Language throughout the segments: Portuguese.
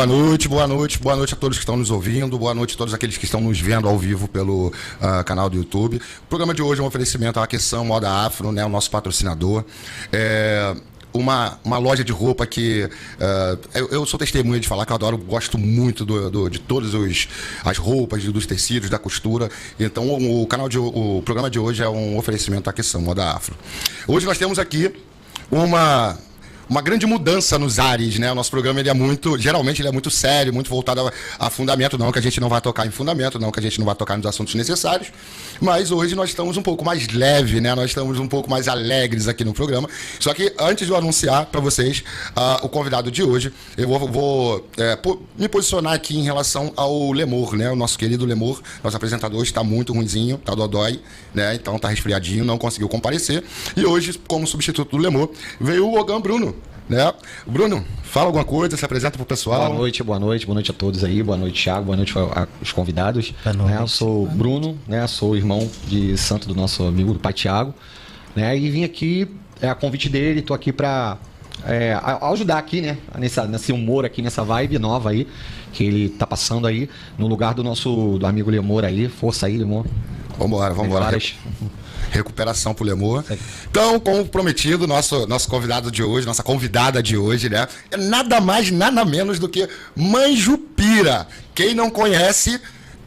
Boa noite a todos que estão nos ouvindo, boa noite a todos aqueles que estão nos vendo ao vivo pelo canal do YouTube. O programa de hoje é um oferecimento à Aqueção Moda Afro, né, o nosso patrocinador. Uma loja de roupa que eu sou testemunha de falar que eu adoro, gosto muito de todas as roupas, dos tecidos, da costura. Então o programa de hoje é um oferecimento à Aqueção Moda Afro. Hoje nós temos aqui uma grande mudança nos ares, né? O nosso programa geralmente ele é muito sério, muito voltado a fundamento, não que a gente não vai tocar em fundamento, não que a gente não vai tocar nos assuntos necessários, mas hoje nós estamos um pouco mais leve, né? Nós estamos um pouco mais alegres aqui no programa. Só que antes de eu anunciar para vocês o convidado de hoje, eu vou me posicionar aqui em relação ao Lemor, né? O nosso querido Lemor, nosso apresentador, está muito ruinzinho, tá dodói, né? Então tá resfriadinho, não conseguiu comparecer. E hoje, como substituto do Lemor, veio o Ogan Bruno. Né? Bruno, fala alguma coisa, se apresenta pro pessoal. Boa noite a todos aí, boa noite, Thiago, boa noite aos convidados. Boa noite. Eu sou o Bruno, né? Sou irmão de santo do nosso amigo, do pai Thiago, né? E vim aqui, a convite dele, tô aqui para ajudar aqui, né? Nesse humor aqui, nessa vibe nova aí, que ele tá passando aí, no lugar do amigo Lemor aí. Força aí, Lemor. Vambora. Recuperação pro Lemor. Então, como prometido, nosso convidado de hoje, nossa convidada de hoje, né? É nada mais, nada menos do que Mãe Jupira. Quem não conhece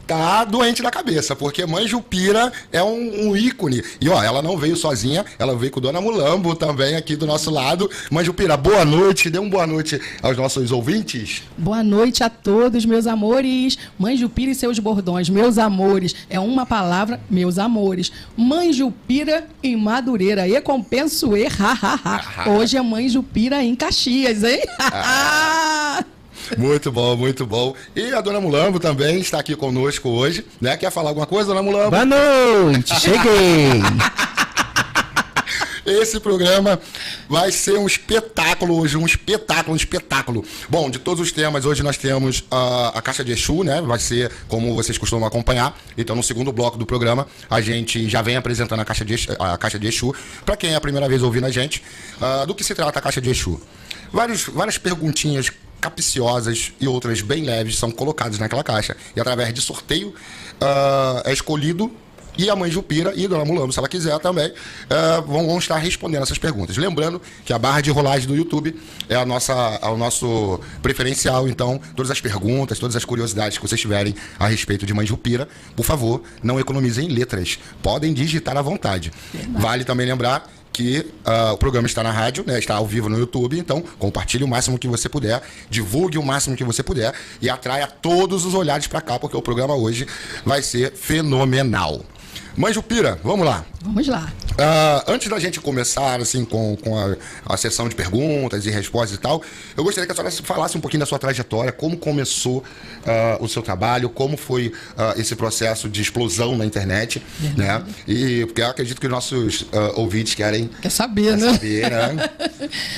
tá doente da cabeça, porque Mãe Jupira é um ícone. E ó, ela não veio sozinha, ela veio com Dona Mulambo também aqui do nosso lado. Mãe Jupira, boa noite, dê uma boa noite aos nossos ouvintes. Boa noite a todos, meus amores. Mãe Jupira e seus bordões, meus amores. É uma palavra, meus amores. Mãe Jupira em Madureira, e compenso e Hoje é Mãe Jupira em Caxias, hein? Muito bom, muito bom. E a Dona Mulambo também está aqui conosco hoje, né? Quer falar alguma coisa, Dona Mulambo? Boa noite, cheguei! Esse programa vai ser um espetáculo hoje, um espetáculo. Bom, de todos os temas, hoje nós temos a Caixa de Exu, né? Vai ser como vocês costumam acompanhar. Então, no segundo bloco do programa, a gente já vem apresentando a Caixa de Exu. Para quem é a primeira vez ouvindo a gente, do que se trata a Caixa de Exu? Várias perguntinhas capciosas e outras bem leves são colocadas naquela caixa. E através de sorteio é escolhido, e a Mãe Jupira e a Dona Mulambo, se ela quiser também, vão estar respondendo essas perguntas. Lembrando que a barra de rolagem do YouTube é o nosso preferencial. Então, todas as perguntas, todas as curiosidades que vocês tiverem a respeito de Mãe Jupira, por favor, não economizem letras. Podem digitar à vontade. Vale também lembrar que o programa está na rádio, né, está ao vivo no YouTube, então compartilhe o máximo que você puder, divulgue o máximo que você puder e atraia todos os olhares para cá, porque o programa hoje vai ser fenomenal. Mãe Jupira, vamos lá. Vamos lá. Antes da gente começar assim, com a sessão de perguntas e respostas e tal, eu gostaria que a senhora falasse um pouquinho da sua trajetória, como começou o seu trabalho, como foi esse processo de explosão na internet, né? E porque eu acredito que os nossos ouvintes querem saber, né? né?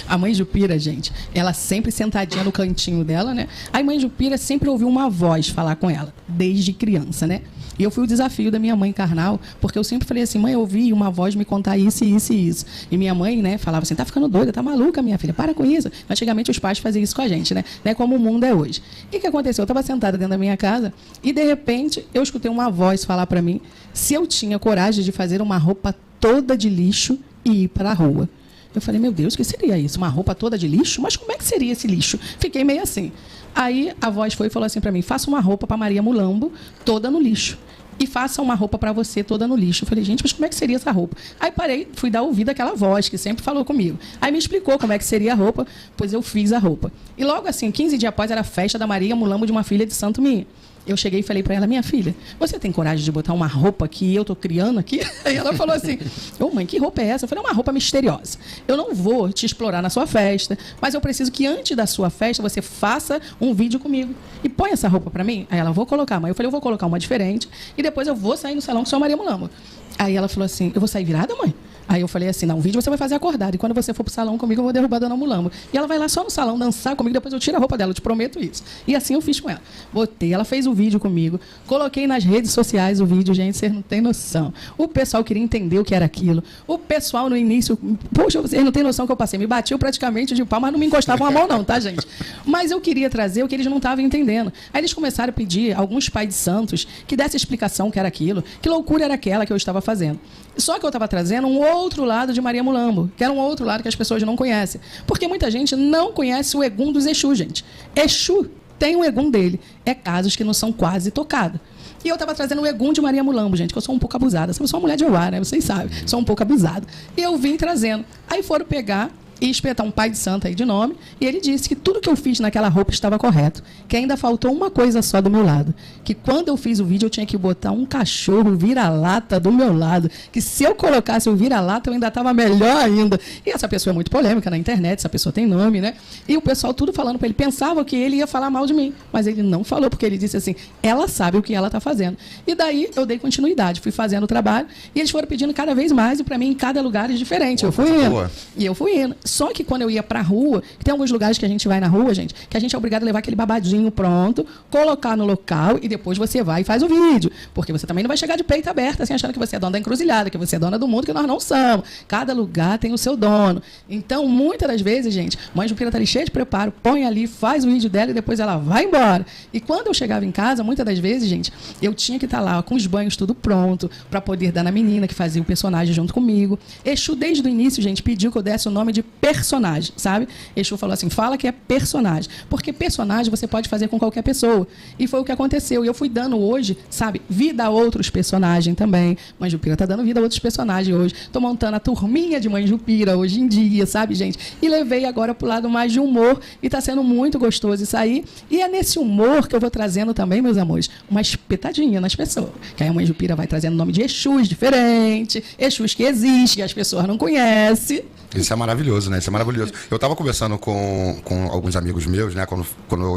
A Mãe Jupira, gente, ela sempre sentadinha no cantinho dela, né? A Mãe Jupira sempre ouviu uma voz falar com ela, desde criança, né? E eu fui o desafio da minha mãe carnal, porque eu sempre falei assim, mãe, eu ouvi uma voz me contar isso, isso e isso. E minha mãe, né, falava assim, tá ficando doida, tá maluca, minha filha, para com isso. Antigamente os pais faziam isso com a gente, né? Não é como o mundo é hoje. E o que aconteceu? Eu estava sentada dentro da minha casa e, de repente, eu escutei uma voz falar para mim se eu tinha coragem de fazer uma roupa toda de lixo e ir para a rua. Eu falei, meu Deus, o que seria isso? Uma roupa toda de lixo? Mas como é que seria esse lixo? Fiquei meio assim. Aí a voz foi e falou assim para mim, faça uma roupa para Maria Mulambo toda no lixo. E faça uma roupa para você toda no lixo. Eu falei, gente, mas como é que seria essa roupa? Aí parei, fui dar ouvido àquela voz que sempre falou comigo. Aí me explicou como é que seria a roupa, pois eu fiz a roupa. E logo assim, 15 dias após, era a festa da Maria Mulambo de uma filha de santo minha. Eu cheguei e falei para ela, minha filha, você tem coragem de botar uma roupa que eu tô criando aqui? Aí ela falou assim, ô mãe, que roupa é essa? Eu falei, é uma roupa misteriosa. Eu não vou te explorar na sua festa, mas eu preciso que antes da sua festa você faça um vídeo comigo. E põe essa roupa para mim? Aí ela, vou colocar, mãe. Eu falei, eu vou colocar uma diferente e depois eu vou sair no salão com a sua Maria Mulambo. Aí ela falou assim, eu vou sair virada, mãe? Aí eu falei assim, não, o vídeo você vai fazer acordado. E quando você for pro salão comigo, eu vou derrubar a Dona Mulambo. E ela vai lá só no salão dançar comigo, depois eu tiro a roupa dela, eu te prometo isso. E assim eu fiz com ela. Botei, ela fez o vídeo comigo, coloquei nas redes sociais o vídeo, gente, vocês não têm noção. O pessoal queria entender o que era aquilo. O pessoal no início, poxa, vocês não têm noção que eu passei. Me batiu praticamente de pau, mas não me encostavam a mão não, tá, gente? Mas eu queria trazer o que eles não estavam entendendo. Aí eles começaram a pedir, alguns pais de santos, que desse explicação o que era aquilo, que loucura era aquela que eu estava fazendo. Só que eu estava trazendo um outro lado de Maria Mulambo, que era um outro lado que as pessoas não conhecem. Porque muita gente não conhece o Egum dos Exu, gente. Exu tem um Egum dele. É casos que não são quase tocados. E eu estava trazendo o Egum de Maria Mulambo, gente, que eu sou um pouco abusada. Eu sou uma mulher de Jeová, né? Vocês sabem. Sou um pouco abusada. E eu vim trazendo. Aí foram pegar e espetar um pai de santo aí de nome, e ele disse que tudo que eu fiz naquela roupa estava correto, que ainda faltou uma coisa só do meu lado, que quando eu fiz o vídeo eu tinha que botar um cachorro vira-lata do meu lado, que se eu colocasse o vira-lata eu ainda estava melhor ainda. E essa pessoa é muito polêmica na internet, essa pessoa tem nome, né? E o pessoal tudo falando para ele, pensava que ele ia falar mal de mim, mas ele não falou, porque ele disse assim, ela sabe o que ela está fazendo. E daí eu dei continuidade, fui fazendo o trabalho, e eles foram pedindo cada vez mais, e para mim em cada lugar é diferente. Eu fui indo, e eu fui indo. Só que quando eu ia pra rua, tem alguns lugares que a gente vai na rua, gente, que a gente é obrigado a levar aquele babadinho pronto, colocar no local e depois você vai e faz o vídeo. Porque você também não vai chegar de peito aberto, assim, achando que você é dona da encruzilhada, que você é dona do mundo, que nós não somos. Cada lugar tem o seu dono. Então, muitas das vezes, gente, Mãe Jupira tá ali cheia de preparo, põe ali, faz o vídeo dela e depois ela vai embora. E quando eu chegava em casa, muitas das vezes, gente, eu tinha que estar lá ó, com os banhos tudo pronto, para poder dar na menina que fazia o personagem junto comigo. Exu, desde o início, gente, pediu que eu desse o nome de personagem, sabe? Exu falou assim, fala que é personagem. Porque personagem você pode fazer com qualquer pessoa. E foi o que aconteceu. E eu fui dando hoje, sabe, vida a outros personagens também. Mãe Jupira tá dando vida a outros personagens hoje. Tô montando a turminha de Mãe Jupira hoje em dia, sabe, gente? E levei agora pro lado mais de humor e tá sendo muito gostoso isso aí. E é nesse humor que eu vou trazendo também, meus amores, uma espetadinha nas pessoas. Que aí a Mãe Jupira vai trazendo nome de Exus diferente, Exus que existem, que as pessoas não conhecem. Isso é maravilhoso, né? Isso é maravilhoso. Eu tava conversando com alguns amigos meus, né? Quando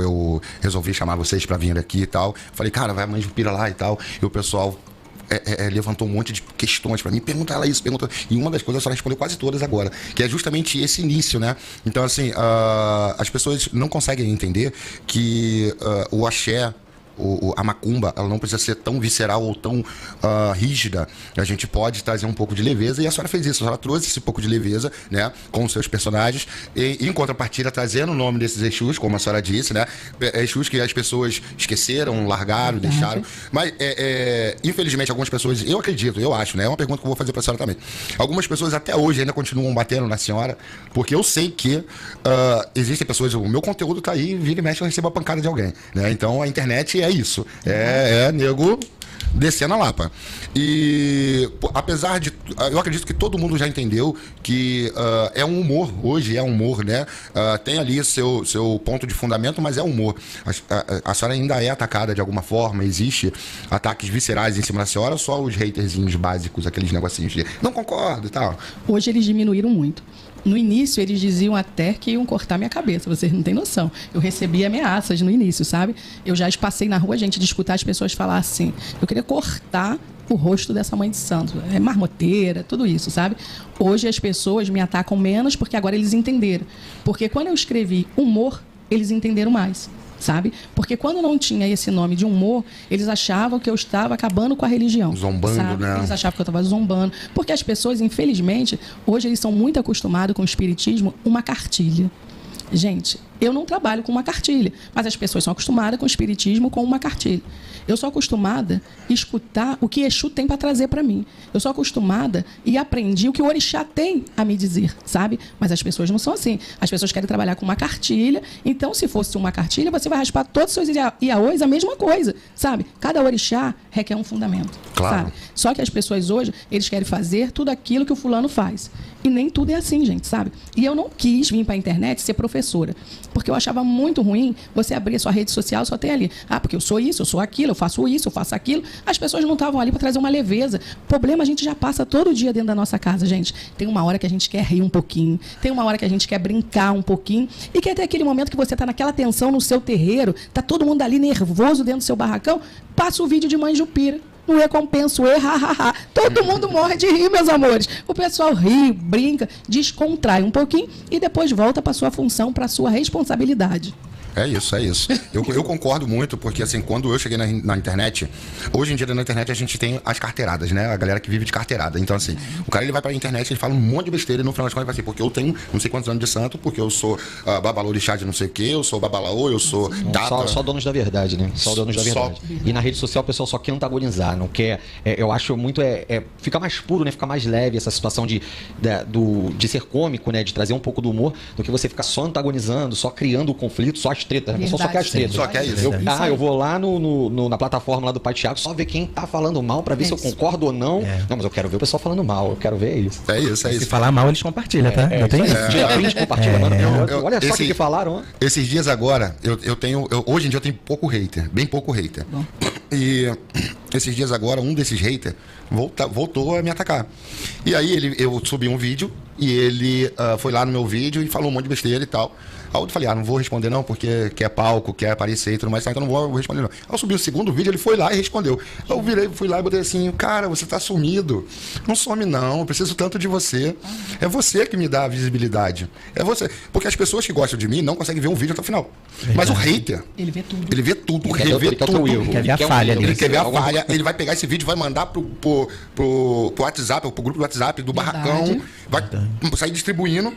eu resolvi chamar vocês pra vir aqui e tal. Falei, cara, vai a Mãe Jupira lá e tal. E o pessoal levantou um monte de questões pra mim. Pergunta ela isso, pergunta... E uma das coisas a senhora respondeu quase todas agora. Que é justamente esse início, né? Então, assim, as pessoas não conseguem entender que o axé... A macumba, ela não precisa ser tão visceral ou tão rígida. A gente pode trazer um pouco de leveza, e a senhora fez isso. A senhora trouxe esse pouco de leveza, né, com os seus personagens, e em contrapartida trazendo o nome desses Exus, como a senhora disse, né, Exus que as pessoas esqueceram, largaram, deixaram. Mas, infelizmente, algumas pessoas, eu acredito, eu acho, né, é uma pergunta que eu vou fazer para a senhora também. Algumas pessoas até hoje ainda continuam batendo na senhora, porque eu sei que existem pessoas, o meu conteúdo tá aí, vira e mexe, eu recebo a pancada de alguém, né, então a internet é isso, nego descendo a lapa. E apesar de... Eu acredito que todo mundo já entendeu que é um humor, hoje é humor, né? Tem ali seu ponto de fundamento, mas é humor. A senhora ainda é atacada de alguma forma? Existe ataques viscerais em cima da senhora, ou só os haterzinhos básicos, aqueles negocinhos de não concordo e tal? Hoje eles diminuíram muito. No início, eles diziam até que iam cortar minha cabeça, vocês não têm noção. Eu recebi ameaças no início, sabe? Eu já passei na rua, gente, de escutar as pessoas falar assim, eu queria cortar o rosto dessa mãe de santo. É marmoteira, tudo isso, sabe? Hoje as pessoas me atacam menos porque agora eles entenderam. Porque quando eu escrevi humor, eles entenderam mais. Sabe? Porque quando não tinha esse nome de humor, eles achavam que eu estava acabando com a religião. Zombando, sabe? né? Eles achavam que eu estava zombando. Porque as pessoas, infelizmente, hoje eles são muito acostumados com o espiritismo, uma cartilha. Gente, eu não trabalho com uma cartilha, mas as pessoas são acostumadas com o espiritismo com uma cartilha. Eu sou acostumada a escutar o que Exu tem para trazer para mim. Eu sou acostumada e aprendi o que o Orixá tem a me dizer, sabe? Mas as pessoas não são assim. As pessoas querem trabalhar com uma cartilha. Então, se fosse uma cartilha, você vai raspar todos os seus iaôs a mesma coisa, sabe? Cada Orixá requer um fundamento, claro. Sabe? Só que as pessoas hoje, eles querem fazer tudo aquilo que o fulano faz. E nem tudo é assim, gente, sabe? E eu não quis vir para a internet ser professora, porque eu achava muito ruim você abrir a sua rede social, só tem ali, porque eu sou isso, eu sou aquilo, eu faço isso, eu faço aquilo. As pessoas não estavam ali para trazer uma leveza. Problema a gente já passa todo dia dentro da nossa casa, gente. Tem uma hora que a gente quer rir um pouquinho, tem uma hora que a gente quer brincar um pouquinho, e quer ter aquele momento que você está naquela tensão no seu terreiro, tá todo mundo ali nervoso dentro do seu barracão, passa o vídeo de Mãe Jupira não recompenso, ha. Todo mundo morre de rir, meus amores. O pessoal ri, brinca, descontrai um pouquinho e depois volta para sua função, para sua responsabilidade. É isso. Eu concordo muito, porque assim, quando eu cheguei na internet, hoje em dia na internet a gente tem as carteiradas, né? A galera que vive de carteirada. Então, assim, o cara ele vai pra internet, ele fala um monte de besteira e no final das contas ele vai assim, porque eu tenho não sei quantos anos de santo, porque eu sou babalô de chá de não sei o quê, eu sou babalaô, eu sou data. Só donos da verdade, né? Só donos da verdade. E na rede social o pessoal só quer antagonizar, não quer. Eu acho muito. Fica mais puro, né? Fica mais leve essa situação de ser cômico, né? De trazer um pouco do humor, do que você ficar só antagonizando, só criando o conflito, só as tretas. A pessoa só quer as tretas. Só quer isso. Eu vou lá na plataforma lá do Pai Thiago só ver quem tá falando mal pra ver se eu concordo ou não. Não, mas eu quero ver o pessoal falando mal. Eu quero ver isso. É isso. Se falar mal, eles compartilham, tá? Eu tenho isso. Tira print, compartilha. Olha só o que falaram. Esses dias agora, hoje em dia eu tenho pouco hater. Bem pouco hater. Bom. E esses dias agora, um desses haters voltou a me atacar. E aí eu subi um vídeo e ele foi lá no meu vídeo e falou um monte de besteira e tal. Aí eu falei, não vou responder não, porque quer palco, quer aparecer e tudo mais, então não vou responder não. Aí eu subi o segundo vídeo, ele foi lá e respondeu. Eu fui lá e botei assim, cara, você tá sumido. Não some não, eu preciso tanto de você. É você que me dá a visibilidade. É você. Porque as pessoas que gostam de mim não conseguem ver um vídeo até o final. Mas o hater, ele vê tudo. Ele vê tudo, ele vê tudo. Ele quer ver a falha ali. Ele quer ver a falha, ele vai pegar esse vídeo, vai mandar pro WhatsApp, pro grupo do WhatsApp do Barracão, vai sair distribuindo.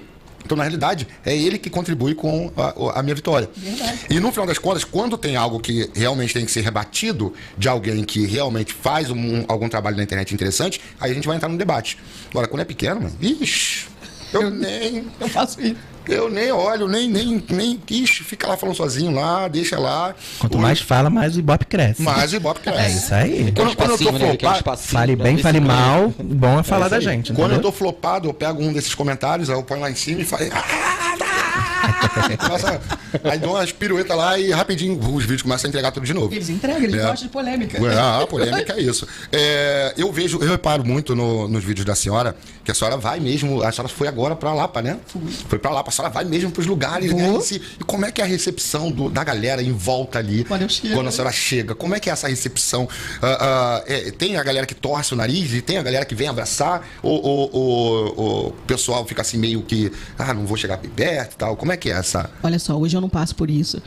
Então, na realidade, é ele que contribui com a minha vitória. Verdade. E no final das contas, quando tem algo que realmente tem que ser rebatido de alguém que realmente faz algum trabalho na internet interessante, aí a gente vai entrar no debate. Agora, quando é pequeno, ixi, eu faço isso. Eu nem olho, ixi, fica lá falando sozinho lá, deixa lá. Quanto mais fala, mais o Ibope cresce. Mais o Ibope cresce. É isso aí. Quando eu tô flopado, fale bem, fale mal, o bom é falar da gente. Quando eu tô flopado, eu pego um desses comentários, aí eu ponho lá em cima e falo... Aí dou umas piruetas lá e rapidinho os vídeos começam a entregar tudo de novo. Eles entregam, eles gostam de polêmica. Polêmica é isso. Eu reparo muito nos vídeos da senhora, que a senhora vai mesmo, a senhora foi agora pra Lapa, né? Foi pra Lapa, a senhora vai mesmo pros lugares, né? E como é que é a recepção da galera em volta ali? Quando a senhora chega, como é que é essa recepção? Tem a galera que torce o nariz e tem a galera que vem abraçar? Ou o pessoal fica assim meio que, não vou chegar perto e tal? Como é que é essa? Olha só, hoje eu não passo por isso.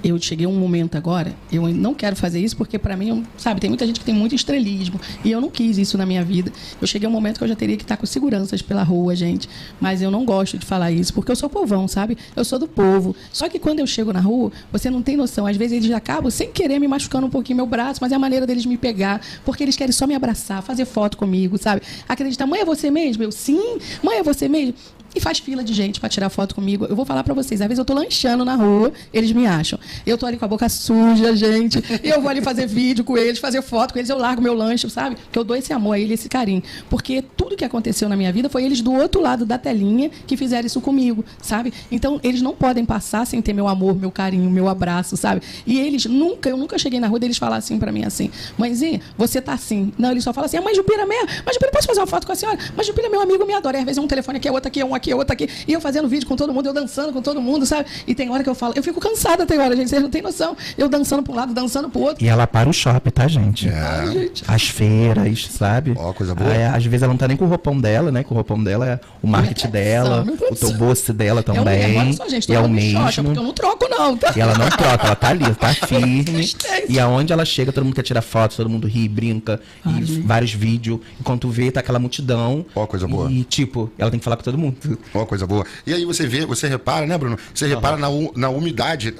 Eu cheguei a um momento agora, eu não quero fazer isso porque pra mim, sabe, tem muita gente que tem muito estrelismo e eu não quis isso na minha vida. Eu cheguei a um momento que eu já teria que estar com seguranças pela rua, gente, mas eu não gosto de falar isso porque eu sou povão, sabe? Eu sou do povo. Só que quando eu chego na rua, você não tem noção. Às vezes eles acabam sem querer me machucando um pouquinho meu braço, mas é a maneira deles me pegar, porque eles querem só me abraçar, fazer foto comigo, sabe? Acreditar, mãe, é você mesmo? Eu, sim. Mãe, é você mesmo? E faz fila de gente pra tirar foto comigo. Eu vou falar pra vocês, às vezes eu tô lanchando na rua, eles me acham. Eu tô ali com a boca suja, gente. E eu vou ali fazer vídeo com eles, fazer foto com eles, eu largo meu lanche, sabe? Que eu dou esse amor a ele, esse carinho. Porque tudo que aconteceu na minha vida foi eles do outro lado da telinha que fizeram isso comigo, sabe? Então, eles não podem passar sem ter meu amor, meu carinho, meu abraço, sabe? E eles eu nunca cheguei na rua deles falar assim pra mim, assim, mãezinha, você tá assim. Não, eles só falam assim, mãe Jupira mesmo? Mãe Jupira, posso fazer uma foto com a senhora? Mãe Jupira, meu amigo, me adora. E às vezes um telefone aqui, outro aqui, um aqui, outro aqui. E eu fazendo vídeo com todo mundo, eu dançando com todo mundo, sabe? E tem hora que eu falo, eu fico cansada, tem hora, gente, vocês não têm noção. Eu dançando pra um lado, dançando pro outro. E ela para o shopping, tá, gente? Gente. As feiras, sabe? Coisa boa. Às vezes ela não tá nem com o roupão dela, né? Com o roupão dela é o marketing dela, o toboce dela também. Olha só, gente, e é o mesmo. mesmo. Porque eu não troco, não, tá? E ela não troca, ela tá ali, tá firme. E aonde ela chega, todo mundo quer tirar foto, todo mundo ri, brinca, e vários vídeos. Enquanto vê, tá aquela multidão. Coisa boa. E, tipo, ela tem que falar com todo mundo. Coisa boa. E aí você repara, né, Bruno? Você repara na umidade.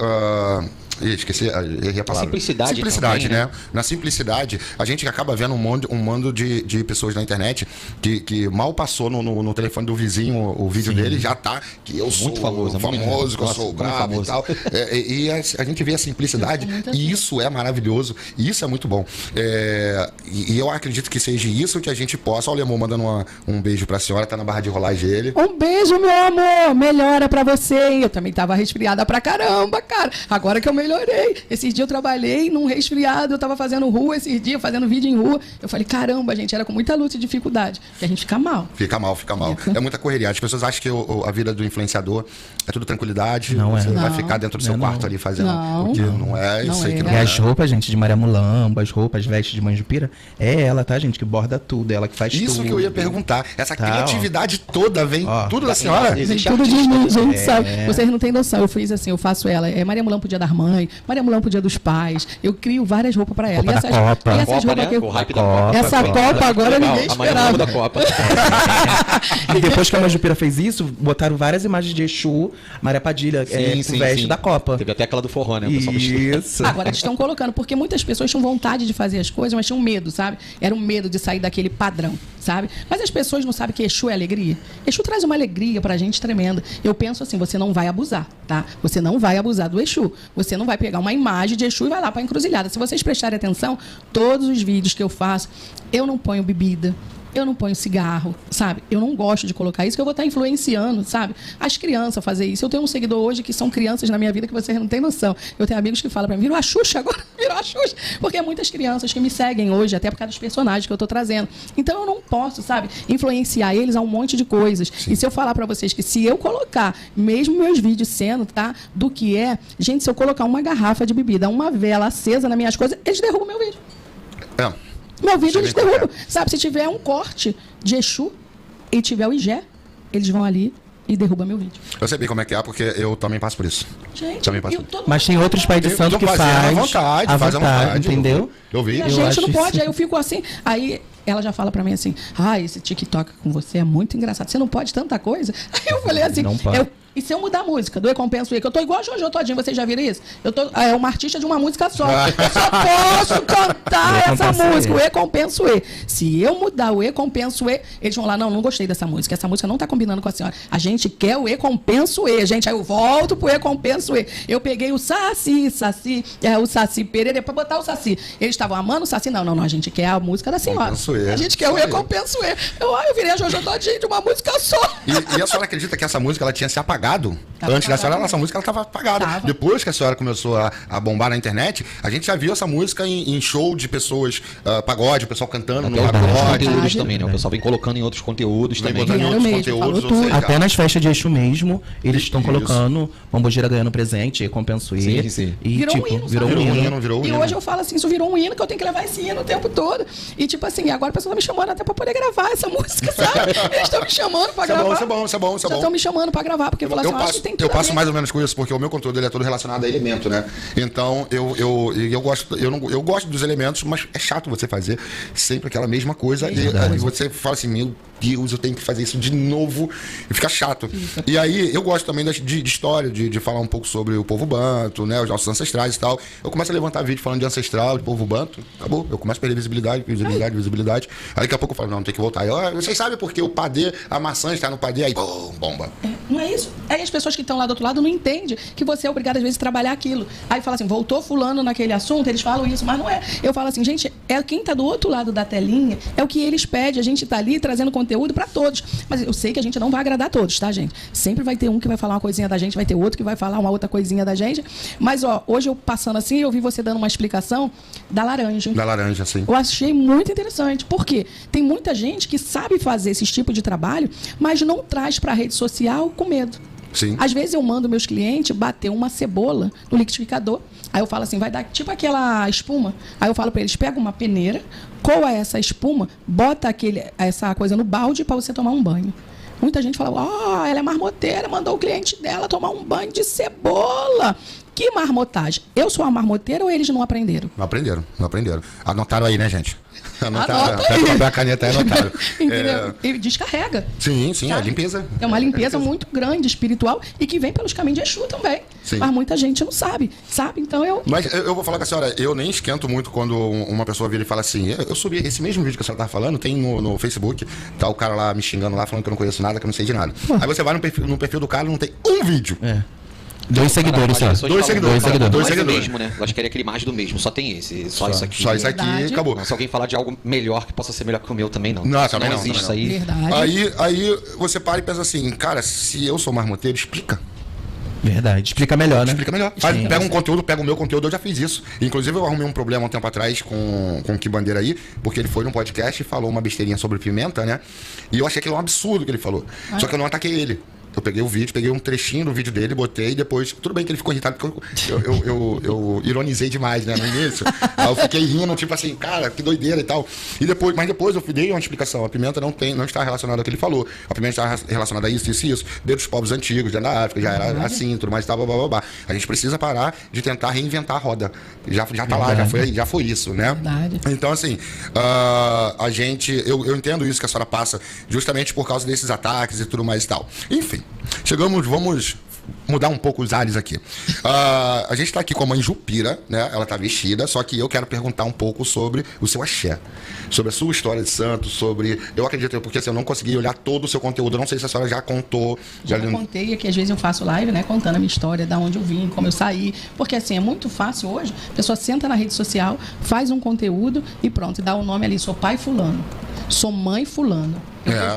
Esqueci, errei a palavra. Simplicidade também, né? né? Na simplicidade, a gente acaba vendo um mando de pessoas na internet que mal passou no telefone do vizinho o vídeo dele, já tá, que eu sou muito famoso, que eu sou bravo e tal. E a gente vê a simplicidade, e isso é maravilhoso, e isso é muito bom. E eu acredito que seja isso que a gente possa. Olha o Lemon mandando um beijo pra senhora, tá na barra de rolagem ele. Um beijo, meu amor! Melhora pra você, hein? Eu também tava resfriada pra caramba, cara. Agora que eu melhorei. melhorei. Esses dias eu trabalhei num resfriado, eu tava fazendo rua esses dias, fazendo vídeo em rua. Eu falei, caramba, gente, era com muita luta e dificuldade. Que a gente fica mal. Fica mal. É muita correria. As pessoas acham que a vida do influenciador é tudo tranquilidade. Não é. Você vai Não. ficar dentro do seu quarto ali fazendo. Não. Porque não é, eu Não sei é. que não E é. as roupas, gente, de Maria Mulambo, as roupas, as vestes de Manjupira, é ela, tá, gente, que borda tudo, é ela que faz tudo. Isso que eu ia perguntar. Essa Tá, ó. criatividade toda vem Ó, tudo da senhora. Vem Existe tudo de artista, mim, né? gente, sabe? Vocês não têm noção. Eu fiz assim, eu faço ela. É Maria Mulã pro dia das mães, Maria Mulã pro dia dos pais. Eu crio várias roupas pra ela. Roupa da Copa. e essas Copa, roupas né? que eu... O hype da Copa. Copa. Essa Copa agora Legal. ninguém Amanhã esperava. da Copa. E depois que a Manjupira fez isso, botaram várias imagens de Exu, Maria Padilha, com veste da Copa. Teve até aquela do forró, né? O pessoal vestiu. Isso. Agora eles estão colocando, porque muitas pessoas tinham vontade de fazer as coisas, mas tinham medo, sabe? Era um medo de sair daquele padrão, sabe? Mas as pessoas não sabem que Exu é alegria. Exu traz uma alegria pra gente tremenda. Eu penso assim, você não vai abusar, tá? Você não vai abusar do Exu. Você não vai pegar uma imagem de Exu e vai lá pra encruzilhada. Se vocês prestarem atenção, todos os vídeos que eu faço, eu não ponho bebida. Eu não ponho cigarro, sabe? Eu não gosto de colocar isso, que eu vou estar influenciando, sabe? As crianças a fazer isso. Eu tenho um seguidor hoje que são crianças na minha vida que vocês não têm noção. Eu tenho amigos que falam pra mim, virou a Xuxa agora, virou a Xuxa. Porque é muitas crianças que me seguem hoje, até por causa dos personagens que eu tô trazendo. Então eu não posso, sabe? Influenciar eles a um monte de coisas. E se eu falar pra vocês que se eu colocar, mesmo meus vídeos sendo, tá? Do que é, gente, se eu colocar uma garrafa de bebida, uma vela acesa nas minhas coisas, eles derrubam meu vídeo. É. Meu vídeo eles Sei bem qual derrubam. Sabe, se tiver um corte de Exu e tiver o Igé, eles vão ali e derrubam meu vídeo. Eu sei bem como é que é, porque eu também passo por isso. Gente, Também passo eu por tô... Mas tem outros pais de santo que Faz faz à vontade, à faz à vontade. entendeu? Eu vi. E a Eu gente acho não pode, isso. aí eu fico assim. Aí ela já fala pra mim assim, esse TikTok com você é muito engraçado. Você não pode tanta coisa? Aí eu falei assim, Não pode. e se eu mudar a música do E Compenso E, que eu tô igual a Jojo Todinho, vocês já viram isso? Eu tô uma artista de uma música só. Eu só posso cantar E essa Compenso E. música, o E Compenso E. Se eu mudar o E Compenso E, eles vão lá, não gostei dessa música. Essa música não tá combinando com a senhora. A gente quer o E Compenso E, gente. Aí eu volto pro E Compenso E. Eu peguei o Saci, o Saci Pereira pra botar o Saci. Eles estavam amando o Saci. Não, a gente quer a música da senhora. Compenso E. A gente quer o E Compenso E. Eu virei a Jojo Todinho de uma música só. E a senhora acredita que essa música ela tinha se apagado? Tava Antes da senhora, apagada. essa música ela estava apagada. Tava. Depois que a senhora começou a bombar na internet, a gente já viu essa música em show de pessoas, pagode, o pessoal cantando no Até outros pagode. conteúdos também, né? O pessoal vem colocando em outros conteúdos Vem também. botando em Dinheiro outros mesmo, conteúdos. falou ou seja, tudo. Até nas festas de Exu mesmo, eles estão Isso. colocando Pombogira ganhando presente, Compenso E. Sim, sim. E Virou tipo, um hino, virou sabe? um Virou um hino. hino, virou um E hino. hoje eu falo assim, isso virou um hino que eu tenho que levar esse hino o tempo todo. E tipo assim, agora a pessoa tá me chamando até pra poder gravar essa música, sabe? Eles estão me chamando pra Isso é gravar. bom, isso é bom, isso é bom, isso é Já bom. estão me chamando pra gravar, porque falaram assim, acho que tem tudo Eu a passo ver. mais ou menos com isso, porque o meu conteúdo ele é todo relacionado a elemento, né? Então, eu gosto dos elementos, mas é chato você fazer sempre aquela mesma coisa. E aí você fala assim, meu Deus, eu tenho que fazer isso de novo. E fica chato. E aí, eu gosto também de história, de falar um pouco sobre o povo banto, né? Os nossos ancestrais e tal. Eu começo a levantar vídeo falando de ancestral, de povo banto. Acabou. Eu começo a perder visibilidade. Aí daqui a pouco eu falo, não, tem que voltar. Aí, vocês sabem porque o padê, a maçã está no padê, aí, bom, bomba. Não é isso? Aí as pessoas que estão lá do outro lado não entendem que você é obrigado, às vezes, a trabalhar aquilo. Aí fala assim, voltou fulano naquele assunto, eles falam isso, mas não é. Eu falo assim, gente, quem tá do outro lado da telinha é o que eles pedem. A gente tá ali trazendo conteúdo para todos. Mas eu sei que a gente não vai agradar a todos, tá, gente? Sempre vai ter um que vai falar uma coisinha da gente, vai ter outro que vai falar uma outra coisinha da gente. Mas, hoje eu passando assim, eu vi você dando uma explicação da laranja. Da laranja, assim. Eu achei muito interessante. Por quê? Tem muita gente que sabe fazer esse tipo de trabalho, mas não traz para a rede social com medo. Sim. Às vezes eu mando meus clientes bater uma cebola no liquidificador. Aí eu falo assim, vai dar tipo aquela espuma. Aí eu falo para eles, pega uma peneira, coa essa espuma, bota essa coisa no balde para você tomar um banho. Muita gente fala, ela é marmoteira, mandou o cliente dela tomar um banho de cebola. Que marmotagem? Eu sou a marmoteira ou eles não aprenderam? Não aprenderam. Anotaram aí, né, gente? Anotaram. Anota aí. Pega o papel, a caneta e anotaram. Entendeu? E descarrega. Sim, é Sabe? limpeza. É uma limpeza muito grande, espiritual, e que vem pelos caminhos de Exu também. Sim. Mas muita gente não sabe, Então Mas eu vou falar com a senhora, eu nem esquento muito quando uma pessoa vira e fala assim, eu subi esse mesmo vídeo que a senhora estava falando, tem no Facebook, tá o cara lá me xingando lá, falando que eu não conheço nada, que eu não sei de nada. Aí você vai no perfil do cara e não tem um vídeo. 2 seguidores só. As pessoas Dois falam, seguidores, não, dois não é do seguidores. mesmo, né? Elas querem aquela imagem do mesmo, só tem esse, só isso aqui. Só isso aqui, Verdade. acabou. Não, se alguém falar de algo melhor que possa ser melhor que o meu, também não. Não, Isso também não, existe também isso não. aí. verdade. Aí você para e pensa assim, cara, se eu sou marmoteiro, explica. Verdade. Explica melhor, né? Explica melhor. Pega um conteúdo, pega o meu conteúdo, eu já fiz isso. Inclusive, eu arrumei um problema um tempo atrás com o Que Bandeira aí, porque ele foi num podcast e falou uma besteirinha sobre pimenta, né? E eu achei aquilo um absurdo que ele falou. Só que eu não ataquei ele. Eu peguei o vídeo, peguei um trechinho do vídeo dele, botei e depois... Tudo bem que ele ficou irritado, porque eu ironizei demais, né, no início. Aí eu fiquei rindo, tipo assim, cara, que doideira e tal. Mas depois eu dei uma explicação. A pimenta não está relacionada ao que ele falou. A pimenta está relacionada a isso, isso e isso. Desde os povos antigos, já na África, já era assim, tudo mais e tal, blá, blá, blá, blá. A gente precisa parar de tentar reinventar a roda. Já tá lá, já foi isso, né? Verdade. Então, assim, a gente... Eu entendo isso que a senhora passa justamente por causa desses ataques e tudo mais e tal. Enfim. Vamos mudar um pouco os ares aqui. A gente está aqui com a mãe Jupira, né? Ela está vestida, só que eu quero perguntar um pouco sobre o seu axé, sobre a sua história de santo, sobre... Eu acredito, porque assim, eu não consegui olhar todo o seu conteúdo, eu não sei se a senhora já contou. Já contei aqui, às vezes eu faço live, né? Contando a minha história, da onde eu vim, como eu saí. Porque assim, é muito fácil hoje, a pessoa senta na rede social, faz um conteúdo e pronto, e dá o nome ali, sou pai fulano, sou mãe fulano.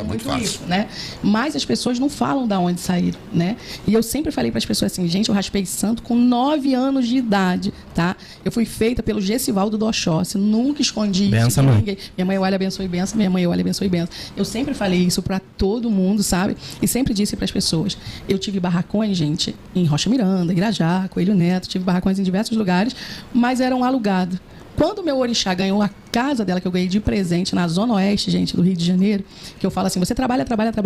Muito fácil. Isso, né? Mas as pessoas não falam da onde saíram, né? E eu sempre falei para as pessoas assim, gente, eu raspei santo com 9 anos de idade, tá? Eu fui feita pelo Gessivaldo do Oxóssi, nunca escondi isso de ninguém. Minha mãe, olha, abençoe e benção, minha mãe, olha, abençoe e benção. Eu sempre falei isso para todo mundo, sabe? E sempre disse para as pessoas. Eu tive barracões, gente, em Rocha Miranda, Irajá, Coelho Neto, tive barracões em diversos lugares, mas eram alugados. Quando o meu orixá ganhou a casa dela, que eu ganhei de presente na Zona Oeste, gente, do Rio de Janeiro, que eu falo assim, você trabalha,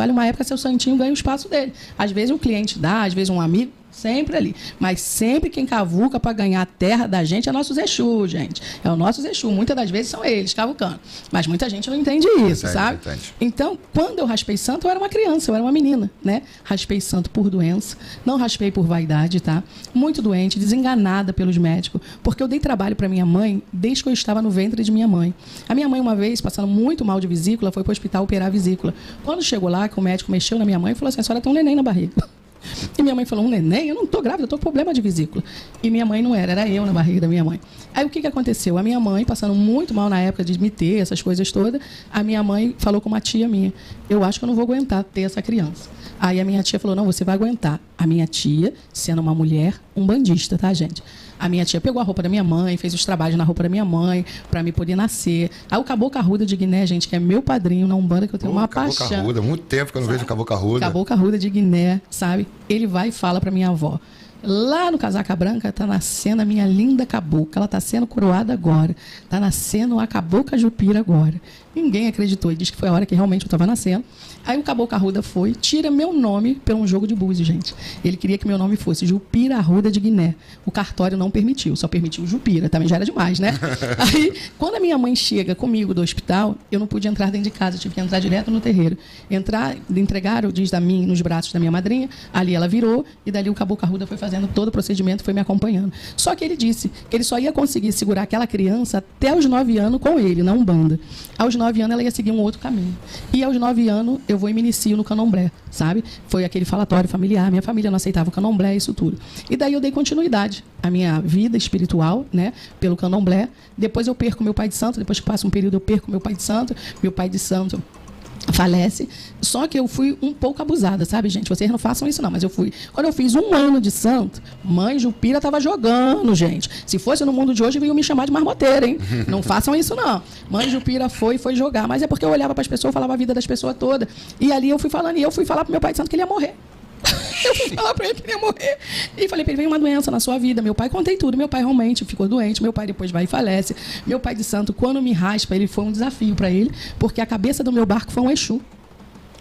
uma época seu santinho ganha o espaço dele. Às vezes um cliente dá, às vezes um amigo, sempre ali. Mas sempre quem cavuca para ganhar a terra da gente é nossos Exu, gente. É o nosso Exu. Muitas das vezes são eles cavucando. Mas muita gente não entende isso, sabe? Então, quando eu raspei santo, eu era uma criança, eu era uma menina, né? Raspei santo por doença, não raspei por vaidade, tá? Muito doente, desenganada pelos médicos, porque eu dei trabalho para minha mãe desde que eu estava no ventre de minha mãe. A minha mãe, uma vez, passando muito mal de vesícula, foi para o hospital operar a vesícula. Quando chegou lá, que o médico mexeu na minha mãe, falou assim, a senhora tem um neném na barriga. E minha mãe falou, um neném? Eu não estou grávida, eu estou com problema de vesícula. E minha mãe não era eu na barriga da minha mãe. Aí o que aconteceu? A minha mãe, passando muito mal na época de me ter, essas coisas todas, a minha mãe falou com uma tia minha, eu acho que eu não vou aguentar ter essa criança. Aí a minha tia falou, não, você vai aguentar. A minha tia, sendo uma mulher, umbandista, tá, gente? A minha tia pegou a roupa da minha mãe, fez os trabalhos na roupa da minha mãe, para me poder nascer. Aí o Caboclo Arruda de Guiné, gente, que é meu padrinho na Umbanda, que eu tenho uma paixão. Caboclo Arruda, muito tempo que eu não vejo o Caboclo Arruda. Caboclo Arruda de Guiné, sabe? Ele vai e fala para minha avó, lá no Casaca Branca está nascendo a minha linda cabocla. Ela está sendo coroada agora. Está nascendo a Cabocla Jupira agora. Ninguém acreditou. E diz que foi a hora que realmente eu estava nascendo. Aí o Caboclo Arruda foi, tira meu nome por um jogo de búzios, gente. Ele queria que meu nome fosse Jupira Arruda de Guiné. O cartório não permitiu, só permitiu Jupira. Também já era demais, né? Aí, quando a minha mãe chega comigo do hospital, eu não pude entrar dentro de casa. Eu tive que entrar direto no terreiro. Entregaram, diz da mim, nos braços da minha madrinha. Ali ela virou e dali o Caboclo Arruda foi fazendo todo o procedimento, foi me acompanhando. Só que ele disse que ele só ia conseguir segurar aquela criança até os 9 anos com ele, na Umbanda. Aos 9 anos ela ia seguir um outro caminho. E aos 9 anos eu vou e me inicio no candomblé, sabe? Foi aquele falatório familiar, minha família não aceitava o candomblé, isso tudo. E daí eu dei continuidade à minha vida espiritual, né? Pelo candomblé. Depois eu perco meu pai de santo, depois que passa um período eu perco meu pai de santo. Meu pai de santo falece, só que eu fui um pouco abusada, sabe, gente? Vocês não façam isso não, mas eu fui. Quando eu fiz 1 ano de santo, mãe Jupira tava jogando, gente. Se fosse no mundo de hoje, vinham me chamar de marmoteira, hein? Não façam isso não. Mãe Jupira foi jogar, mas é porque eu olhava para as pessoas, falava a vida das pessoas toda. E ali eu fui falando, e eu fui falar pro meu pai de santo que ele ia morrer. Eu fui falar pra ele que ele ia morrer. E falei pra ele, veio uma doença na sua vida. Meu pai, contei tudo. Meu pai realmente ficou doente. Meu pai depois vai e falece. Meu pai de santo, quando me raspa, ele foi um desafio pra ele, porque a cabeça do meu barco foi um Exu.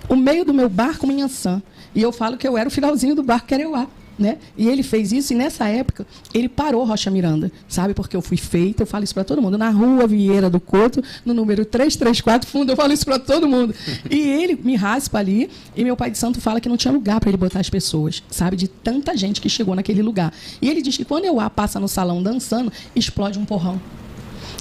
O meio do meu barco, uma Inhansã. E eu falo que eu era o finalzinho do barco, que era Euá. Né? E ele fez isso e nessa época ele parou Rocha Miranda, sabe? Porque eu fui feita, eu falo isso para todo mundo, na rua Vieira do Couto, no número 334 fundo, eu falo isso para todo mundo. E ele me raspa ali e meu pai de santo fala que não tinha lugar para ele botar as pessoas, sabe? De tanta gente que chegou naquele lugar. E ele diz que quando Euá passa no salão dançando, explode um porrão.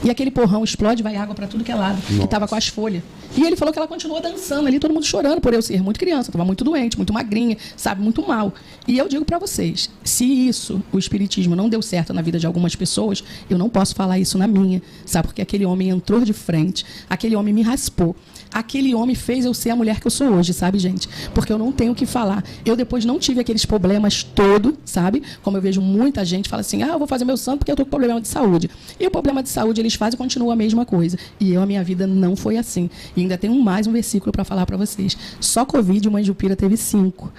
E aquele porrão explode, vai água para tudo que é lado. E tava com as folhas. E ele falou que ela continuou dançando ali, todo mundo chorando por eu ser muito criança, tava muito doente, muito magrinha, sabe, muito mal. E eu digo para vocês, se isso, o espiritismo, não deu certo na vida de algumas pessoas, eu não posso falar isso na minha, sabe? Porque aquele homem entrou de frente, aquele homem me raspou. Aquele homem fez eu ser a mulher que eu sou hoje, sabe, gente? Porque eu não tenho o que falar. Eu depois não tive aqueles problemas todos, sabe? Como eu vejo muita gente fala assim, eu vou fazer meu santo porque eu tô com problema de saúde. E o problema de saúde eles fazem e continua a mesma coisa. E a minha vida não foi assim. E ainda tem mais um versículo para falar para vocês. Só Covid, o Manjupira teve 5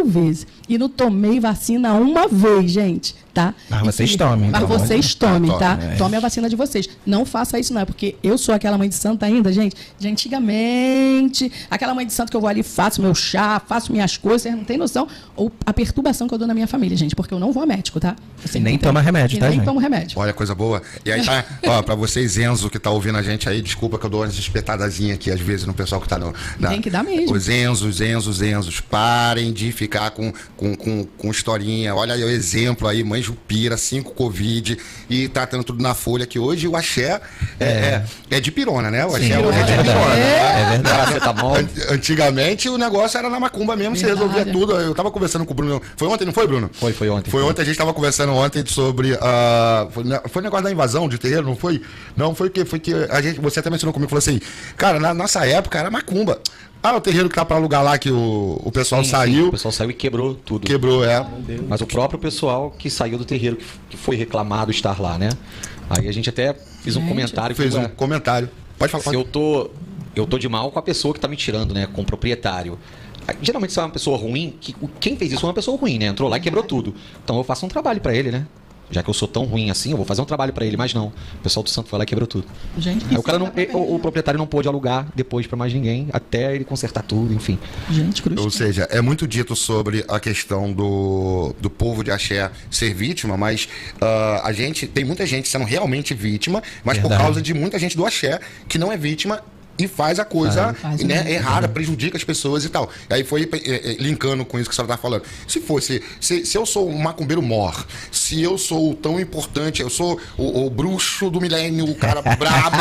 vezes. E não tomei vacina uma vez, gente, tá? Mas vocês tomem. Mas vocês tomem, tá? É. Tome a vacina de vocês. Não faça isso, não. Porque eu sou aquela mãe de santo ainda, gente. De antigamente. Aquela mãe de santo que eu vou ali, faço meu chá, faço minhas coisas. Vocês não têm noção. Ou a perturbação que eu dou na minha família, gente. Porque eu não vou a médico, tá? E nem toma remédio, tá, nem gente? tomo remédio. Olha, coisa boa. E aí tá, ó, pra vocês, Enzo, que tá ouvindo a gente aí, desculpa que eu dou umas espetadazinhas aqui, às vezes, no pessoal que tá no... Tem que dar mesmo. Os Enzos, parem de ficar com historinha. Olha aí o exemplo aí, Mãe Jupira, 5 Covid, e tratando tudo na folha, que hoje o axé é de pirona, né? O axé hoje é de pirona. É verdade. Tá bom. Antigamente o negócio era na macumba mesmo, você resolvia tudo. Eu tava conversando com o Bruno. Foi ontem, não foi, Bruno? Foi ontem. Foi ontem, a gente tava conversando ontem sobre. Foi o negócio da invasão de terreiro, não foi? Não, foi que você até mencionou comigo, falou assim, cara, na nossa época era macumba. O terreiro que tá pra alugar lá, que o pessoal saiu. Sim, o pessoal saiu e quebrou tudo. Quebrou, Mas o próprio pessoal que saiu do terreiro, que foi reclamado estar lá, né? Aí a gente até fez um comentário. Fez um comentário. Pode falar. Se eu tô de mal com a pessoa que tá me tirando, né? Com o proprietário. Geralmente se é uma pessoa ruim, quem fez isso foi uma pessoa ruim, né? Entrou lá e quebrou tudo. Então eu faço um trabalho pra ele, né? Já que eu sou tão ruim assim, eu vou fazer um trabalho pra ele, mas não. O pessoal do santo foi lá e quebrou tudo. Gente, Aí o proprietário não pôde alugar depois pra mais ninguém, até ele consertar tudo, enfim. Gente, cruz. Ou seja, é muito dito sobre a questão do povo de axé ser vítima, mas tem muita gente sendo realmente vítima, mas Verdade. por causa de muita gente do axé que não é vítima e faz a coisa errada, prejudica as pessoas e tal. E aí foi linkando com isso que a senhora está falando. Se eu sou um macumbeiro mor, se eu sou tão importante, eu sou o bruxo do milênio, o cara brabo,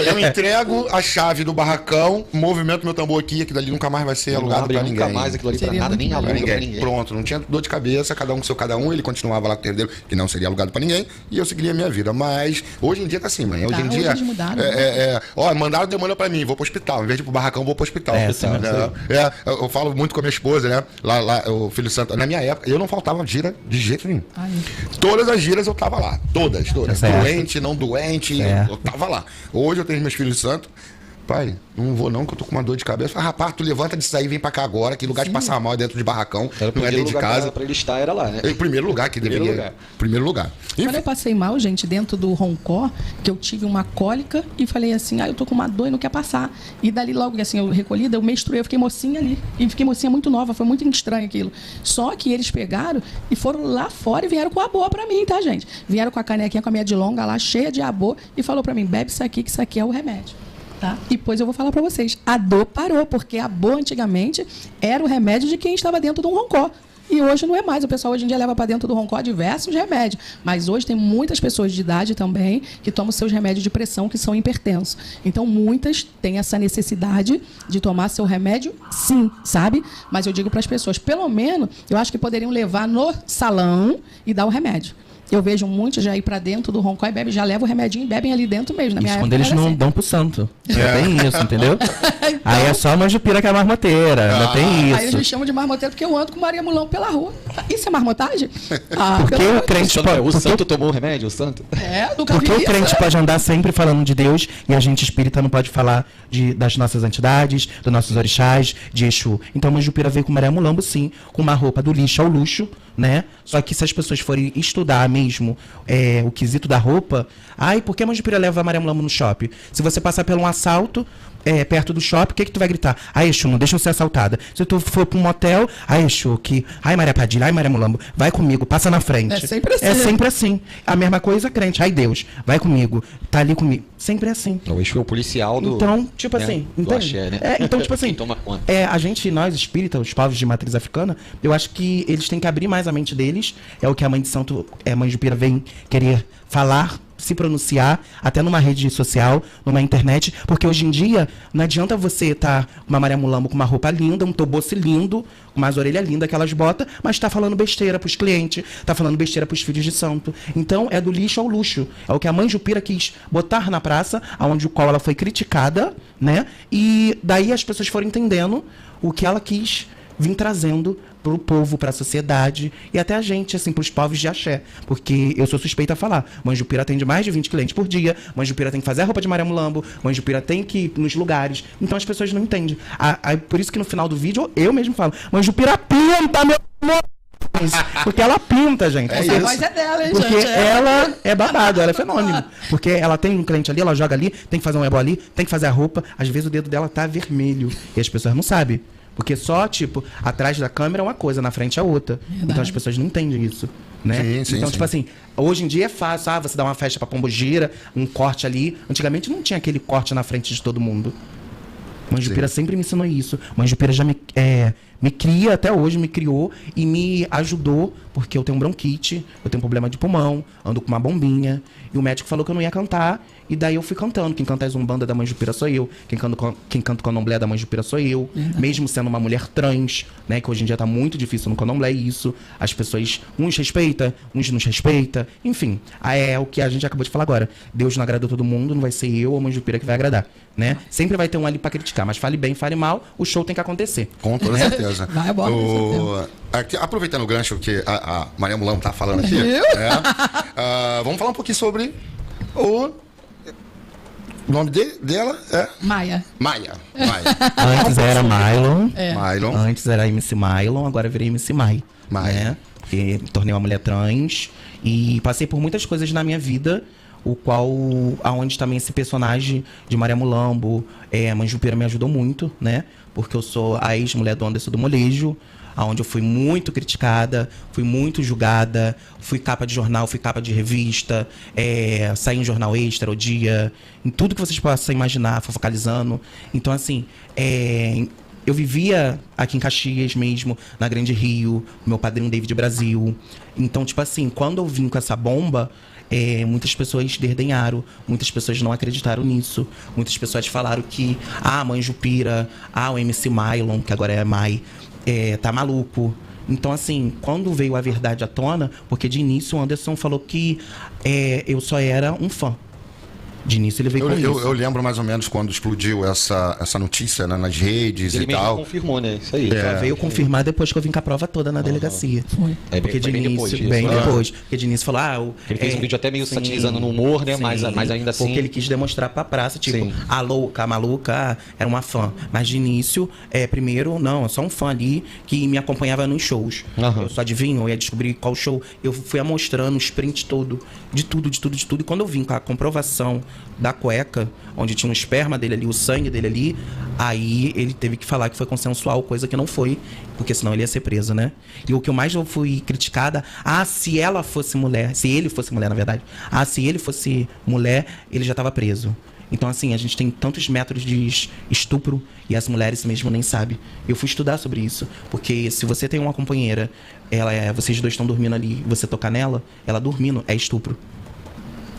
eu entrego a chave do barracão, movimento meu tambor aqui, que dali nunca mais vai ser alugado para ninguém. Nunca mais aquilo ali pra nada, nem aluga pra ninguém. Pronto, não tinha dor de cabeça, cada um com seu cada um, ele continuava lá com o terreiro dele, que não seria alugado para ninguém, e eu seguiria a minha vida. Mas hoje em dia tá assim, mãe. Hoje em dia. Hoje mudaram, Mandaram demanda pra mim, vou pro hospital. Em vez de ir pro barracão, vou pro hospital. Eu falo muito com a minha esposa, né? Lá, o Filho Santo. Na minha época, eu não faltava gira de jeito nenhum. Todas as giras eu tava lá. Todas. Doente, não doente, eu tava lá. Hoje eu tenho meus filhos santos. Pai, não vou não, que eu tô com uma dor de cabeça. Fala, rapaz, tu levanta disso aí e vem pra cá agora, que lugar de passar mal é dentro de barracão, não é dentro de casa. Pra ele estar era lá, né? Em primeiro lugar que deveria. Primeiro lugar. Quando eu passei mal, gente, dentro do Roncó, que eu tive uma cólica e falei assim, eu tô com uma dor e não quer passar. E dali logo, assim, eu recolhida, eu menstruei, eu fiquei mocinha ali. E fiquei mocinha muito nova, foi muito estranho aquilo. Só que eles pegaram e foram lá fora e vieram com a boa pra mim, tá, gente? Vieram com a canequinha, com a minha de longa lá, cheia de abô, e falou pra mim, bebe isso aqui, que isso aqui é o remédio. Tá? E depois eu vou falar pra vocês, a dor parou, porque a boa antigamente era o remédio de quem estava dentro de um roncó. E hoje não é mais. O pessoal hoje em dia leva para dentro do roncó diversos remédios. Mas hoje tem muitas pessoas de idade também que tomam seus remédios de pressão, que são hipertensos. Então, muitas têm essa necessidade de tomar seu remédio, sim, sabe? Mas eu digo para as pessoas, pelo menos, eu acho que poderiam levar no salão e dar o remédio. Eu vejo muitos já ir pra dentro do roncó e bebem, já levam o remedinho e bebem ali dentro mesmo. Na minha Isso quando época eles era não assim. dão pro santo. Já tem isso, entendeu? Então, Aí é só a Manjupira que é a marmoteira. Ainda tem Aí eles isso. me chamam de marmoteiro porque eu ando com Maria Mulão pela rua. Isso é marmotagem? Porque pelo o amor de crente O pode. santo tomou o remédio, o santo? Deus. Nunca Porque vi o isso, crente né? pode andar sempre falando de Deus e a gente espírita não pode falar das nossas entidades, dos nossos orixás, de Exu. Então a Manjupira veio com Maria Mulambo, sim, com uma roupa do lixo ao luxo, né? Só que se as pessoas forem estudar mesmo o quesito da roupa, por que a Manjupira leva a Maria Mulambo no shopping? Se você passar por um assalto perto do shopping, o que tu vai gritar? Exu, não deixa eu ser assaltada. Se tu for pra um motel, Exu, Maria Padilha, Maria Mulambo, vai comigo, passa na frente. É sempre assim. É sempre assim. A mesma coisa, crente. Deus, vai comigo, tá ali comigo. Sempre é assim. O Exu é o policial do... Então, tipo né, assim, do entende? axé, né? Então, tipo assim, Quem toma conta. nós espíritas, os povos de matriz africana, eu acho que eles têm que abrir mais a mente deles. É o que a mãe de santo, Mãe Mãe Jupira vem querer falar, se pronunciar, até numa rede social, numa internet, porque hoje em dia não adianta você estar com uma Maria Mulambo com uma roupa linda, um toboce lindo, com umas orelhas lindas que elas botam, mas tá falando besteira pros clientes, tá falando besteira pros filhos de santo. Então é do lixo ao luxo. É o que a Mãe Jupira quis botar na praça, onde o qual ela foi criticada, né? E daí as pessoas foram entendendo o que ela quis vir trazendo pro povo, pra sociedade e até a gente, assim, pros povos de axé. Porque eu sou suspeita a falar. Mãe Jupira atende mais de 20 clientes por dia. Mãe Jupira tem que fazer a roupa de Maria Mulambo. Mãe Jupira tem que ir nos lugares. Então as pessoas não entendem. Por isso que no final do vídeo eu mesmo falo: Mãe Jupira pinta, meu amor! Porque ela pinta, gente. É Porque- isso. A voz é dela, hein, porque gente? ela é babado, ela é fenômeno. Porque ela tem um cliente ali, ela joga ali, tem que fazer um ebó ali, tem que fazer a roupa. Às vezes o dedo dela tá vermelho. E as pessoas não sabem. Porque só, tipo, atrás da câmera é uma coisa, na frente é outra. Verdade. Então as pessoas não entendem isso. Né? Sim, sim, então, sim. tipo assim, hoje em dia é fácil. Você dá uma festa pra Pombogira, um corte ali. Antigamente não tinha aquele corte na frente de todo mundo. Mãe Jupira sempre me ensinou isso. Mãe Jupira já me cria, até hoje me criou e me ajudou, porque eu tenho bronquite, eu tenho problema de pulmão, ando com uma bombinha. E o médico falou que eu não ia cantar, e daí eu fui cantando. Quem canta a Zumbanda da Mãe Jupira sou eu, quem canta o Candomblé da Mãe Jupira sou eu. Mesmo sendo uma mulher trans, né, que hoje em dia tá muito difícil no Candomblé isso. As pessoas, uns respeitam, uns não respeitam. Enfim, é o que a gente acabou de falar agora. Deus não agradou todo mundo, não vai ser eu ou a Mãe Jupira que vai agradar, né? Sempre vai ter um ali pra criticar, mas fale bem, fale mal, o show tem que acontecer. Com toda certeza. Vai, bora, Aqui, aproveitando o gancho que a Maria Mulambo tá falando aqui, vamos falar um pouquinho sobre o nome dela é Maia. Maia. Antes era Mylon. Mylon. Antes era MC Mylon, agora eu virei MC Mai. Mai. Né? E tornei uma mulher trans. E passei por muitas coisas na minha vida, aonde também esse personagem de Maria Mulambo, a Mãe Jupira me ajudou muito, né? Porque eu sou a ex-mulher do Anderson do Molejo, onde eu fui muito criticada, fui muito julgada, fui capa de jornal, fui capa de revista, saí em jornal extra o dia, em tudo que vocês possam imaginar, focalizando. Então, assim, eu vivia aqui em Caxias mesmo, na Grande Rio, meu padrinho David Brasil. Então, tipo assim, quando eu vim com essa bomba, muitas pessoas desdenharam, muitas pessoas não acreditaram nisso. Muitas pessoas falaram que a Mãe Jupira, o MC Mylon, que agora é Mai, tá maluco. Então, assim, quando veio a verdade à tona, porque de início o Anderson falou que eu só era um fã. De início ele veio com isso. Eu lembro mais ou menos quando explodiu essa notícia, né, nas redes Ele e mesmo tal. confirmou, né? Isso aí. Só veio confirmar depois que eu vim com a prova toda na delegacia. Foi. Porque de bem início, depois disso, bem né? depois. Porque de início falou, Ele fez um vídeo até meio satirizando no humor, né? Mas ainda assim... Porque ele quis demonstrar pra praça, tipo, Sim. a louca, a maluca, era uma fã. Mas de início, primeiro, não, eu sou um fã ali que me acompanhava nos shows. Aham. Eu só adivinho, eu ia descobrir qual show. Eu fui mostrando os prints todo, de tudo. E quando eu vim com a comprovação da cueca, onde tinha um esperma dele ali, o sangue dele ali, aí ele teve que falar que foi consensual, coisa que não foi, porque senão ele ia ser preso, né? E o que eu mais fui criticada, se ela fosse mulher, se ele fosse mulher, na verdade, se ele fosse mulher, ele já estava preso. Então, assim, a gente tem tantos métodos de estupro e as mulheres mesmo nem sabem. Eu fui estudar sobre isso, porque se você tem uma companheira, vocês dois estão dormindo ali, você tocar nela, ela dormindo, é estupro.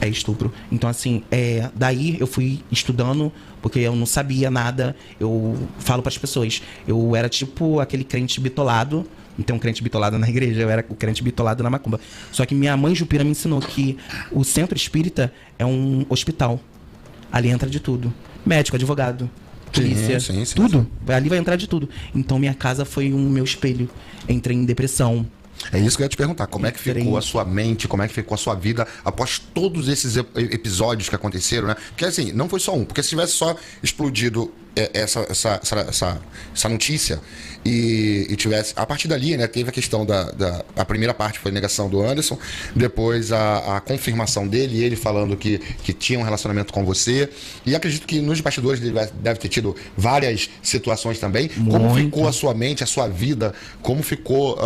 É estupro. Então, assim, daí eu fui estudando, porque eu não sabia nada. Eu falo pras pessoas, eu era tipo aquele crente bitolado. Não tem um crente bitolado na igreja, eu era o crente bitolado na macumba. Só que minha mãe Jupira me ensinou que o centro espírita é um hospital. Ali entra de tudo. Médico, advogado, polícia, Sim. tudo. Ali vai entrar de tudo. Então, minha casa foi um meu espelho. Entrei em depressão. É isso que eu ia te perguntar. Como é que ficou Diferente. a sua mente, como é que ficou a sua vida após todos esses episódios que aconteceram, né? Porque assim, não foi só um. Porque se tivesse só explodido essa notícia e tivesse... A partir dali, né, teve a questão a primeira parte foi a negação do Anderson, depois a confirmação dele, ele falando que tinha um relacionamento com você. E acredito que nos bastidores ele deve ter tido várias situações também. Como Muito. ficou a sua mente, a sua vida, como ficou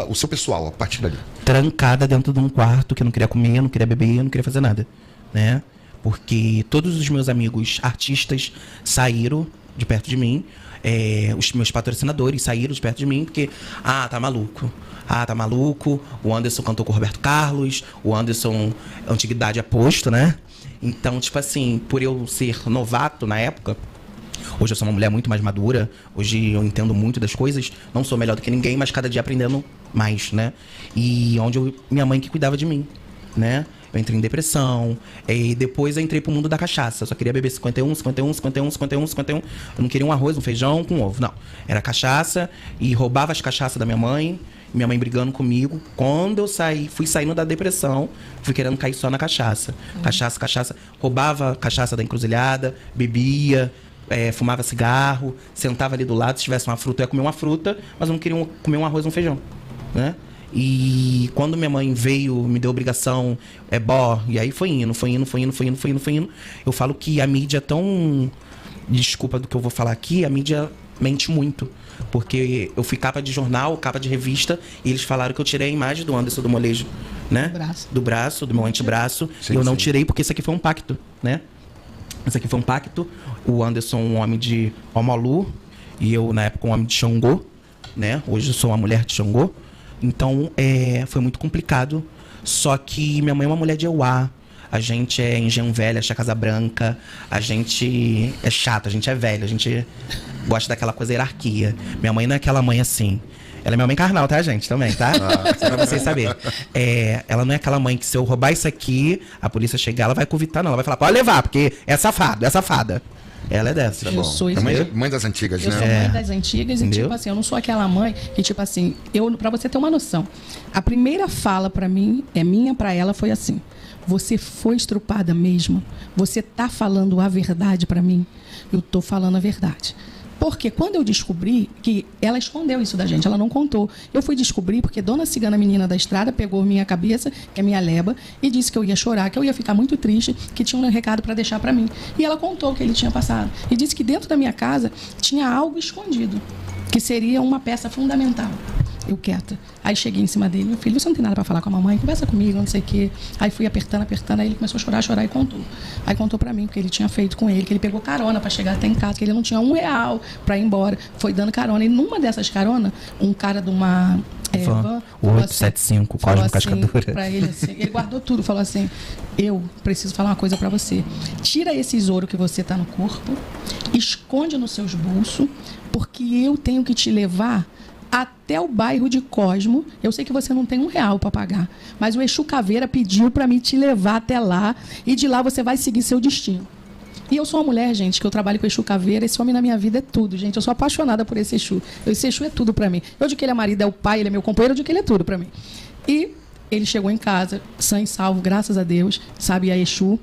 o seu pessoal a partir dali? Trancada dentro de um quarto, que eu não queria comer, não queria beber, não queria fazer nada, né? Porque todos os meus amigos artistas saíram de perto de mim, os meus patrocinadores saíram de perto de mim, porque, tá maluco, Ah, tá maluco? O Anderson cantou com o Roberto Carlos. O Anderson, antiguidade é posto, né? Então, tipo assim, por eu ser novato na época, hoje eu sou uma mulher muito mais madura. Hoje eu entendo muito das coisas. Não sou melhor do que ninguém, mas cada dia aprendendo mais, né? E minha mãe que cuidava de mim, né? Eu entrei em depressão. E depois eu entrei pro mundo da cachaça. Eu só queria beber 51. Eu não queria um arroz, um feijão com ovo, não. Era cachaça e roubava as cachaças da minha mãe. Minha mãe brigando comigo. Quando eu fui saindo da depressão, fui querendo cair só na cachaça. Cachaça. Roubava cachaça da encruzilhada, bebia, fumava cigarro, sentava ali do lado. Se tivesse uma fruta, eu ia comer uma fruta, mas eu não queria comer um arroz, um feijão, né? E quando minha mãe veio, me deu obrigação, e aí foi indo. Eu falo que a mídia é tão... Desculpa do que eu vou falar aqui, a mídia mente muito. Porque eu fui capa de jornal, capa de revista, e eles falaram que eu tirei a imagem do Anderson do molejo, né? Do braço, do meu antebraço. Sim, e eu não tirei porque isso aqui foi um pacto, né? Isso aqui foi um pacto. O Anderson, um homem de Omolu, e eu, na época, um homem de Xangô, né? Hoje eu sou uma mulher de Xangô. Então, foi muito complicado. Só que minha mãe é uma mulher de Euá. A gente é engenho velho, acha casa branca. A gente é chato, a gente é velho. A gente gosta daquela coisa hierarquia. Minha mãe não é aquela mãe assim. Ela é minha mãe carnal, tá, gente? Também, tá? Só pra vocês saberem. Ela não é aquela mãe que se eu roubar isso aqui, a polícia chegar, ela vai convitar, não. Ela vai falar, pode levar, porque é safado, é safada. Ela é dessa. Tá bom. Mãe das antigas, né? Eu sou mãe das antigas. Entendeu? E, tipo assim, eu não sou aquela mãe que, tipo assim, pra você ter uma noção, a primeira fala pra mim, minha pra ela, foi assim: você foi estrupada mesmo? Você tá falando a verdade pra mim? Eu tô falando a verdade. Porque quando eu descobri que ela escondeu isso da gente, ela não contou. Eu fui descobrir porque Dona Cigana Menina da Estrada pegou minha cabeça, que é minha leba, e disse que eu ia chorar, que eu ia ficar muito triste, que tinha um recado para deixar para mim. E ela contou o que ele tinha passado. E disse que dentro da minha casa tinha algo escondido, que seria uma peça fundamental. Eu quieta. Aí cheguei em cima dele: meu filho, você não tem nada para falar com a mamãe? Conversa comigo, não sei o quê. Aí fui apertando, aí ele começou a chorar e contou. Aí contou para mim o que ele tinha feito com ele, que ele pegou carona para chegar até em casa, que ele não tinha R$1 para ir embora. Foi dando carona. E numa dessas caronas, um cara de uma... o 875, Cosmo Cascadura. Pra ele, assim, ele guardou tudo, falou assim: eu preciso falar uma coisa pra você. Tira esse ouro que você tá no corpo, esconde nos seus bolsos, porque eu tenho que te levar até o bairro de Cosmo. Eu sei que você não tem R$1 para pagar, mas o Exu Caveira pediu para mim te levar até lá, e de lá você vai seguir seu destino. E eu sou uma mulher, gente, que eu trabalho com Exu Caveira. Esse homem na minha vida é tudo, gente. Eu sou apaixonada por esse Exu. Esse Exu é tudo para mim. Eu digo que ele é marido, é o pai, ele é meu companheiro, eu digo que ele é tudo para mim. E ele chegou em casa, sã e salvo, graças a Deus, sabe, a Exu.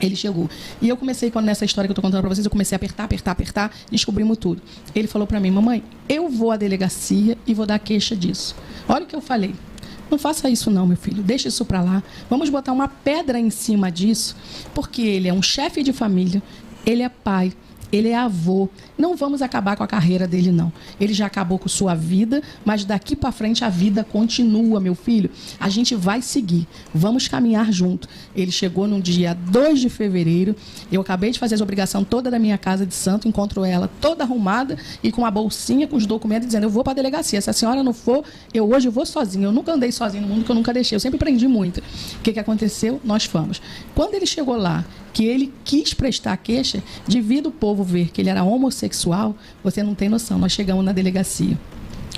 Ele chegou. E eu comecei, nessa história que eu tô contando pra vocês, eu comecei a apertar, descobrimos tudo. Ele falou pra mim: mamãe, eu vou à delegacia e vou dar queixa disso. Olha o que eu falei: não faça isso não, meu filho, deixa isso pra lá. Vamos botar uma pedra em cima disso, porque ele é um chefe de família, ele é pai, ele é avô. Não vamos acabar com a carreira dele, não. Ele já acabou com sua vida, mas daqui para frente a vida continua, meu filho. A gente vai seguir. Vamos caminhar junto. Ele chegou no dia 2 de fevereiro. Eu acabei de fazer a obrigação toda da minha casa de santo. Encontro ela toda arrumada e com a bolsinha, com os documentos, dizendo: eu vou para a delegacia. Se a senhora não for, eu hoje vou sozinha. Eu nunca andei sozinha no mundo, que eu nunca deixei. Eu sempre aprendi muito. O que aconteceu? Nós fomos. Quando ele chegou lá, que ele quis prestar queixa, devido o povo ver que ele era homossexual, você não tem noção. Nós chegamos na delegacia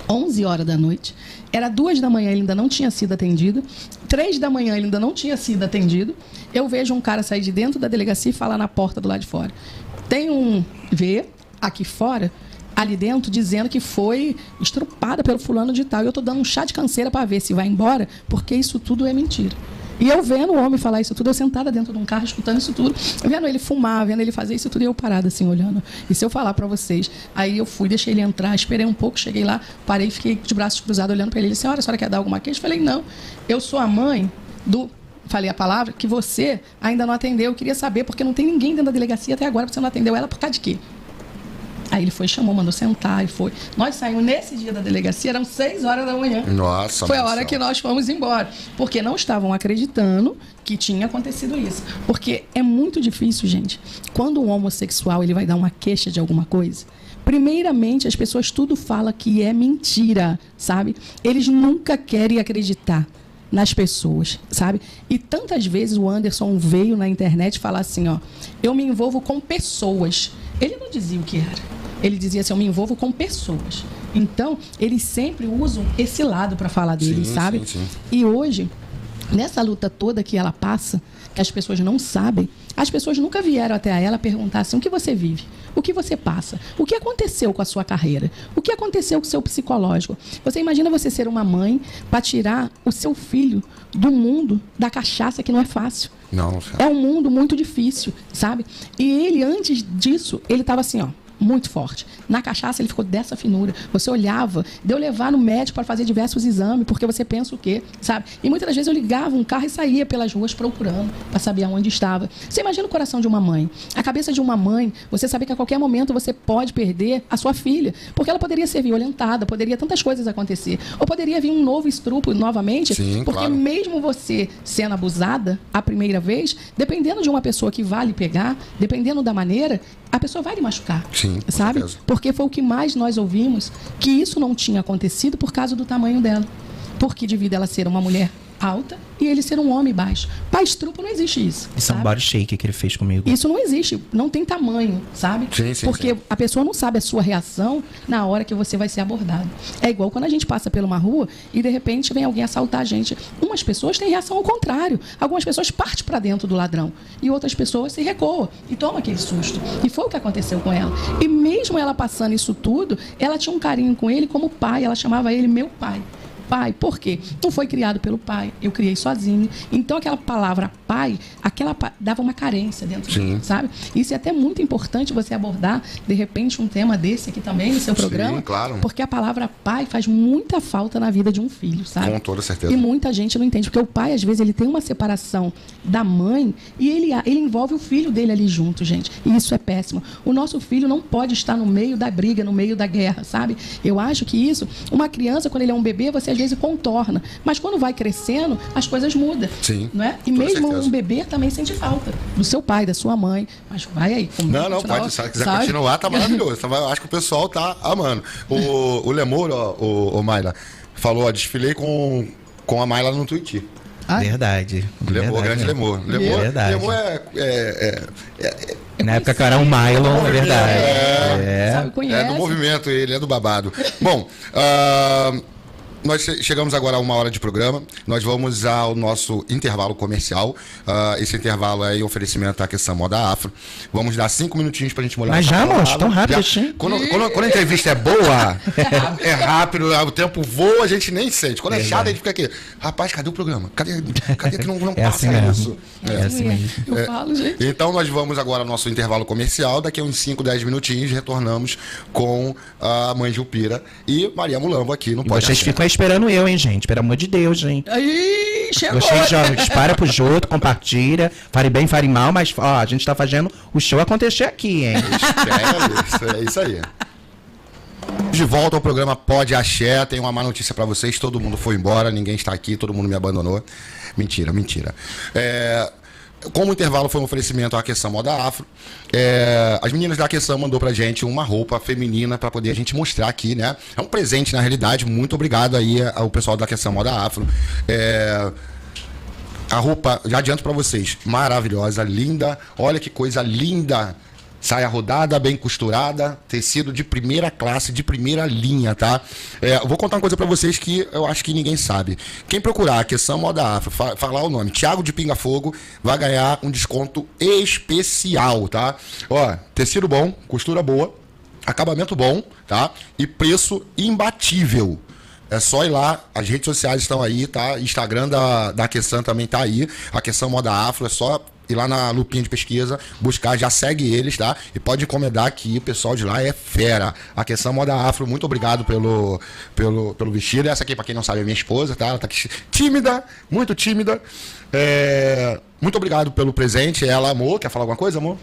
11 horas da noite, era 2 da manhã, ele ainda não tinha sido atendido, 3 da manhã ele ainda não tinha sido atendido. Eu vejo um cara sair de dentro da delegacia e falar na porta do lado de fora: tem um V aqui fora, ali dentro, dizendo que foi estrupada pelo fulano de tal, e eu tô dando um chá de canseira para ver se vai embora, porque isso tudo é mentira. E eu vendo o homem falar isso tudo, eu sentada dentro de um carro, escutando isso tudo, vendo ele fumar, vendo ele fazer isso tudo, e eu parada assim, olhando. E se eu falar pra vocês, aí eu fui, deixei ele entrar, esperei um pouco, cheguei lá, parei, fiquei de braços cruzados olhando pra ele. Ele disse: a senhora quer dar alguma queixa? Eu falei: não, eu sou a mãe do... Falei a palavra que você ainda não atendeu. Eu queria saber, porque não tem ninguém dentro da delegacia até agora, você não atendeu ela por causa de quê? Aí ele foi, chamou, mandou sentar e foi. Nós saímos nesse dia da delegacia, eram 6 horas da manhã. Nossa, foi a hora que nós fomos embora. Porque não estavam acreditando que tinha acontecido isso. Porque é muito difícil, gente. Quando um homossexual ele vai dar uma queixa de alguma coisa, Primeiramente, as pessoas tudo falam que é mentira, sabe? Eles nunca querem acreditar nas pessoas, sabe? E tantas vezes o Anderson veio na internet falar assim, ó, eu me envolvo com pessoas. Ele não dizia o que era. Ele dizia assim, eu me envolvo com pessoas. Então, eles sempre usam esse lado para falar deles, sabe? Sim. E hoje, nessa luta toda que ela passa, que as pessoas não sabem, as pessoas nunca vieram até ela perguntar assim, o que você vive? O que você passa? O que aconteceu com a sua carreira? O que aconteceu com o seu psicológico? Você imagina você ser uma mãe para tirar o seu filho do mundo da cachaça, que não é fácil. Não. É um mundo muito difícil, sabe? E ele, antes disso, ele estava assim, ó, muito forte. Na cachaça ele ficou dessa finura. Você olhava, deu levar no médico para fazer diversos exames, porque você pensa o quê, sabe? E muitas das vezes eu ligava um carro e saía pelas ruas procurando para saber aonde estava. Você imagina o coração de uma mãe, a cabeça de uma mãe, você saber que a qualquer momento você pode perder a sua filha, porque ela poderia ser violentada, poderia tantas coisas acontecer, ou poderia vir um novo estupro novamente, Sim, porque claro. mesmo você sendo abusada a primeira vez, dependendo de uma pessoa que vai lhe pegar, dependendo da maneira, a pessoa vai lhe machucar. Sim, com sabe? certeza. Porque foi o que mais nós ouvimos, que isso não tinha acontecido por causa do tamanho dela. Porque devido a ela ser uma mulher alta e ele ser um homem baixo. Para estupro não existe isso. Isso é um sabe? body shake que ele fez comigo. Isso não existe, não tem tamanho, sabe? Sim, Porque sim. a pessoa não sabe a sua reação na hora que você vai ser abordado. É igual quando a gente passa por uma rua e de repente vem alguém assaltar a gente. Umas pessoas têm reação ao contrário. Algumas pessoas partem para dentro do ladrão e outras pessoas se recuam e tomam aquele susto. E foi o que aconteceu com ela. E mesmo ela passando isso tudo, ela tinha um carinho com ele como pai, ela chamava ele meu pai. Pai, por quê? Não foi criado pelo pai, eu criei sozinho. Então aquela palavra pai, dava uma carência dentro de mim, sabe? Isso é até muito importante você abordar, de repente, um tema desse aqui também no seu programa. Sim, claro. Porque a palavra pai faz muita falta na vida de um filho, sabe? Com toda certeza. E muita gente não entende, porque o pai, às vezes, ele tem uma separação da mãe e ele envolve o filho dele ali junto, gente. E isso é péssimo. O nosso filho não pode estar no meio da briga, no meio da guerra, sabe? Eu acho que isso, uma criança, quando ele é um bebê, você às vezes contorna. Mas quando vai crescendo, as coisas mudam. Sim, Não é? E com toda mesmo certeza. um bebê também sente falta do seu pai, da sua mãe. Mas vai aí. Não, pode. Se quiser continuar, tá maravilhoso. Eu acho que o pessoal tá amando. O Lemur, o Mayla, falou, ó, desfilei com a Mayla no Twitch. Verdade. Lemur, grande Lemur. Verdade. Lemur Na época que eu era um Mylon, é verdade. Sabe, conhece. é do movimento, ele é do babado. Bom, nós chegamos agora a 1 hora de programa. Nós vamos ao nosso intervalo comercial. Esse intervalo é em oferecimento à questão Moda Afro. Vamos dar 5 minutinhos pra gente molhar. Mas já, palavra. moço, tão rápido Já. assim? Quando a entrevista é boa, é rápido, o tempo voa, a gente nem sente. Quando é chato, a gente fica aqui. Rapaz, cadê o programa? Cadê que não É passa assim mesmo. isso? É assim mesmo. Eu falo, gente. Então nós vamos agora ao nosso intervalo comercial. Daqui a uns 5, 10 minutinhos retornamos com a mãe Jupira e Maria Mulambo aqui no E Pode vocês Axé. ficam aí esperando eu, hein, gente? Pelo amor de Deus, hein? Aí, chegou. Vocês já dispara pros outros, compartilha. Fale bem, fale mal, mas ó, a gente tá fazendo o show acontecer aqui, hein? É isso aí. De volta ao programa Pode Axé. Tem uma má notícia pra vocês. Todo mundo foi embora, ninguém está aqui, todo mundo me abandonou. Mentira. Como o intervalo foi um oferecimento à Aqueção Moda Afro, as meninas da Aqueção mandou pra gente uma roupa feminina pra poder a gente mostrar aqui, né? É um presente, na realidade. Muito obrigado aí ao pessoal da Aqueção Moda Afro. A roupa, já adianto pra vocês, maravilhosa, linda. Olha que coisa linda. Saia rodada, bem costurada, tecido de primeira classe, de primeira linha, tá? Eu vou contar uma coisa pra vocês que eu acho que ninguém sabe. Quem procurar a Questão Moda Afro, falar o nome, Thiago de Pinga Fogo, vai ganhar um desconto especial, tá? Ó, tecido bom, costura boa, acabamento bom, tá? E preço imbatível. É só ir lá, as redes sociais estão aí, tá? Instagram da Questão também tá aí, a Questão Moda Afro, é só ir lá na lupinha de pesquisa, buscar, já segue eles, tá? E pode encomendar que o pessoal de lá é fera. A Questão Moda Afro, muito obrigado pelo vestido. Essa aqui, pra quem não sabe, é minha esposa, tá? Ela tá aqui tímida, muito tímida. Muito obrigado pelo presente. Ela amou. Quer falar alguma coisa, amor?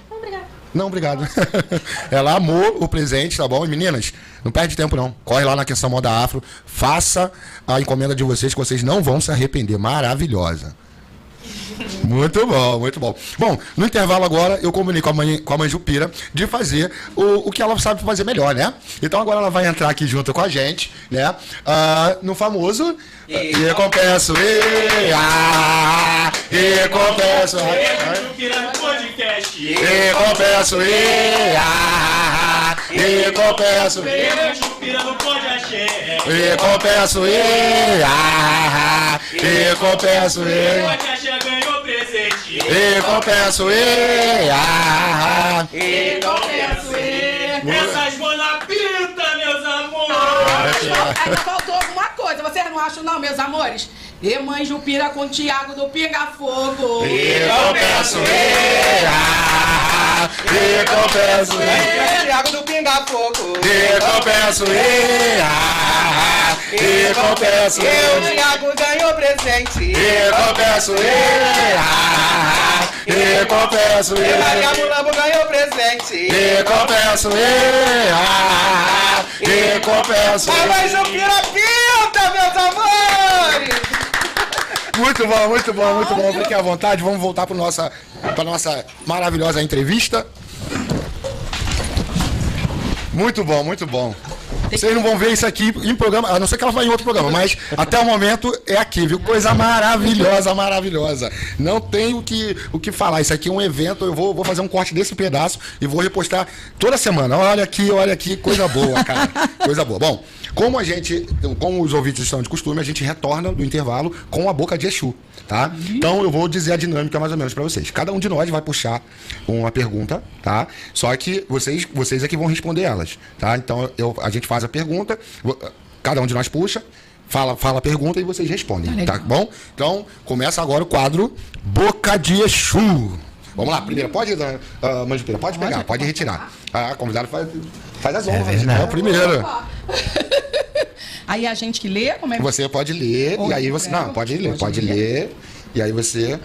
Não, obrigado. Ela amou o presente, tá bom? E meninas, não perde tempo não. Corre lá na Questão Moda Afro, faça a encomenda de vocês que vocês não vão se arrepender. Maravilhosa. Muito bom, muito bom. Bom, no intervalo agora eu comunico com a mãe Jupira de fazer o que ela sabe fazer melhor, né? Então agora ela vai entrar aqui junto com a gente, né? No famoso Recompenso, recompenso, Jupira no podcast. recompenso, recompenso, Jupira no podcast. recompenso, recompenso, O podcast ganhou presente. recompenso, Essas bonapita, meus amores. Ainda faltou alguma coisa, vocês não acham não, meus amores? E mãe Jupira com o Tiago do Pinga Fogo. recompenso, recompenso, Tiago do Pinga Fogo. recompenso, recompenso, O Tiago ganhou presente. recompenso, recompenso, Maria Mulambo ganhou presente. recompenso, recompenso. A mãe Jupira pinta, meus amores. Muito bom, muito bom, muito bom. Fiquem à vontade, vamos voltar para nossa maravilhosa entrevista. Muito bom, muito bom. Vocês não vão ver isso aqui em programa, a não ser que ela vá em outro programa, mas até o momento é aqui, viu? Coisa maravilhosa, maravilhosa. Não tem o que falar. Isso aqui é um evento, eu vou fazer um corte desse pedaço e vou repostar toda semana. Olha aqui, coisa boa, cara. Coisa boa. Bom, como os ouvintes estão de costume, a gente retorna do intervalo com a boca de Exu, tá? Então eu vou dizer a dinâmica mais ou menos para vocês. Cada um de nós vai puxar uma pergunta, tá? Só que vocês é que vão responder elas, tá? Então a gente faz a pergunta, cada um de nós puxa, fala a pergunta e vocês respondem, tá bom? Então começa agora o quadro Boca de Exu. Vamos lá, primeiro, pode, mãe Jupira, pode pegar, pode retirar. A convidada faz as honras, né? Primeiro. Aí a gente que lê, como é que... Você pode ler, e aí você... Não, pode ler, e aí você...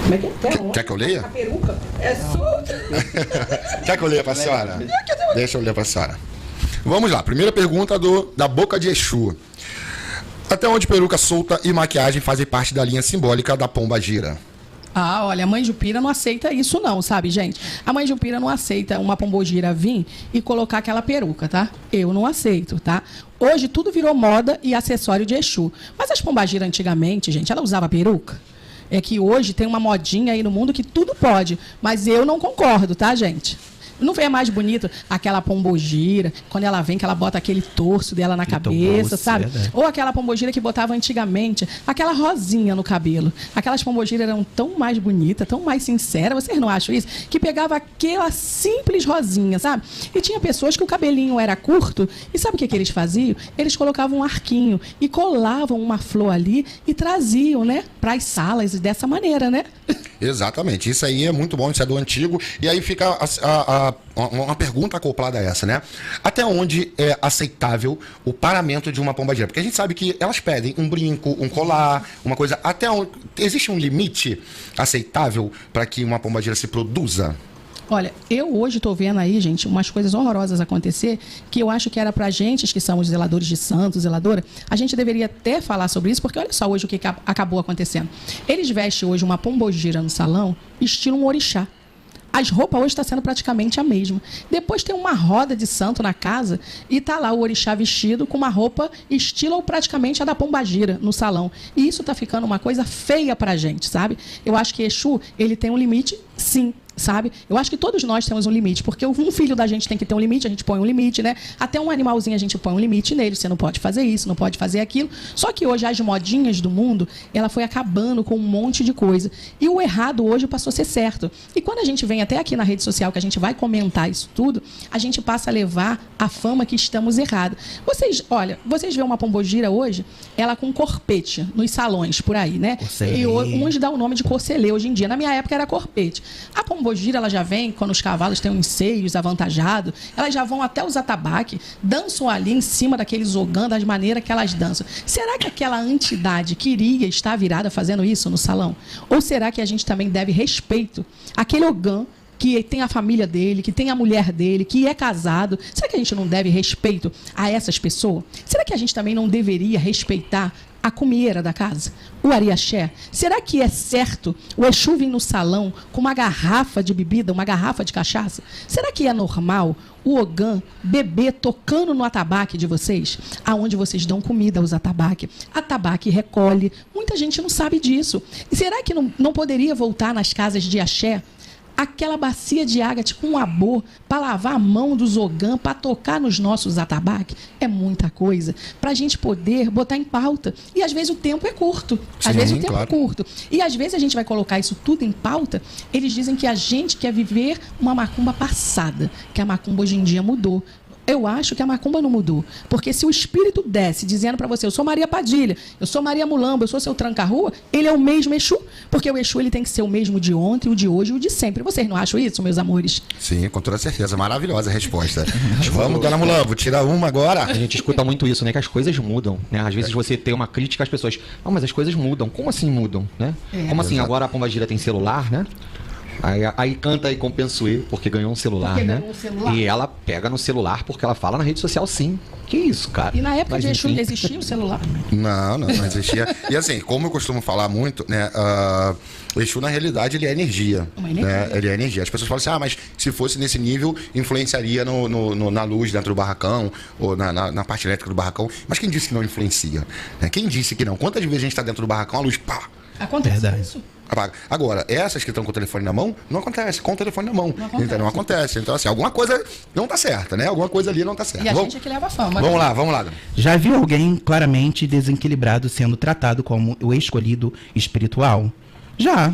Como é que é? Quer que eu leia? A peruca é sua. Quer que eu leia pra senhora? Deixa eu ler pra senhora. Vamos lá, primeira pergunta da Boca de Exu. Até onde peruca solta e maquiagem fazem parte da linha simbólica da pombagira? Ah, olha, a mãe Jupira não aceita isso não, sabe, gente? A mãe Jupira não aceita uma pombogira vir e colocar aquela peruca, tá? Eu não aceito, tá? Hoje tudo virou moda e acessório de Exu. Mas as pombagiras antigamente, gente, ela usava peruca? É que hoje tem uma modinha aí no mundo que tudo pode, mas eu não concordo, tá, gente? Não vê mais bonito aquela pombogira, quando ela vem, que ela bota aquele torso dela na cabeça, sabe? Ou aquela pombogira que botava antigamente, aquela rosinha no cabelo. Aquelas pombogiras eram tão mais bonitas, tão mais sinceras, vocês não acham isso? Que pegava aquela simples rosinha, sabe? E tinha pessoas que o cabelinho era curto, e sabe o que eles faziam? Eles colocavam um arquinho e colavam uma flor ali e traziam, né, para as salas dessa maneira, né? Exatamente, isso aí é muito bom, isso é do antigo, e aí fica uma pergunta acoplada a essa, né? Até onde é aceitável o paramento de uma pombagira? Porque a gente sabe que elas pedem um brinco, um colar, uma coisa. Até onde existe um limite aceitável para que uma pombagira se produza? Olha, eu hoje estou vendo aí, gente, umas coisas horrorosas acontecer, que eu acho que era pra gente, que somos zeladores de santos, zeladora, a gente deveria até falar sobre isso, porque olha só hoje o que acabou acontecendo. Eles vestem hoje uma pombogira no salão, estilo um orixá. As roupas hoje está sendo praticamente a mesma. Depois tem uma roda de santo na casa e tá lá o orixá vestido com uma roupa estilo ou praticamente a da pombagira no salão. E isso tá ficando uma coisa feia pra gente, sabe? Eu acho que Exu, ele tem um limite, sim. Sabe? Eu acho que todos nós temos um limite, porque um filho da gente tem que ter um limite, a gente põe um limite, né? Até um animalzinho a gente põe um limite nele, você não pode fazer isso, não pode fazer aquilo. Só que hoje as modinhas do mundo, ela foi acabando com um monte de coisa. E o errado hoje passou a ser certo. E quando a gente vem até aqui na rede social, que a gente vai comentar isso tudo, a gente passa a levar a fama que estamos errados. Vocês veem uma pombogira hoje, ela com corpete nos salões por aí, né? E uns dá o nome de corcelê hoje em dia. Na minha época era corpete. A pombogira, ela já vem, quando os cavalos têm uns seios avantajados, elas já vão até os atabaques, dançam ali em cima daqueles ogã, das maneiras que elas dançam. Será que aquela entidade queria estar virada fazendo isso no salão? Ou será que a gente também deve respeito àquele ogã que tem a família dele, que tem a mulher dele, que é casado. Será que a gente não deve respeito a essas pessoas? Será que a gente também não deveria respeitar a comieira da casa, o ariaxé? Será que é certo o Exu vir no salão com uma garrafa de bebida, uma garrafa de cachaça? Será que é normal o Ogã beber tocando no atabaque de vocês, aonde vocês dão comida aos atabaque? Atabaque recolhe. Muita gente não sabe disso. E será que não poderia voltar nas casas de axé aquela bacia de água com um abô para lavar a mão dos Ogã, para tocar nos nossos atabaques? É muita coisa para a gente poder botar em pauta. E às vezes o tempo é curto. Às Sim, vezes o tempo claro. é curto. E às vezes a gente vai colocar isso tudo em pauta. Eles dizem que a gente quer viver uma macumba passada, que a macumba hoje em dia mudou. Eu acho que a macumba não mudou. Porque se o espírito desce dizendo para você, eu sou Maria Padilha, eu sou Maria Mulamba, eu sou seu tranca-rua, ele é o mesmo Exu. Porque o Exu ele tem que ser o mesmo de ontem, o de hoje e o de sempre. Vocês não acham isso, meus amores? Sim, com toda certeza. Maravilhosa a resposta. Vamos, dona Mulambo, tira uma agora. A gente escuta muito isso, né? Que as coisas mudam, né? Às vezes você tem uma crítica às pessoas. Não, mas as coisas mudam. Como assim mudam, né? Como assim? Agora a Pombagira tem celular, né? Aí canta aí com Pensuê, porque ganhou um celular, Porque né? ganhou um celular. E ela pega no celular porque ela fala na rede social, sim. Que isso, cara? E na época Mas, de Exu enfim. existia o celular? Não existia. E assim, como eu costumo falar muito, né? O Exu, na realidade, ele é energia. Uma energia. Né? Ele é energia. As pessoas falam assim, mas se fosse nesse nível, influenciaria na luz dentro do barracão, ou na parte elétrica do barracão. Mas quem disse que não influencia? Né? Quem disse que não? Quantas vezes a gente está dentro do barracão, a luz, pá, Acontece Verdade. isso. apaga. Agora, essas que estão com o telefone na mão, não acontece. Com o telefone na mão. Então, não acontece. Então, assim, alguma coisa não tá certa, né? Alguma coisa ali não tá certa. E a gente é que leva a fama. Vamos lá, vamos lá. Já viu alguém claramente desequilibrado sendo tratado como o escolhido espiritual? Já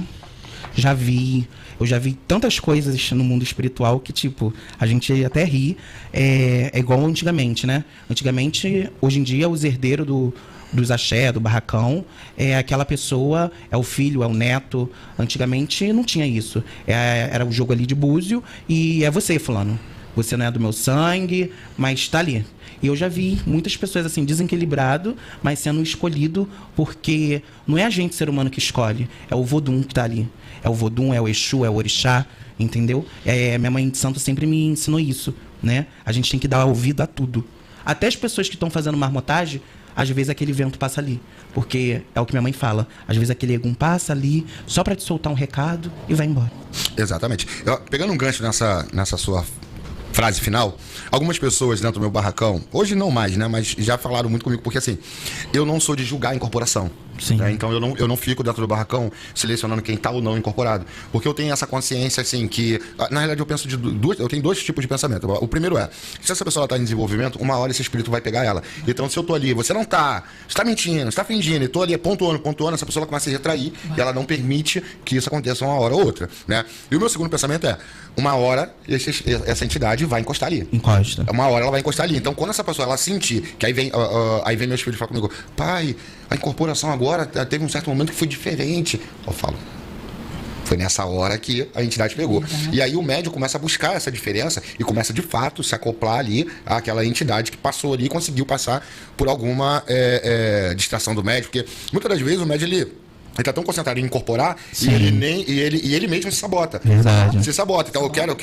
vi. Eu já vi tantas coisas no mundo espiritual que, tipo, a gente até ri. É igual antigamente, né? Antigamente, hoje em dia, os herdeiros dos axé, do barracão, é aquela pessoa, é o filho, é o neto. Antigamente não tinha isso. Era o jogo ali de búzio e é você, fulano. Você não é do meu sangue, mas tá ali. E eu já vi muitas pessoas assim, desequilibrado, mas sendo escolhido porque não é a gente, ser humano, que escolhe. É o Vodum que tá ali. É o Vodum, é o Exu, é o Orixá, entendeu? Minha mãe de santo sempre me ensinou isso, né? A gente tem que dar ouvido a tudo. Até as pessoas que estão fazendo marmotagem, às vezes aquele vento passa ali. Porque é o que minha mãe fala. Às vezes aquele egum passa ali só pra te soltar um recado e vai embora. Exatamente. Pegando um gancho nessa sua frase final, algumas pessoas dentro do meu barracão, hoje não mais, né, mas já falaram muito comigo, porque assim, eu não sou de julgar a incorporação. Sim. Né? Então eu não fico dentro do barracão selecionando quem tá ou não incorporado, porque eu tenho essa consciência assim que, na realidade, eu penso eu tenho dois tipos de pensamento. O primeiro é, se essa pessoa está em desenvolvimento, uma hora esse espírito vai pegar ela. Então, se eu tô ali, você está mentindo, está fingindo, e tô ali pontuando, essa pessoa ela começa a se retrair e ela não permite que isso aconteça uma hora ou outra, né? E o meu segundo pensamento é, uma hora essa entidade vai encostar ali. Encosta. Uma hora ela vai encostar ali. Então, quando essa pessoa ela sentir, que aí vem meus filhos falar comigo, pai, a incorporação agora teve um certo momento que foi diferente. Eu falo, foi nessa hora que a entidade pegou. E aí o médium começa a buscar essa diferença e começa de fato se acoplar ali àquela entidade que passou ali e conseguiu passar por alguma distração do médium. Porque muitas das vezes o médium ele tá tão concentrado em incorporar e ele mesmo se sabota. Verdade. Se sabota. Então eu quero, e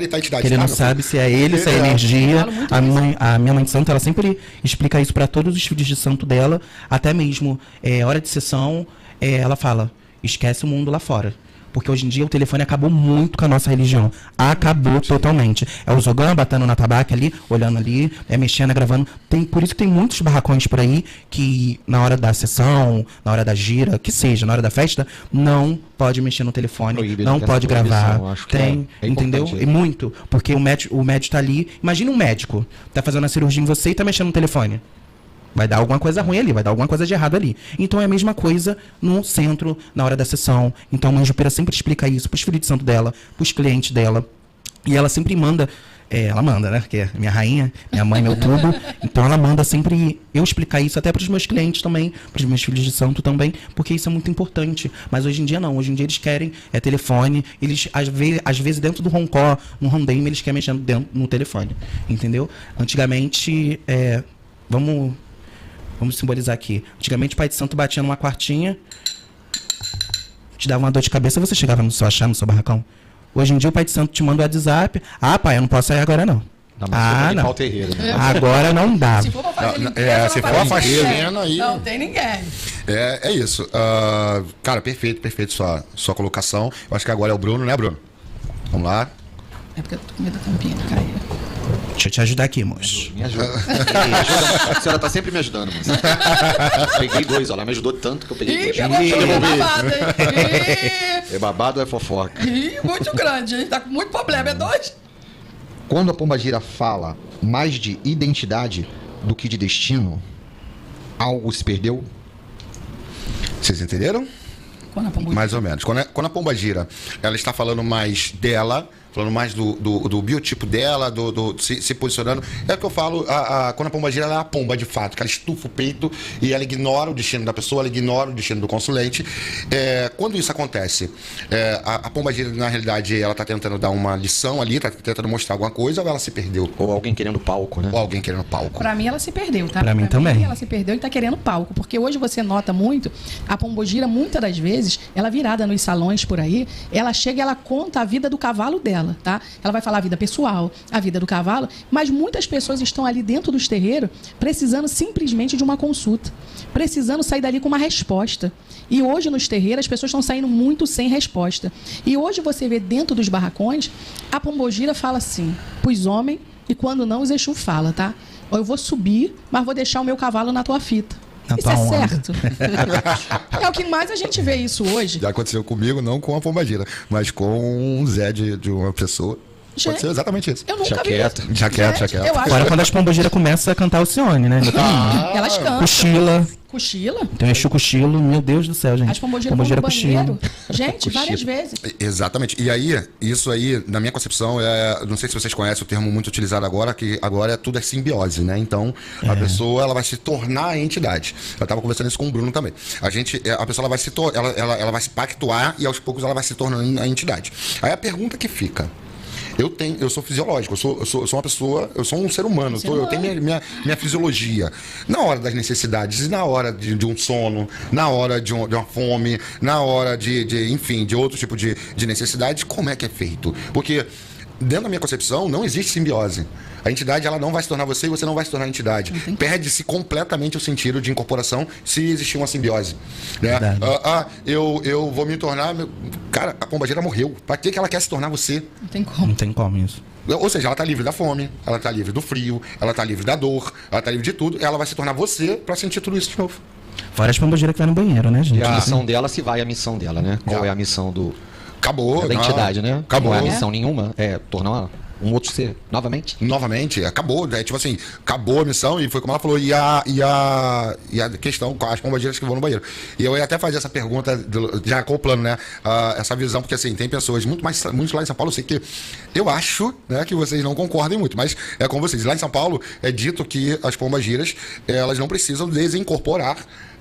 tá a entidade. Que ele não sabe se é ele, se é energia. A minha mãe de santo, ela sempre explica isso para todos os filhos de santo dela. Até mesmo, hora de sessão, ela fala, esquece o mundo lá fora. Porque hoje em dia o telefone acabou muito com a nossa religião. Acabou totalmente. É o Zogã batendo na tabaca ali, olhando ali, mexendo, gravando. Por isso que tem muitos barracões por aí que na hora da sessão, na hora da gira, que seja, na hora da festa, não pode mexer no telefone, Proíbe, não né? pode Essa gravar. proibição, acho que Tem, é entendeu? importante E muito. Porque o médico tá ali. Imagina um médico, tá fazendo a cirurgia em você e tá mexendo no telefone. Vai dar alguma coisa ruim ali, vai dar alguma coisa de errado ali. Então é a mesma coisa no centro, na hora da sessão. Então a Mãe Jupira sempre explica isso pros filhos de santo dela, pros clientes dela. E ela sempre manda, ela manda, né? Porque é minha rainha, minha mãe, meu tudo. Então ela manda sempre eu explicar isso até pros meus clientes também, pros meus filhos de santo também, porque isso é muito importante. Mas hoje em dia não, hoje em dia eles querem telefone, eles às vezes dentro do roncó, no rondame, eles querem mexer dentro no telefone, entendeu? Antigamente, Vamos simbolizar aqui. Antigamente o pai de santo batia numa quartinha, te dava uma dor de cabeça, você chegava no seu achar, no seu barracão. Hoje em dia o pai de santo te manda o WhatsApp. Ah, pai, eu não posso sair agora não. Não. O terreiro, né? Agora não dá. Se for pra fazer limpeza, se não for a vai ter faxina, ninguém. aí- Não tem ninguém. É isso. Cara, perfeito sua colocação. Eu acho que agora é o Bruno, né, Bruno? Vamos lá. É porque eu tô com medo da tampinha de cair. Deixa eu te ajudar aqui, moço. Me ajuda. A senhora tá sempre me ajudando, moço. Peguei 2, ela me ajudou tanto que eu peguei Ih, 2. pegou tudo babado, hein? É babado ou é fofoca? Ih, muito grande, hein? Tá com muito problema, é 2? Quando a pombagira fala mais de identidade do que de destino, algo se perdeu? Vocês entenderam? Quando a pombogira... Mais ou menos. Quando a pombagira, ela está falando mais dela, falando mais do biotipo dela, se posicionando. É o que eu falo, quando a pombagira ela é a pomba de fato, que ela estufa o peito e ela ignora o destino da pessoa, ela ignora o destino do consulente. Quando isso acontece, a pombagira, na realidade, ela está tentando dar uma lição ali, está tentando mostrar alguma coisa, ou ela se perdeu? Ou alguém querendo palco, né? Ou alguém querendo palco? Pra mim, ela se perdeu, tá? Pra mim também. Ela se perdeu e tá querendo palco. Porque hoje você nota muito, a pombogira, muitas das vezes, ela virada nos salões por aí, ela chega e ela conta a vida do cavalo dela, tá? Ela vai falar a vida pessoal, a vida do cavalo, mas muitas pessoas estão ali dentro dos terreiros precisando simplesmente de uma consulta, precisando sair dali com uma resposta. E hoje nos terreiros as pessoas estão saindo muito sem resposta. E hoje você vê dentro dos barracões, a pombogira fala assim, pros homens, e quando não, os Exu fala, tá? Ou eu vou subir, mas vou deixar o meu cavalo na tua fita. Na Isso tua é onda. certo. É o que mais a gente vê isso hoje. Já aconteceu comigo, não com a pombagira, mas com um Zé de uma pessoa. Gente, Pode ser exatamente isso. Eu nunca vi Chaqueta. isso. Chaqueta, Gente, chaqueta. Eu acho Agora quando as pombogiras começam a cantar o Cione, né? elas cantam. Cochila. Cochila. Tem o Exu cochilo, meu Deus do céu, gente. As pombogiras vão no cochila. banheiro. Gente, várias vezes. Exatamente. E aí, isso aí, na minha concepção, não sei se vocês conhecem o termo muito utilizado agora, que agora tudo é simbiose, né? Então, a pessoa, ela vai se tornar a entidade. Eu estava conversando isso com o Bruno também. A pessoa, ela vai ela vai se pactuar e aos poucos ela vai se tornando a entidade. Aí a pergunta que fica... Eu sou fisiológico, eu sou uma pessoa, eu sou um ser humano, eu tenho minha fisiologia. Na hora das necessidades, na hora de um sono, na hora de uma fome, na hora enfim, de outro tipo de necessidade, como é que é feito? Porque dentro da minha concepção não existe simbiose. A entidade ela não vai se tornar você e você não vai se tornar a entidade. Perde-se completamente o sentido de incorporação se existir uma simbiose. Né? Eu vou me tornar... Cara, a pombagira morreu. Pra que ela quer se tornar você? Não tem como. Não tem como isso. Ou seja, ela tá livre da fome, ela tá livre do frio, ela tá livre da dor, ela tá livre de tudo. Ela vai se tornar você pra sentir tudo isso de novo. Fora as pombogiras que vai no banheiro, né, gente? E a missão dela, se vai a missão dela, né? Qual Já. é a missão Acabou. da não. entidade, né? Acabou. Não é missão nenhuma, é tornar um outro ser, novamente. Novamente, acabou, né? Tipo assim, acabou a missão e foi como ela falou, e a questão com as pombagiras que vão no banheiro. E eu ia até fazer essa pergunta, já acoplando, né? Essa visão, porque assim, tem pessoas muito lá em São Paulo, eu sei que eu acho, né, que vocês não concordem muito, mas é com vocês. Lá em São Paulo é dito que as pombagiras, elas não precisam desincorporar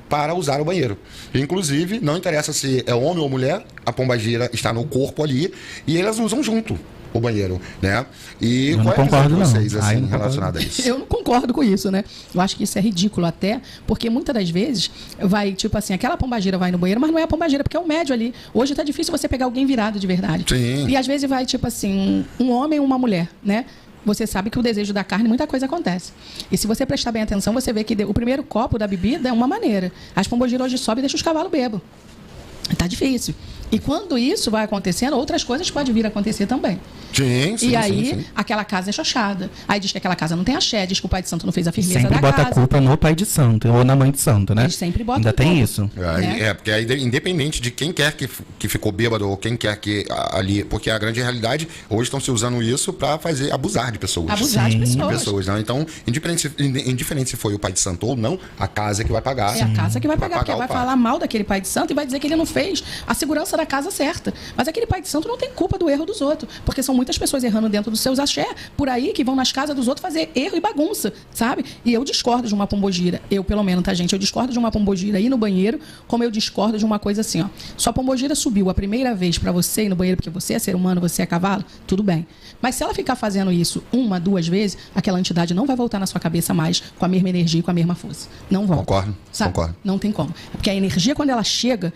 para usar o banheiro. Inclusive, não interessa se é homem ou mulher, a pombagira está no corpo ali e elas usam junto o banheiro, né? E Eu não qual é a visão concordo, de não. vocês, Eu assim, não concordo. relacionada a isso? Eu não concordo com isso, né? Eu acho que isso é ridículo até, porque muitas das vezes vai, tipo assim, aquela pombagira vai no banheiro, mas não é a pombagira, porque é o médio ali. Hoje tá difícil você pegar alguém virado de verdade. Sim. E às vezes vai, tipo assim, um homem e uma mulher, né? Você sabe que o desejo da carne, muita coisa acontece. E se você prestar bem atenção, você vê que o primeiro copo da bebida é uma maneira. As pombogiras hoje sobem e deixam os cavalos bebos. Tá difícil. E quando isso vai acontecendo, outras coisas podem vir a acontecer também. Sim, sim, E aí, sim. aquela casa é xoxada. Aí diz que aquela casa não tem axé, diz que o pai de santo não fez a firmeza Sempre da bota a casa. culpa no pai de santo ou na mãe de santo, né? Eles sempre botam Ainda a tem culpa. isso. Né? Porque aí, independente de quem quer que ficou bêbado ou quem quer que ali, porque a grande realidade, hoje estão se usando isso para abusar de pessoas. Abusar de Sim. pessoas. Né? Então, indiferente se foi o pai de santo ou não, a casa é que vai pagar. É a casa que vai pagar, porque o vai pato. falar mal daquele pai de santo e vai dizer que ele não fez a segurança da casa certa. Mas aquele pai de santo não tem culpa do erro dos outros, porque são muitas pessoas errando dentro dos seus axé por aí que vão nas casas dos outros fazer erro e bagunça, sabe? E eu discordo de uma pombogira. Eu, pelo menos, tá, gente? Eu discordo de uma pombogira ir no banheiro, como eu discordo de uma coisa assim, ó. Sua pombogira subiu a primeira vez pra você ir no banheiro porque você é ser humano, você é cavalo, tudo bem. Mas se ela ficar fazendo isso 1, 2 vezes, aquela entidade não vai voltar na sua cabeça mais com a mesma energia e com a mesma força. Não volta. Concordo, Sabe? concordo. Não tem como. Porque a energia, quando ela chega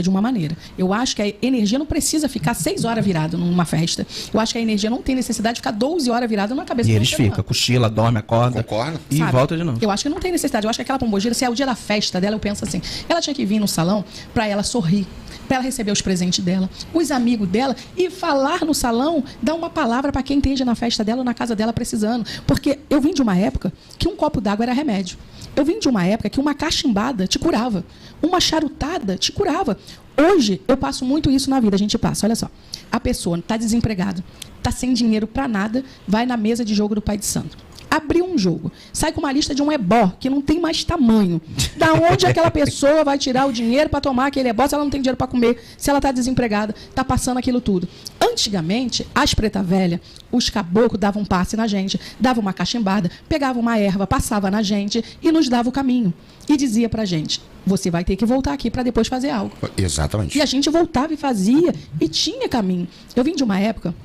de uma maneira. Eu acho que a energia não precisa ficar 6 horas virada numa festa. Eu acho que a energia não tem necessidade de ficar 12 horas virada numa cabeça E de um eles ser humano. ficam, cochila, dorme, acorda. Concordo. E Sabe? volta de novo. Eu acho que não tem necessidade. Eu acho que aquela pombogira, se é o dia da festa dela, eu penso assim, ela tinha que vir no salão para ela sorrir, para ela receber os presentes dela, os amigos dela e falar no salão, dar uma palavra para quem esteja na festa dela ou na casa dela precisando. Porque eu vim de uma época que um copo d'água era remédio. Eu vim de uma época que uma cachimbada te curava, uma charutada te curava. Hoje, eu passo muito isso na vida, a gente passa, olha só. A pessoa está desempregada, está sem dinheiro para nada, vai na mesa de jogo do Pai de Santo. Abriu um jogo, sai com uma lista de um ebó que não tem mais tamanho. Da onde aquela pessoa vai tirar o dinheiro para tomar aquele ebó se ela não tem dinheiro para comer, se ela está desempregada, está passando aquilo tudo? Antigamente, as preta velha, os caboclos davam um passe na gente, davam uma cachimbada, pegavam uma erva, passava na gente e nos dava o caminho. E dizia pra gente, você vai ter que voltar aqui para depois fazer algo. Exatamente. E a gente voltava e fazia, e tinha caminho. Eu vim de uma época,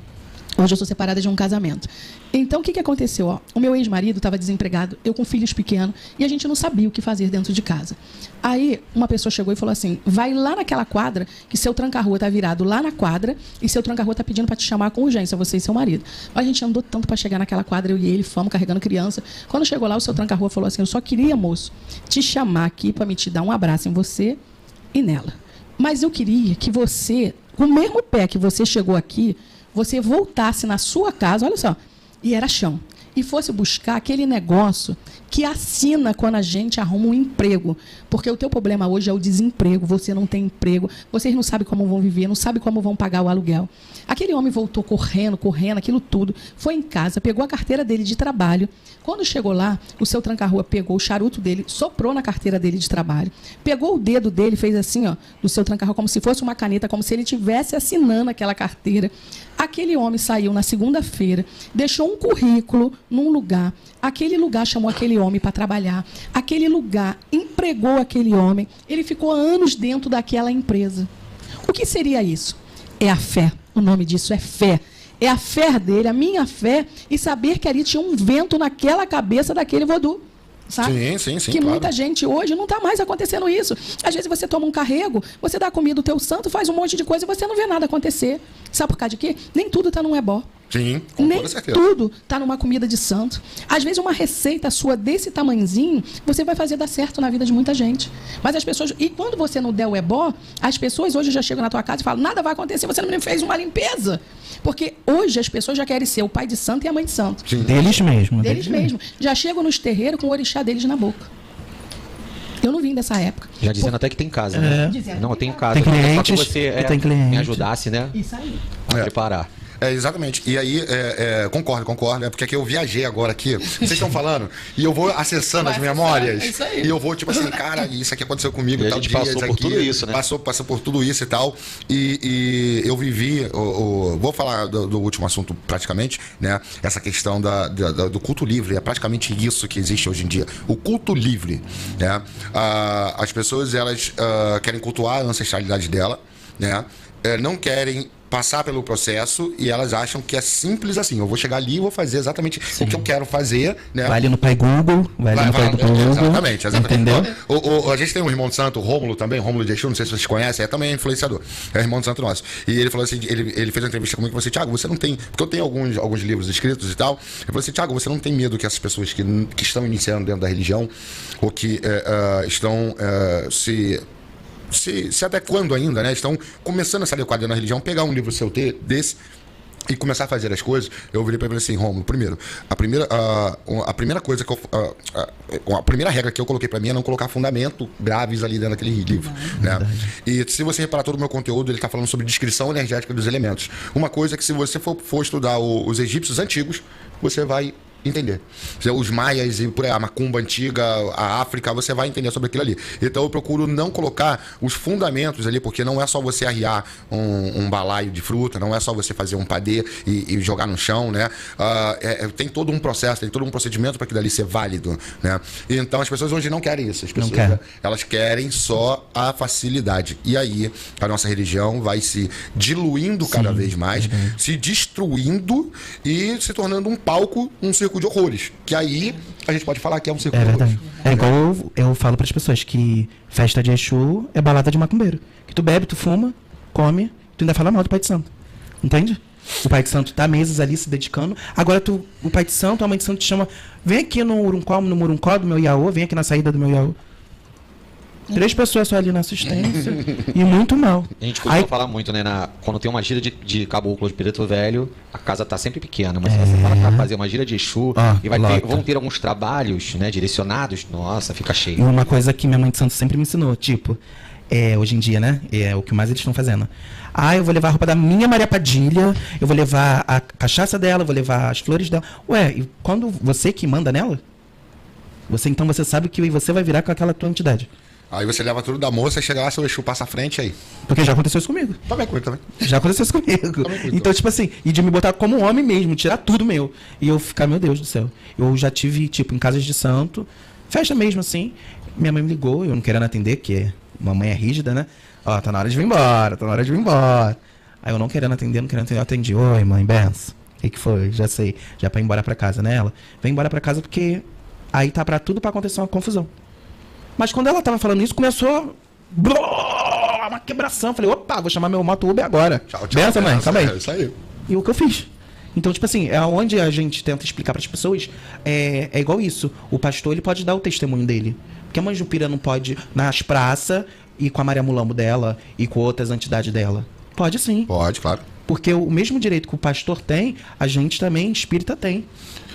hoje eu sou separada de um casamento. Então, o que aconteceu? Ó, o meu ex-marido estava desempregado, eu com filhos pequenos, e a gente não sabia o que fazer dentro de casa. Aí, uma pessoa chegou e falou assim, vai lá naquela quadra, que seu tranca-rua está virado lá na quadra, e seu tranca-rua está pedindo para te chamar com urgência, você e seu marido. A gente andou tanto para chegar naquela quadra, eu e ele, fomos carregando criança. Quando chegou lá, o seu tranca-rua falou assim, eu só queria, moço, te chamar aqui para me te dar um abraço em você e nela. Mas eu queria que você, com o mesmo pé que você chegou aqui, você voltasse na sua casa, olha só, e era chão, e fosse buscar aquele negócio que assina quando a gente arruma um emprego. Porque o teu problema hoje é o desemprego, você não tem emprego, vocês não sabem como vão viver, não sabem como vão pagar o aluguel. Aquele homem voltou correndo, aquilo tudo, foi em casa, pegou a carteira dele de trabalho. Quando chegou lá, o seu tranca-rua pegou o charuto dele, soprou na carteira dele de trabalho, pegou o dedo dele, fez assim, ó, do seu tranca-rua, como se fosse uma caneta, como se ele estivesse assinando aquela carteira. Aquele homem saiu na segunda-feira, deixou um currículo num lugar. Aquele lugar chamou aquele homem para trabalhar. Aquele lugar empregou aquele homem. Ele ficou anos dentro daquela empresa. O que seria isso? É a fé. O nome disso é fé. É a fé dele, a minha fé, e saber que ali tinha um vento naquela cabeça daquele vodu. Sabe? Sim, que claro. muita gente hoje não está mais acontecendo isso. Às vezes você toma um carrego, você dá comida ao teu santo, faz um monte de coisa e você não vê nada acontecer. Sabe por causa de quê? Nem tudo está num ebó. Sim, com Nem toda certeza. tudo está numa comida de santo. Às vezes uma receita sua desse tamanzinho, você vai fazer dar certo na vida de muita gente. Mas as pessoas... E quando você não der o ebó, as pessoas hoje já chegam na tua casa e falam, nada vai acontecer, você não me fez uma limpeza. Porque hoje as pessoas já querem ser o pai de santo e a mãe de santo. Sim. Deles mesmo. Deles mesmo. Já chegam nos terreiros com o orixá deles na boca. Eu não vim dessa época. Já dizendo até que tem casa, né? Dizendo Não, que tem tem casa. Tem Só que clientes você e tem cliente. me ajudasse, né? Isso aí. A preparar. Exatamente. E aí, concordo. É porque aqui eu viajei agora aqui. Vocês estão falando, e eu vou acessando Vai as acessando, memórias. é isso aí. E eu vou, tipo assim, cara, isso aqui aconteceu comigo, E a tal gente dia, passou isso por aqui, tudo isso, né? Passou por tudo isso e tal. E eu vivi, vou falar do último assunto praticamente, né? Essa questão do culto livre. É praticamente isso que existe hoje em dia. O culto livre, né? As pessoas, elas querem cultuar a ancestralidade dela, né? Não querem passar pelo processo e elas acham que é simples assim. Eu vou chegar ali e vou fazer exatamente o que eu quero fazer, né? Vai ali no Pai Google, vai ali no Pai Google. Exatamente. Entendeu? A gente tem um irmão de santo, o Rômulo também, Rômulo de Exu, não sei se vocês conhecem, é também influenciador. É irmão de santo nosso. E ele falou assim, ele fez uma entrevista comigo e falou assim, Thiago, você não tem... Porque eu tenho alguns livros escritos e tal. Ele falou assim, Thiago, você não tem medo que essas pessoas que estão iniciando dentro da religião ou que estão se adequando ainda, né? Estão começando a se adequar dentro da religião, pegar um livro seu desse e começar a fazer as coisas. Eu virei para ele assim, Rômulo, primeiro, a primeira coisa que a primeira regra que eu coloquei para mim é não colocar fundamento graves ali dentro daquele livro, né? E se você reparar todo o meu conteúdo, ele está falando sobre descrição energética dos elementos. Uma coisa é que se você for estudar os egípcios antigos, você vai entender. Os maias e por aí, a macumba antiga, a África, você vai entender sobre aquilo ali. Então eu procuro não colocar os fundamentos ali, porque não é só você arriar um balaio de fruta, não é só você fazer um padê e jogar no chão, né? Tem todo um processo, tem todo um procedimento para aquilo ali ser válido, né? Então as pessoas hoje não querem isso. As pessoas, elas querem só a facilidade. E aí a nossa religião vai se diluindo cada vez mais, se destruindo e se tornando um palco, um circo de horrores, que aí a gente pode falar que é um circo de horrores. Verdade. É igual eu falo para as pessoas que festa de Exu é balada de macumbeiro. Que tu bebe, tu fuma come, tu ainda fala mal do pai de santo. Entende? O pai de santo tá meses ali se dedicando. Agora o pai de santo, a mãe de santo te chama, vem aqui no Muruncó do meu Iaô, vem aqui na saída do meu Iaô. 3 pessoas só ali na assistência e muito mal. A gente costuma falar muito, né? Quando tem uma gira de caboclo de preto velho, a casa tá sempre pequena. Mas se você fala pra fazer uma gira de Exu e vão ter alguns trabalhos, né, direcionados, nossa, fica E cheio. uma coisa que minha mãe de santo sempre me ensinou, tipo, hoje em dia, né? É o que mais eles estão fazendo. Eu vou levar a roupa da minha Maria Padilha, eu vou levar a cachaça dela, eu vou levar as flores dela. Ué, e quando você que manda nela, então você sabe que você vai virar com aquela tua entidade. Aí você leva tudo da moça e chega lá, seu Exu passa à frente aí. Porque já aconteceu isso comigo. Também comigo, também. Já aconteceu isso comigo. Então, tipo assim, e de me botar como homem mesmo, tirar tudo meu. E eu ficar, meu Deus do céu. Eu já tive, tipo, em casas de santo, festa mesmo assim. Minha mãe me ligou, eu não querendo atender, porque mamãe é rígida, né? Ó, tá na hora de vir embora, tá na hora de vir embora. Aí eu não querendo atender, eu atendi. Oi, mãe, benção. O que foi? Já sei. Já pra ir embora pra casa, né? Ela, vem embora pra casa porque aí tá pra tudo pra acontecer uma confusão. Mas quando ela tava falando isso, começou uma quebração. Falei, opa, vou chamar meu moto Uber agora. Tchau. Benção, mãe, calma aí. É isso aí. E o que eu fiz? Então, tipo assim, é onde a gente tenta explicar para as pessoas, é igual isso. O pastor, ele pode dar o testemunho dele. Porque a mãe Jupira não pode nas praças e com a Maria Mulambo dela e com outras entidades dela. Pode sim. Pode, claro. Porque o mesmo direito que o pastor tem, a gente também, espírita, tem.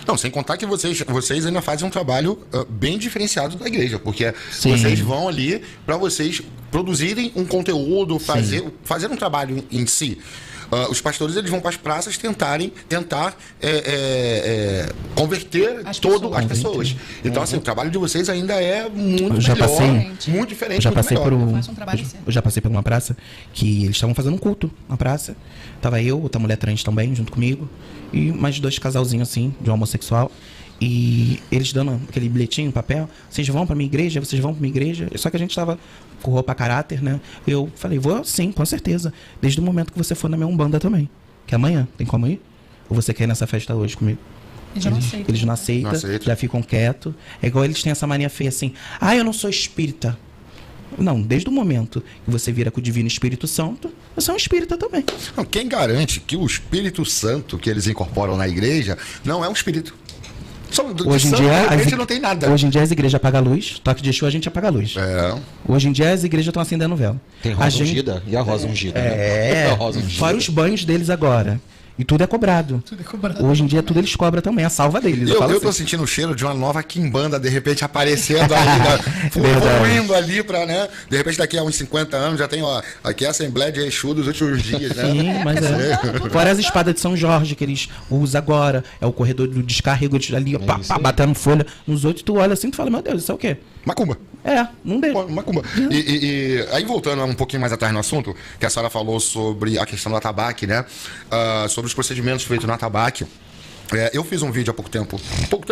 Não, sem contar que vocês ainda fazem um trabalho bem diferenciado da igreja, porque vocês vão ali para vocês produzirem um conteúdo, fazer um trabalho em si. Os pastores, eles vão para as praças tentar converter as pessoas. Então, assim, o trabalho de vocês ainda é muito melhor, muito diferente, eu já passei Eu já passei por uma praça que eles estavam fazendo um culto na praça. Tava eu, outra mulher trans também, junto comigo, e mais 2 casalzinhos assim, de um homossexual. E eles dando aquele bilhetinho, papel, vocês vão pra minha igreja, vocês vão pra minha igreja. Só que a gente tava com roupa a caráter, né? Eu falei, vou sim, com certeza. Desde o momento que você for na minha Umbanda também. Que amanhã, tem como ir? Ou você quer ir nessa festa hoje comigo? Eles não aceitam, já ficam quietos. É igual eles têm essa mania feia assim, eu não sou espírita. Não, desde o momento que você vira com o Divino Espírito Santo, você é um espírita também. Não, quem garante que o Espírito Santo que eles incorporam na igreja não é um espírito? Hoje em dia, a gente não tem nada. Hoje em dia as igrejas apagam a luz, toque de Exu a gente apaga a luz. Hoje em dia as igrejas estão acendendo vela. Tem rosa ungida e a rosa ungida. A rosa ungida. Fora os banhos deles agora. E tudo é cobrado. Hoje em dia tudo eles cobram também, a salva deles. Eu tô sentindo o cheiro de uma nova quimbanda de repente aparecendo ali, fluindo ali pra, né? De repente daqui a uns 50 anos já tem, aqui a Assembleia de Exu dos últimos dias, né? Sim, mas fora as espadas de São Jorge que eles usam agora, é o corredor do descarrego, eles ali, batendo folha nos outros, tu olha assim e fala, meu Deus, isso é o quê? Macumba. Não deixa. Macumba. E aí, voltando um pouquinho mais atrás no assunto, que a senhora falou sobre a questão do atabaque, né? Sobre os procedimentos feitos no atabaque. Eu fiz um vídeo há pouco tempo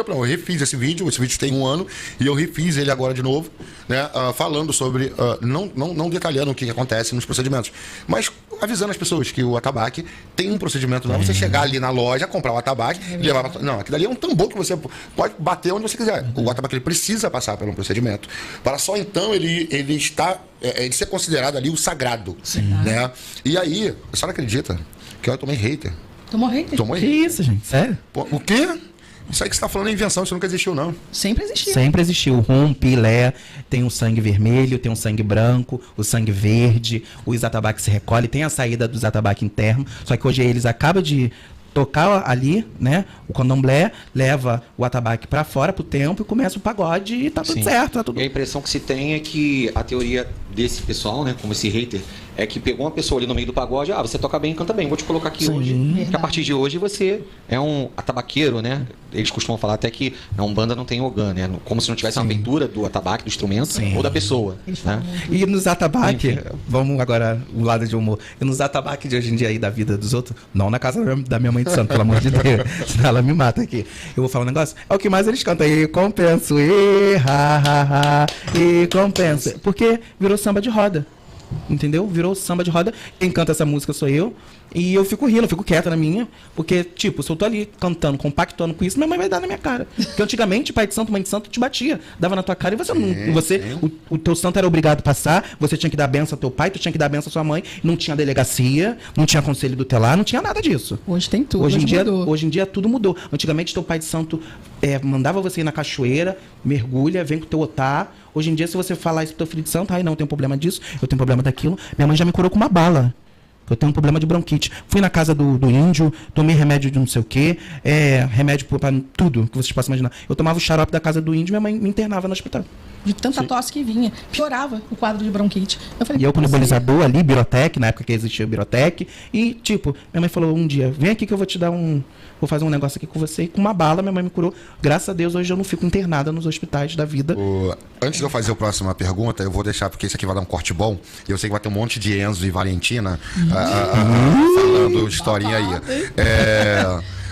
não, eu refiz esse vídeo tem 1 ano, e eu refiz ele agora de novo, né, falando sobre, não detalhando o que acontece nos procedimentos, mas avisando as pessoas que o atabaque tem um procedimento, não é você chegar ali na loja, comprar o atabaque e levar pra... Não, aquilo ali é um tambor que você pode bater onde você quiser. O atabaque, ele precisa passar por um procedimento, para só então ele ser considerado ali o sagrado, né? E aí, a senhora acredita que eu tomei hater? Tomou hater? Que isso, gente? Sério? O quê? Isso aí que você tá falando é invenção, isso nunca existiu, não. Sempre existiu. Sempre existiu. Rum, pilé, tem um sangue vermelho, tem um sangue branco, o sangue verde, os atabaques se recolhem, tem a saída dos atabaques internos, só que hoje eles acabam de tocar ali, né? O candomblé leva o atabaque pra fora, pro templo, e começa o pagode e tá tudo certo. Tá tudo... E a impressão que se tem é que a teoria desse pessoal, né, como esse hater, é que pegou uma pessoa ali no meio do pagode, você toca bem, canta bem, vou te colocar aqui hoje. Que a partir de hoje você é um atabaqueiro, né? Eles costumam falar até que a Umbanda não tem ogã, né? Como se não tivesse uma aventura do atabaque, do instrumento, ou da pessoa. Né? E nos atabaques, vamos agora o lado de humor, e nos atabaques de hoje em dia aí da vida dos outros, não na casa da minha mãe de santo, pelo amor de Deus, senão ela me mata aqui. Eu vou falar um negócio, é o que mais eles cantam, e compenso, e compensa, porque virou samba de roda. Entendeu? Virou samba de roda. Quem canta essa música sou eu. E eu fico rindo, eu fico quieta na minha. Porque, tipo, se eu tô ali cantando, compactuando com isso, minha mãe vai dar na minha cara. Porque antigamente, pai de santo, mãe de santo te batia. Dava na tua cara e você não. O teu santo era obrigado a passar. Você tinha que dar benção ao teu pai, tu tinha que dar benção à sua mãe. Não tinha delegacia, não tinha conselho tutelar, não tinha nada disso. Hoje tem tudo. Hoje em dia tudo mudou. Antigamente, teu pai de santo mandava você ir na cachoeira, mergulha, vem com o teu otá. Hoje em dia, se você falar isso pro teu filho de santo, não, eu tenho problema disso, eu tenho problema daquilo. Minha mãe já me curou com uma bala. Eu tenho um problema de bronquite. Fui na casa do índio, tomei remédio de não sei o quê, remédio pra tudo que vocês possam imaginar. Eu tomava o xarope da casa do índio e minha mãe me internava no hospital. De tanta tosse que vinha, piorava o quadro de bronquite. Eu falei, e eu com o nebulizador ali, Birotec, na época que existia o Birotec, e tipo, minha mãe falou um dia, vem aqui que eu vou te dar vou fazer um negócio aqui com você, e com uma bala minha mãe me curou. Graças a Deus, hoje eu não fico internada nos hospitais da vida. Antes de eu fazer a próxima pergunta, eu vou deixar, porque isso aqui vai dar um corte bom, e eu sei que vai ter um monte de Enzo e Valentina falando historinha aí.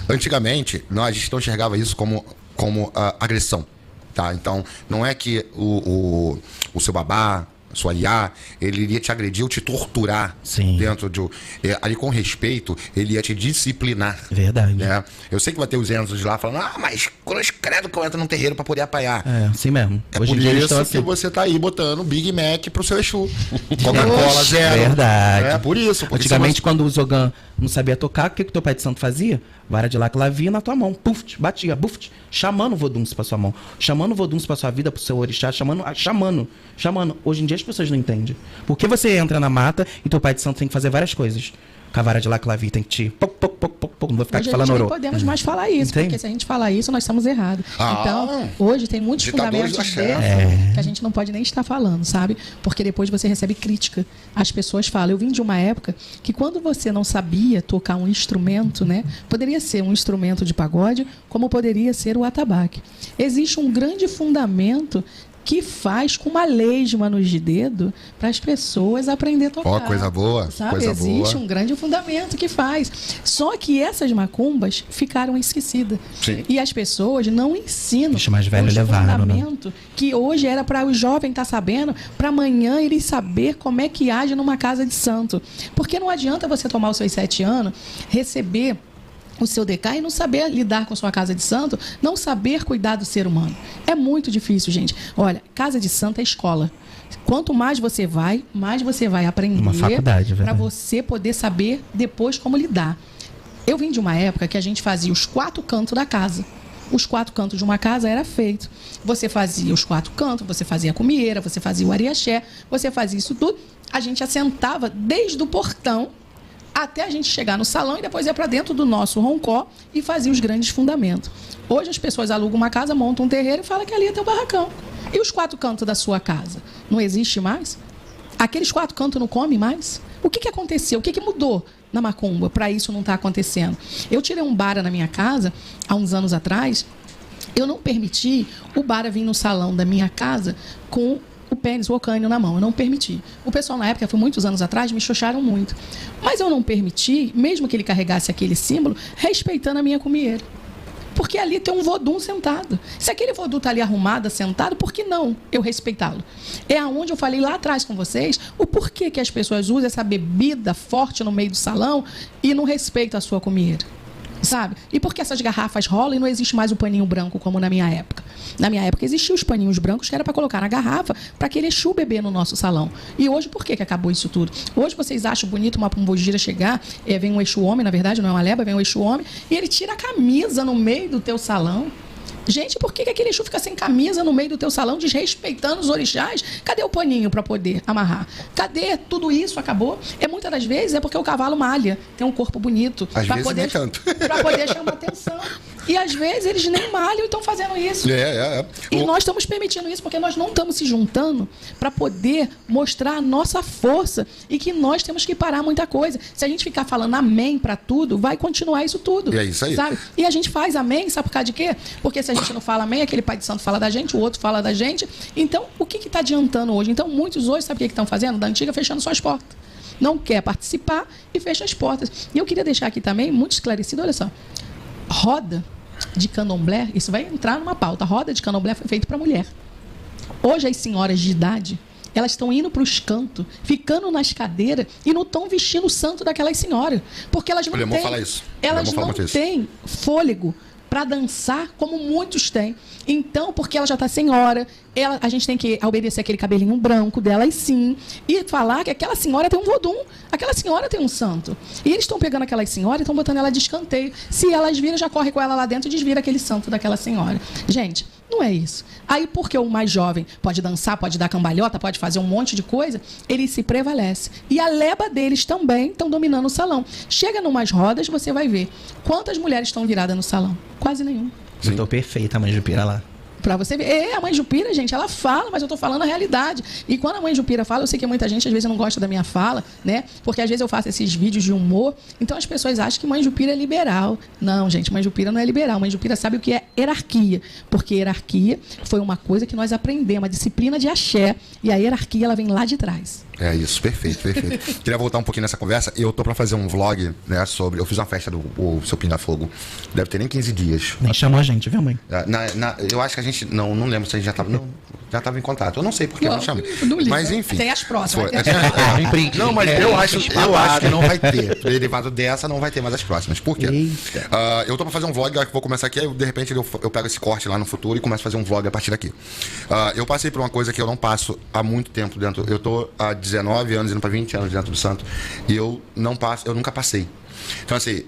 Antigamente, a gente não enxergava isso como agressão. Tá? Então, não é que o seu babá, a sua iá, ele iria te agredir ou te torturar. Sim. Dentro de... ali com respeito, ele ia te disciplinar. Verdade. Né? Eu sei que vai ter os Enzos lá falando, mas cruz credo que eu entro num terreiro pra poder apanhar. Assim mesmo. Hoje por isso que você tá aí botando Big Mac pro seu Exu. Coca-Cola zero. Verdade. É por isso. Antigamente, quando o Zogan não sabia tocar, o que teu pai de santo fazia? Vara de lá que lavia na tua mão. Puf, batia, buf, chamando vodunço pra sua mão. Chamando vodunço pra sua vida, pro seu orixá, chamando. Hoje em dia as pessoas não entendem. Por que você entra na mata e teu pai de santo tem que fazer várias coisas? Com a vara de lá que lavia tem que te... não vou ficar aqui falando hoje orô. não podemos mais falar isso, porque se a gente falar isso, nós estamos errados. Então, hoje tem muitos fundamentos desses que a gente não pode nem estar falando, sabe? Porque depois você recebe crítica. As pessoas falam. Eu vim de uma época que quando você não sabia tocar um instrumento, né? Poderia ser um instrumento de pagode, como poderia ser o atabaque. Existe um grande fundamento que faz com uma lesma nos de dedo para as pessoas aprender a tocar. Coisa boa. Sabe? Coisa Existe boa. um grande fundamento que faz. Só que essas macumbas ficaram esquecidas. Sim. E as pessoas não ensinam Deixa mais velho levar, fundamento que hoje era para o jovem estar sabendo, para amanhã ele saber como é que age numa casa de santo. Porque não adianta você tomar os seus 7 anos, receber o seu DK e não saber lidar com sua casa de santo, não saber cuidar do ser humano. É muito difícil, gente. Olha, casa de santo é escola. Quanto mais você vai aprender. Uma faculdade, para você poder saber depois como lidar. Eu vim de uma época que a gente fazia os 4 cantos da casa. Os 4 cantos de uma casa era feito. Você fazia os 4 cantos, você fazia a cumieira, você fazia o ariaxé, você fazia isso tudo. A gente assentava desde o portão até a gente chegar no salão e depois ia para dentro do nosso roncó e fazia os grandes fundamentos. Hoje as pessoas alugam uma casa, montam um terreiro e falam que ali é teu barracão. E os 4 cantos da sua casa? Não existe mais? Aqueles 4 cantos não comem mais? O que aconteceu? O que mudou na macumba para isso não estar acontecendo? Eu tirei um bara na minha casa há uns anos atrás. Eu não permiti o bara vir no salão da minha casa com o pênis, o ocânio na mão. Eu não permiti. O pessoal na época, foi muitos anos atrás, me xoxaram muito. Mas eu não permiti, mesmo que ele carregasse aquele símbolo, respeitando a minha cumieira. Porque ali tem um vodum sentado. Se aquele vodum está ali arrumado, sentado, por que não eu respeitá-lo? É aonde eu falei lá atrás com vocês o porquê que as pessoas usam essa bebida forte no meio do salão e não respeitam a sua cumieira. Sabe? E por que essas garrafas rolam e não existe mais o paninho branco como na minha época? Na minha época existiam os paninhos brancos que era para colocar na garrafa para aquele Exu beber no nosso salão. E hoje por que acabou isso tudo? Hoje vocês acham bonito uma pombogira chegar, vem um Exu homem, na verdade não é uma leba, vem um Exu homem, e ele tira a camisa no meio do teu salão. Gente, por que aquele Exu fica sem camisa no meio do teu salão, desrespeitando os orixás? Cadê o paninho para poder amarrar? Cadê tudo isso? Acabou? Muitas das vezes é porque o cavalo malha, tem um corpo bonito. Às vezes nem tanto. Para poder chamar atenção. E às vezes eles nem malham e estão fazendo isso. E nós estamos permitindo isso porque nós não estamos se juntando para poder mostrar a nossa força e que nós temos que parar muita coisa. Se a gente ficar falando amém para tudo, vai continuar isso tudo. E é isso aí. Sabe? E a gente faz amém, sabe por causa de quê? Porque se a gente não fala amém, aquele pai de santo fala da gente, o outro fala da gente. Então, o que está adiantando hoje? Então, muitos hoje, sabe o que estão fazendo? Da antiga, fechando suas portas. Não quer participar e fecha as portas. E eu queria deixar aqui também, muito esclarecido, olha só. Roda de candomblé, isso vai entrar numa pauta. Roda de candomblé foi feito para mulher. Hoje, as senhoras de idade, elas estão indo para os cantos, ficando nas cadeiras e não estão vestindo o santo daquelas senhoras. Porque elas não O Lemon têm, fala isso. O elas Lemon fala não muito isso. têm fôlego para dançar como muitos têm. Então, porque ela já está senhora, a gente tem que obedecer aquele cabelinho branco dela, e sim, e falar que aquela senhora tem um vodum, aquela senhora tem um santo. E eles estão pegando aquelas senhoras e estão botando ela de escanteio. Se elas viram, já corre com ela lá dentro e desvira aquele santo daquela senhora. Gente, não é isso. Aí, porque o mais jovem pode dançar, pode dar cambalhota, pode fazer um monte de coisa, ele se prevalece. E a leba deles também estão dominando o salão. Chega numas rodas, você vai ver quantas mulheres estão viradas no salão. Quase nenhuma. Sim. Tô perfeita, a mãe Jupira lá. Pra você ver. A mãe Jupira, gente, ela fala, mas eu tô falando a realidade. E quando a mãe Jupira fala, eu sei que muita gente às vezes não gosta da minha fala, né? Porque às vezes eu faço esses vídeos de humor, então as pessoas acham que mãe Jupira é liberal. Não, gente, mãe Jupira não é liberal. Mãe Jupira sabe o que é hierarquia. Porque hierarquia foi uma coisa que nós aprendemos, a disciplina de axé. E a hierarquia, ela vem lá de trás. É isso, perfeito, perfeito. Queria voltar um pouquinho nessa conversa. Eu tô pra fazer um vlog, né, sobre... Eu fiz uma festa do Seu Pinga Fogo. Deve ter nem 15 dias. Nem chamou a gente, viu, mãe? Eu acho que a gente... Não lembro se a gente já tava... Não, já tava em contato. Eu não sei porque eu não chamei. Não liga. Mas enfim. Tem as próximas. Foi. Não, mas eu acho que não vai ter. Derivado dessa, não vai ter mais as próximas. Por quê? Eu tô pra fazer um vlog, vou começar aqui, aí de repente eu pego esse corte lá no futuro e começo a fazer um vlog a partir daqui. Eu passei por uma coisa que eu não passo há muito tempo dentro. Eu tô há 19 anos, indo pra 20 anos dentro do santo. E eu nunca passei. Então, assim,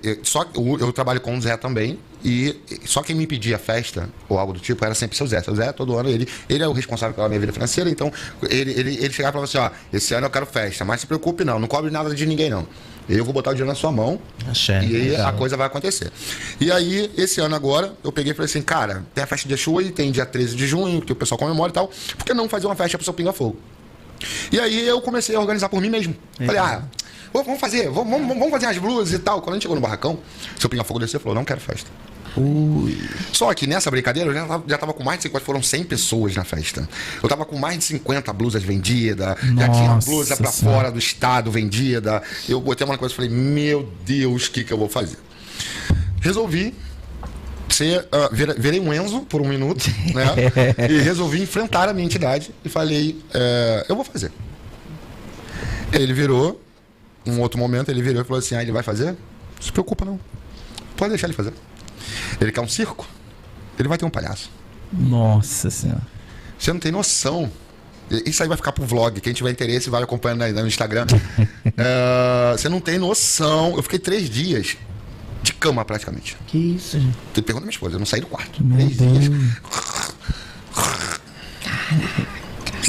eu trabalho com o Zé também. E só quem me pedia festa ou algo do tipo era sempre seu Zé. Seu Zé, todo ano, ele é o responsável pela minha vida financeira. Então, ele chegava e falava assim: ó, esse ano eu quero festa, mas se preocupe não cobre nada de ninguém não. Eu vou botar o dinheiro na sua mão. Axé, e aí legal. a coisa vai acontecer. E aí, esse ano agora, eu peguei e falei assim: cara, tem a festa de Exu e tem dia 13 de junho, que o pessoal comemora e tal. Por que não fazer uma festa pro Seu Pinga Fogo? E aí eu comecei a organizar por mim mesmo. Falei, vamos fazer as blusas e tal. Quando a gente chegou no barracão, Seu Pinga Fogo desceu e falou: não quero festa. Só que nessa brincadeira eu já tava com mais de 50, foram 100 pessoas na festa. Eu tava com mais de 50 blusas vendidas, já tinha blusa pra fora do estado vendida. Eu botei uma coisa e falei: meu Deus, o que eu vou fazer? Resolvi virei um Enzo por um minuto, né? E resolvi enfrentar a minha entidade e falei: eu vou fazer. Ele virou, um outro momento, ele virou e falou assim: ele vai fazer? Não se preocupa não, pode deixar ele fazer. Ele quer um circo? Ele vai ter um palhaço. Nossa Senhora. Você não tem noção. Isso aí vai ficar pro vlog. Quem tiver interesse vai acompanhando aí no Instagram. Você não tem noção. Eu fiquei 3 dias de cama praticamente. Que isso, gente? Tu pergunta à minha esposa, eu não saí do quarto. Meu 3 dias.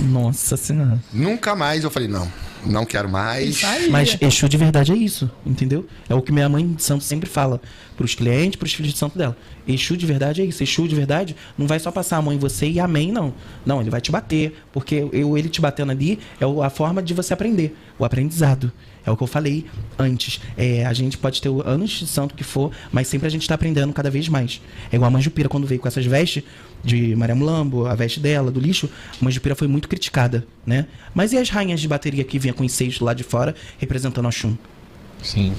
Nossa Senhora. Nunca mais eu falei: não quero mais. Isso aí. Mas Exu de verdade é isso, entendeu? É o que minha mãe de santo sempre fala pros clientes, pros filhos de santo dela. Exu de verdade é isso. Exu de verdade não vai só passar a mão em você e amém, não. Não, ele vai te bater. Porque ele te batendo ali é a forma de você aprender. O aprendizado. É o que eu falei antes. A gente pode ter anos de santo que for, mas sempre a gente está aprendendo cada vez mais. É igual a Mãe Jupira, quando veio com essas vestes de Maria Mulambo, a veste dela, do lixo, a Mãe Jupira foi muito criticada, né? Mas e as rainhas de bateria que vinham com os seios lá de fora, representando a Oxum? Sim.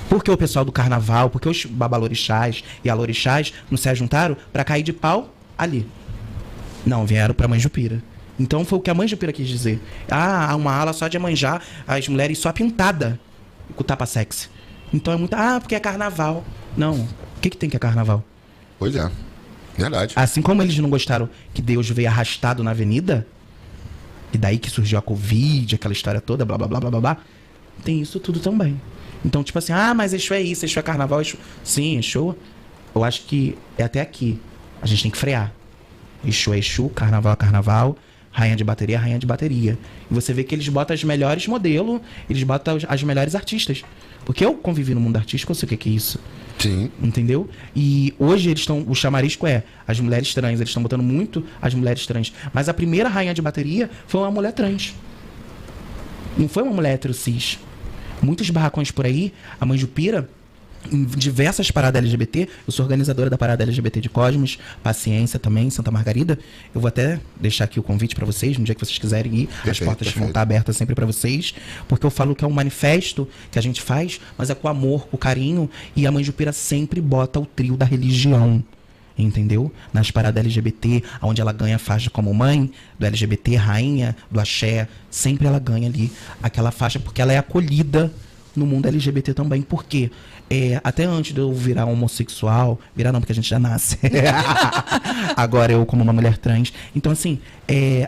Por que o pessoal do carnaval, por que os babalorixás e alorixás não se ajuntaram para cair de pau ali? Não, vieram para Mãe Jupira. Então foi o que a Mãe Jupira quis dizer. Há uma ala só de Iemanjá, as mulheres só pintada com tapa sexy. Então é muito... porque é carnaval. Não. O que tem que é carnaval? Pois é. Verdade. Assim como eles não gostaram que Deus veio arrastado na avenida, e daí que surgiu a Covid, aquela história toda, blá, blá, blá, blá, blá, blá, tem isso tudo também. Então, tipo assim, mas Exu é isso, Exu é carnaval, Exu... Sim, Exu, eu acho que é até aqui. A gente tem que frear. Exu é Exu, carnaval é carnaval, rainha de bateria é rainha de bateria. E você vê que eles botam os melhores modelos, eles botam as melhores artistas. Porque eu convivi no mundo artístico, eu sei o que é isso. Sim. Entendeu? E hoje eles estão... O chamarisco é as mulheres trans. Eles estão botando muito as mulheres trans. Mas a primeira rainha de bateria foi uma mulher trans. Não foi uma mulher hétero cis. Muitos barracões por aí, a Mãe Jupira, em diversas paradas LGBT, eu sou organizadora da parada LGBT de Cosmos, Paciência também, Santa Margarida. Eu vou até deixar aqui o convite para vocês, no dia que vocês quiserem ir. As portas vão estar abertas sempre para vocês, porque eu falo que é um manifesto que a gente faz, mas é com amor, com carinho, e a Mãe Jupira sempre bota o trio da religião. entendeu? Nas paradas LGBT, onde ela ganha faixa como mãe do LGBT, rainha do axé, sempre ela ganha ali aquela faixa, porque ela é acolhida no mundo LGBT também. Por quê? Até antes de eu virar homossexual, virar não, porque a gente já nasce. Agora eu como uma mulher trans. Então, assim,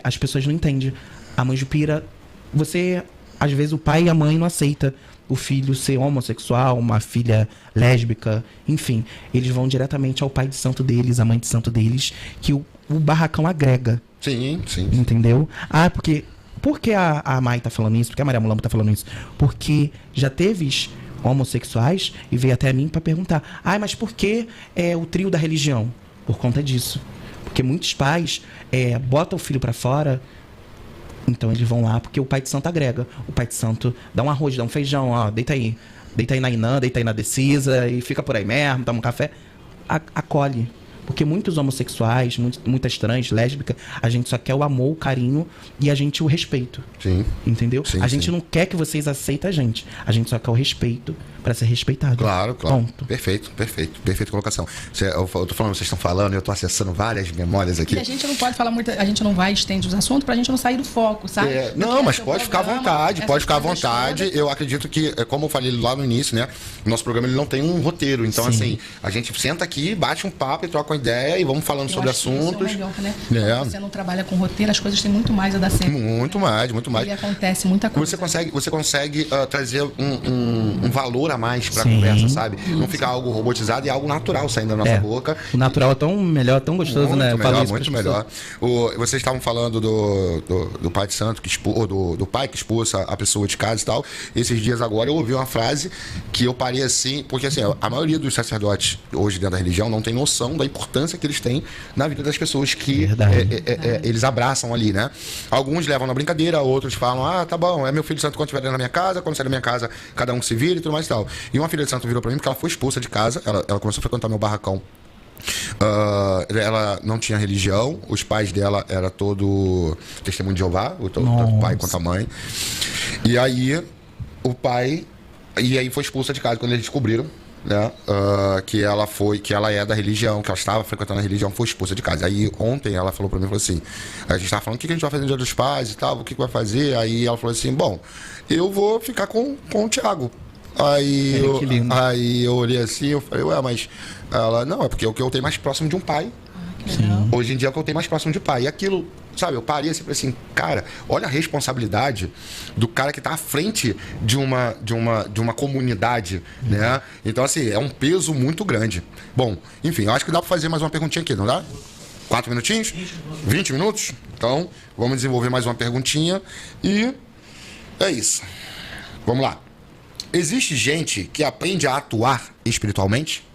as pessoas não entendem. A mãe Jupira, às vezes o pai e a mãe não aceitam o filho ser homossexual, uma filha lésbica, enfim. Eles vão diretamente ao pai de santo deles, a mãe de santo deles, que o barracão agrega. Sim. Entendeu? Por que a Mai tá falando isso? Por que a Maria Mulambo tá falando isso? Porque já teve homossexuais e veio até a mim para perguntar: mas por que o trio da religião? Por conta disso. Porque muitos pais botam o filho para fora, então eles vão lá porque o pai de santo agrega. O pai de santo dá um arroz, dá um feijão, ó, deita aí na Inã, deita aí na Decisa e fica por aí mesmo, toma um café. Acolhe. Porque muitos homossexuais, muitas trans, lésbicas, a gente só quer o amor, o carinho e a gente o respeito. Sim. Entendeu? Sim, a gente não quer que vocês aceitem a gente só quer o respeito para ser respeitado. Claro. Ponto. Perfeita colocação. Eu tô falando, vocês estão falando, eu tô acessando várias memórias aqui. E a gente não pode falar muito, a gente não vai estender os assuntos pra gente não sair do foco, sabe? Não, mas pode ficar à vontade, todas. Eu acredito que, como eu falei lá no início, né? O nosso programa ele não tem um roteiro. Então, assim, a gente senta aqui, bate um papo e troca uma ideia e vamos falando sobre assuntos. Isso é o melhor, né? Quando você não trabalha com roteiro, as coisas têm muito mais a dar certo. Muito mais. E acontece muita coisa. Você consegue trazer um valor a mais pra conversa, sabe? Não fica algo robotizado e algo natural saindo da nossa boca. O natural é tão melhor, tão gostoso, muito né? Eu falo melhor, isso muito melhor. Vocês estavam falando do pai de santo, do pai que expulsa a pessoa de casa e tal. Esses dias agora eu ouvi uma frase que eu parei assim, porque assim, a maioria dos sacerdotes hoje dentro da religião não tem noção da importância que eles têm na vida das pessoas que eles abraçam ali, né? Alguns levam na brincadeira, outros falam: tá bom, é meu filho de santo quando estiver dentro da minha casa, quando sair da minha casa, cada um se vira e tudo mais e tal. E uma filha de santo virou pra mim porque ela foi expulsa de casa, ela começou a frequentar meu barracão. Ela não tinha religião, os pais dela eram todo testemunho de Jeová, tanto o pai quanto a mãe. E aí foi expulsa de casa quando eles descobriram, né, que ela é da religião, que ela estava frequentando a religião, foi expulsa de casa. Aí ontem ela falou pra mim, falou assim, a gente estava falando o que a gente vai fazer no Dia dos Pais e tal, o que vai fazer. Aí ela falou assim: bom, eu vou ficar com o Thiago. Aí eu olhei assim, eu falei: mas ela, não, é porque é o que eu tenho mais próximo de um pai. Hoje em dia é o que eu tenho mais próximo de pai. E aquilo, sabe, eu parei assim, falei assim: cara, olha a responsabilidade do cara que tá à frente de uma comunidade, né? Então, assim, é um peso muito grande. Bom, enfim, eu acho que dá pra fazer mais uma perguntinha aqui, não dá? 4 minutinhos? 20 minutos? Então, vamos desenvolver mais uma perguntinha e é isso. Vamos lá. Existe gente que aprende a atuar espiritualmente?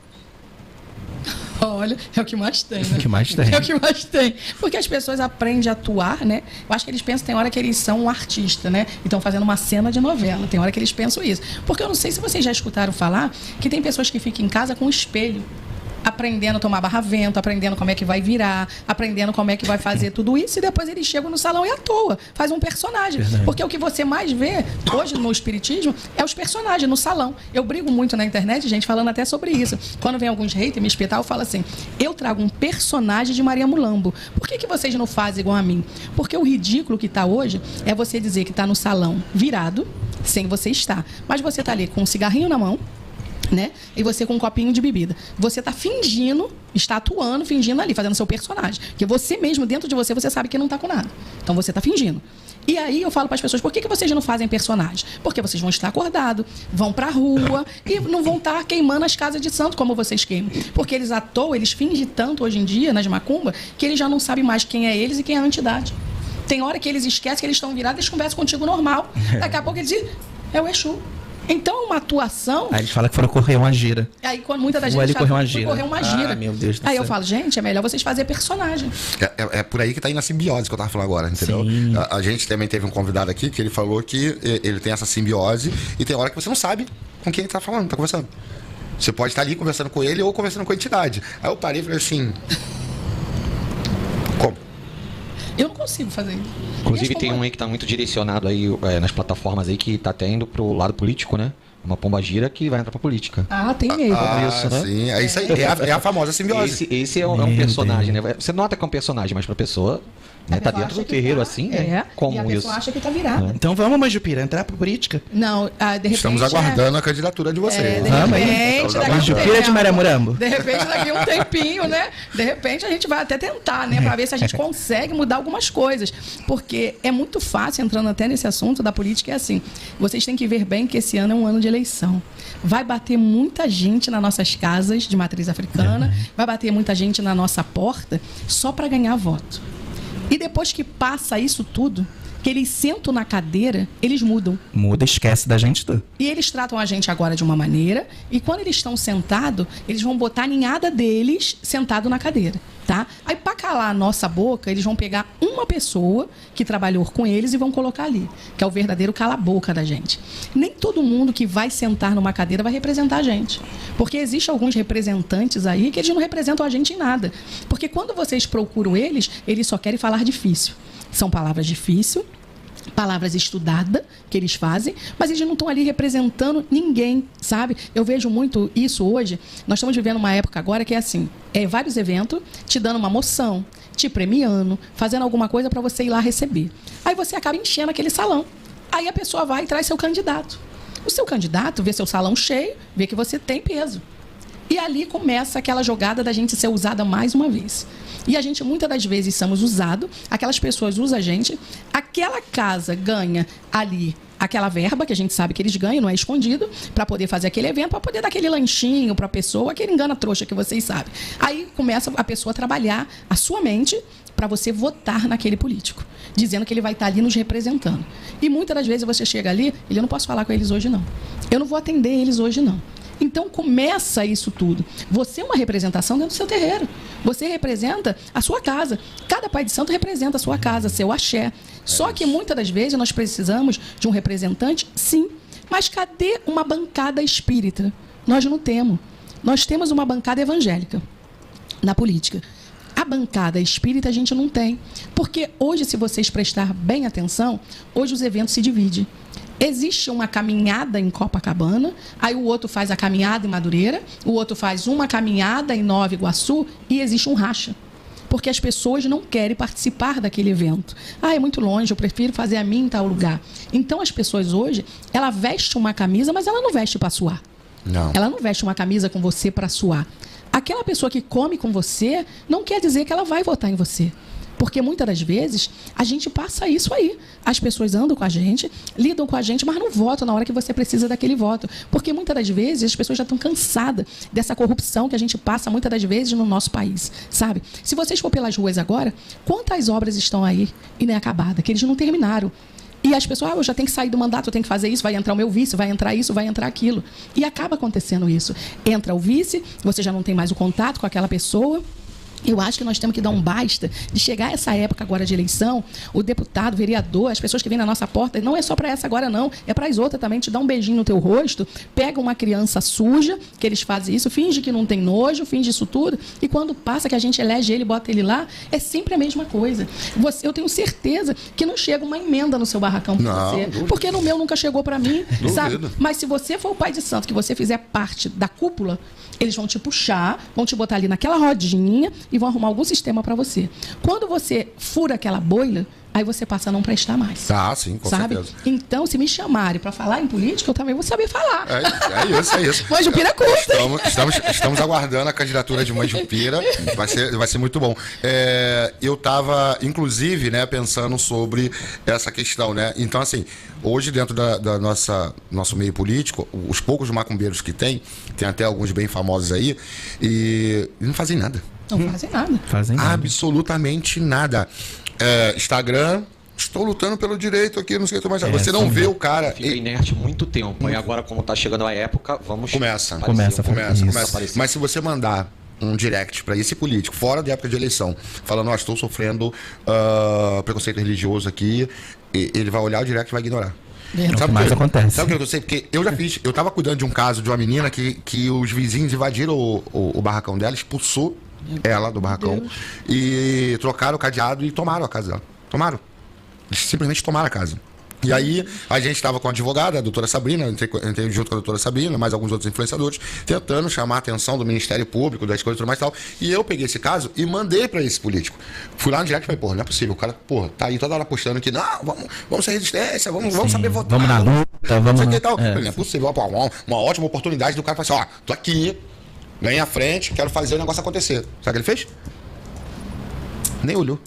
Olha, é o que mais tem, né? É o que mais tem. É o que mais tem. Porque as pessoas aprendem a atuar, né? Eu acho que eles pensam, tem hora que eles são um artista, né? E estão fazendo uma cena de novela. Tem hora que eles pensam isso. Porque eu não sei se vocês já escutaram falar que tem pessoas que ficam em casa com um espelho, aprendendo a tomar barra-vento, aprendendo como é que vai virar, aprendendo como é que vai fazer tudo isso, e depois eles chegam no salão e atuam, faz um personagem. Verdade. Porque o que você mais vê hoje no espiritismo é os personagens no salão. Eu brigo muito na internet, gente, falando até sobre isso. Quando vem alguns haters me espetar, eu falo assim: eu trago um personagem de Maria Mulambo. Por que vocês não fazem igual a mim? Porque o ridículo que está hoje é você dizer que está no salão virado, sem você estar. Mas você está ali com um cigarrinho na mão, né? E você com um copinho de bebida. Você está fingindo, está atuando, fingindo ali, fazendo seu personagem. Porque você mesmo, dentro de você, você sabe que não está com nada. Então você está fingindo. E aí eu falo para as pessoas: por que vocês não fazem personagem? Porque vocês vão estar acordados, vão para a rua e não vão estar queimando as casas de santo como vocês queimam. Porque eles atuam, eles fingem tanto hoje em dia nas macumbas que eles já não sabem mais quem é eles e quem é a entidade. Tem hora que eles esquecem que eles estão virados, eles conversam contigo normal. Daqui a pouco eles dizem: é o Exu. Então, uma atuação... Aí eles falam que foram correr uma gira. Aí, quando muita da gente ele correu uma foi gira. correr uma gira. Meu Deus do Aí céu. eu falo: gente, é melhor vocês fazerem personagem. É por aí que tá indo a simbiose que eu tava falando agora, entendeu? Sim. A gente também teve um convidado aqui que ele falou que ele tem essa simbiose e tem hora que você não sabe com quem ele tá falando, tá conversando. Você pode estar ali conversando com ele ou conversando com a entidade. Aí eu parei e falei assim: como? Eu não consigo fazer isso. Inclusive E as tem um aí que tá muito direcionado aí nas plataformas aí, que tá até indo pro lado político, né? Uma pombagira que vai entrar pra política. Ah, tem medo. isso, né? Sim, é isso aí. É a famosa simbiose. Esse é um personagem, né? Você nota que é um personagem, mas pra pessoa, né, tá dentro do terreiro assim, né? É, e a Como pessoa isso? acha que tá virada. Então vamos, Manjupira, entrar pra política? Não, de repente... Estamos aguardando a candidatura de vocês. de Vamos aí. repente, daqui a um Manjupira de tempo. Maramurambo. De repente, daqui a um tempinho, né? De repente, a gente vai até tentar, né? Pra ver se a gente consegue mudar algumas coisas. Porque é muito fácil, entrando até nesse assunto da política, é assim. Vocês têm que ver bem que esse ano é um ano de eleição. Vai bater muita gente nas nossas casas de matriz africana, vai bater muita gente na nossa porta só para ganhar voto. E depois que passa isso tudo, que eles sentam na cadeira, eles mudam. Muda, esquece da gente tudo. E eles tratam a gente agora de uma maneira, e quando eles estão sentados, eles vão botar a ninhada deles sentado na cadeira, tá? Aí, para calar a nossa boca, eles vão pegar uma pessoa que trabalhou com eles e vão colocar ali, que é o verdadeiro cala-boca da gente. Nem todo mundo que vai sentar numa cadeira vai representar a gente. Porque existem alguns representantes aí que eles não representam a gente em nada. Porque quando vocês procuram eles só querem falar difícil. São palavras difíceis, palavras estudadas que eles fazem, mas eles não estão ali representando ninguém, sabe? Eu vejo muito isso hoje. Nós estamos vivendo uma época agora que é assim, vários eventos te dando uma moção, te premiando, fazendo alguma coisa para você ir lá receber. Aí você acaba enchendo aquele salão. Aí a pessoa vai e traz seu candidato. O seu candidato vê seu salão cheio, vê que você tem peso. E ali começa aquela jogada da gente ser usada mais uma vez. E a gente, muitas das vezes, somos usados, aquelas pessoas usam a gente, aquela casa ganha ali aquela verba, que a gente sabe que eles ganham, não é escondido, para poder fazer aquele evento, para poder dar aquele lanchinho para a pessoa, aquele engana trouxa que vocês sabem. Aí começa a pessoa a trabalhar a sua mente para você votar naquele político, dizendo que ele vai estar ali nos representando. E muitas das vezes você chega ali, eu não posso falar com eles hoje, não. Eu não vou atender eles hoje, não. Então começa isso tudo. Você é uma representação dentro do seu terreiro. Você representa a sua casa. Cada pai de santo representa a sua casa, seu axé. Só que muitas das vezes nós precisamos de um representante, sim. Mas cadê uma bancada espírita? Nós não temos. Nós temos uma bancada evangélica na política. A bancada espírita a gente não tem. Porque hoje, se vocês prestar bem atenção, hoje os eventos se dividem. Existe uma caminhada em Copacabana, aí o outro faz a caminhada em Madureira, o outro faz uma caminhada em Nova Iguaçu e existe um racha. Porque as pessoas não querem participar daquele evento. Ah, é muito longe, eu prefiro fazer a minha em tal lugar. Então as pessoas hoje, ela veste uma camisa, mas ela não veste para suar. Não. Ela não veste uma camisa com você para suar. Aquela pessoa que come com você não quer dizer que ela vai votar em você. Porque muitas das vezes a gente passa isso aí. As pessoas andam com a gente, lidam com a gente, mas não votam na hora que você precisa daquele voto. Porque muitas das vezes as pessoas já estão cansadas dessa corrupção que a gente passa muitas das vezes no nosso país, sabe? Se vocês for pelas ruas agora, quantas obras estão aí inacabadas, que eles não terminaram? E as pessoas, eu já tenho que sair do mandato, eu tenho que fazer isso, vai entrar o meu vice, vai entrar isso, vai entrar aquilo. E acaba acontecendo isso. Entra o vice, você já não tem mais o contato com aquela pessoa. Eu acho que nós temos que dar um basta de chegar a essa época agora de eleição, o deputado, o vereador, as pessoas que vêm na nossa porta, não é só para essa agora não, é para as outras também, te dá um beijinho no teu rosto, pega uma criança suja, que eles fazem isso, finge que não tem nojo, finge isso tudo, e quando passa que a gente elege ele, bota ele lá, é sempre a mesma coisa. Eu tenho certeza que não chega uma emenda no seu barracão para você, porque no meu nunca chegou para mim, sabe? Mas se você for o pai de santo, que você fizer parte da cúpula, eles vão te puxar, vão te botar ali naquela rodinha e vão arrumar algum sistema para você. Quando você fura aquela boina, aí você passa a não prestar mais. Ah, sim, com certeza. Então, se me chamarem para falar em política, eu também vou saber falar. É isso. Manjupira curta. Estamos aguardando a candidatura de Manjupira. Vai ser muito bom. Eu estava, inclusive, né, pensando sobre essa questão, né? Então, assim, hoje, dentro da nosso meio político, os poucos macumbeiros que tem até alguns bem famosos aí, e não fazem nada. Não fazem nada. Fazem nada. Absolutamente nada. Instagram, estou lutando pelo direito aqui, não sei o que mais. Você não vê o cara. Fica inerte muito tempo. E agora, como tá chegando a época, vamos... Começa. Isso. Mas se você mandar um direct para esse político, fora da época de eleição, falando, estou sofrendo preconceito religioso aqui, ele vai olhar o direct e vai ignorar. Sabe o que mais acontece? Sabe o que eu sei? Porque eu já fiz. Eu tava cuidando de um caso de uma menina que os vizinhos invadiram o barracão dela, expulsou ela do barracão e trocaram o cadeado e tomaram a casa dela. Tomaram. Eles simplesmente tomaram a casa. E aí, a gente estava com a advogada, a doutora Sabrina, entrei junto com a doutora Sabrina, mais alguns outros influenciadores, tentando chamar a atenção do Ministério Público, das coisas e tudo mais e tal. E eu peguei esse caso e mandei para esse político. Fui lá no direct e falei, porra, não é possível. O cara, porra, tá aí toda hora postando que, não, vamos ser resistência, vamos saber votar. Vamos na luta, vamos Não sei o que na... e tal. Falei, não é possível. Pô, uma ótima oportunidade do cara falar assim, ó, tô aqui, ganhei a frente, quero fazer o negócio acontecer. Sabe o que ele fez? Nem olhou.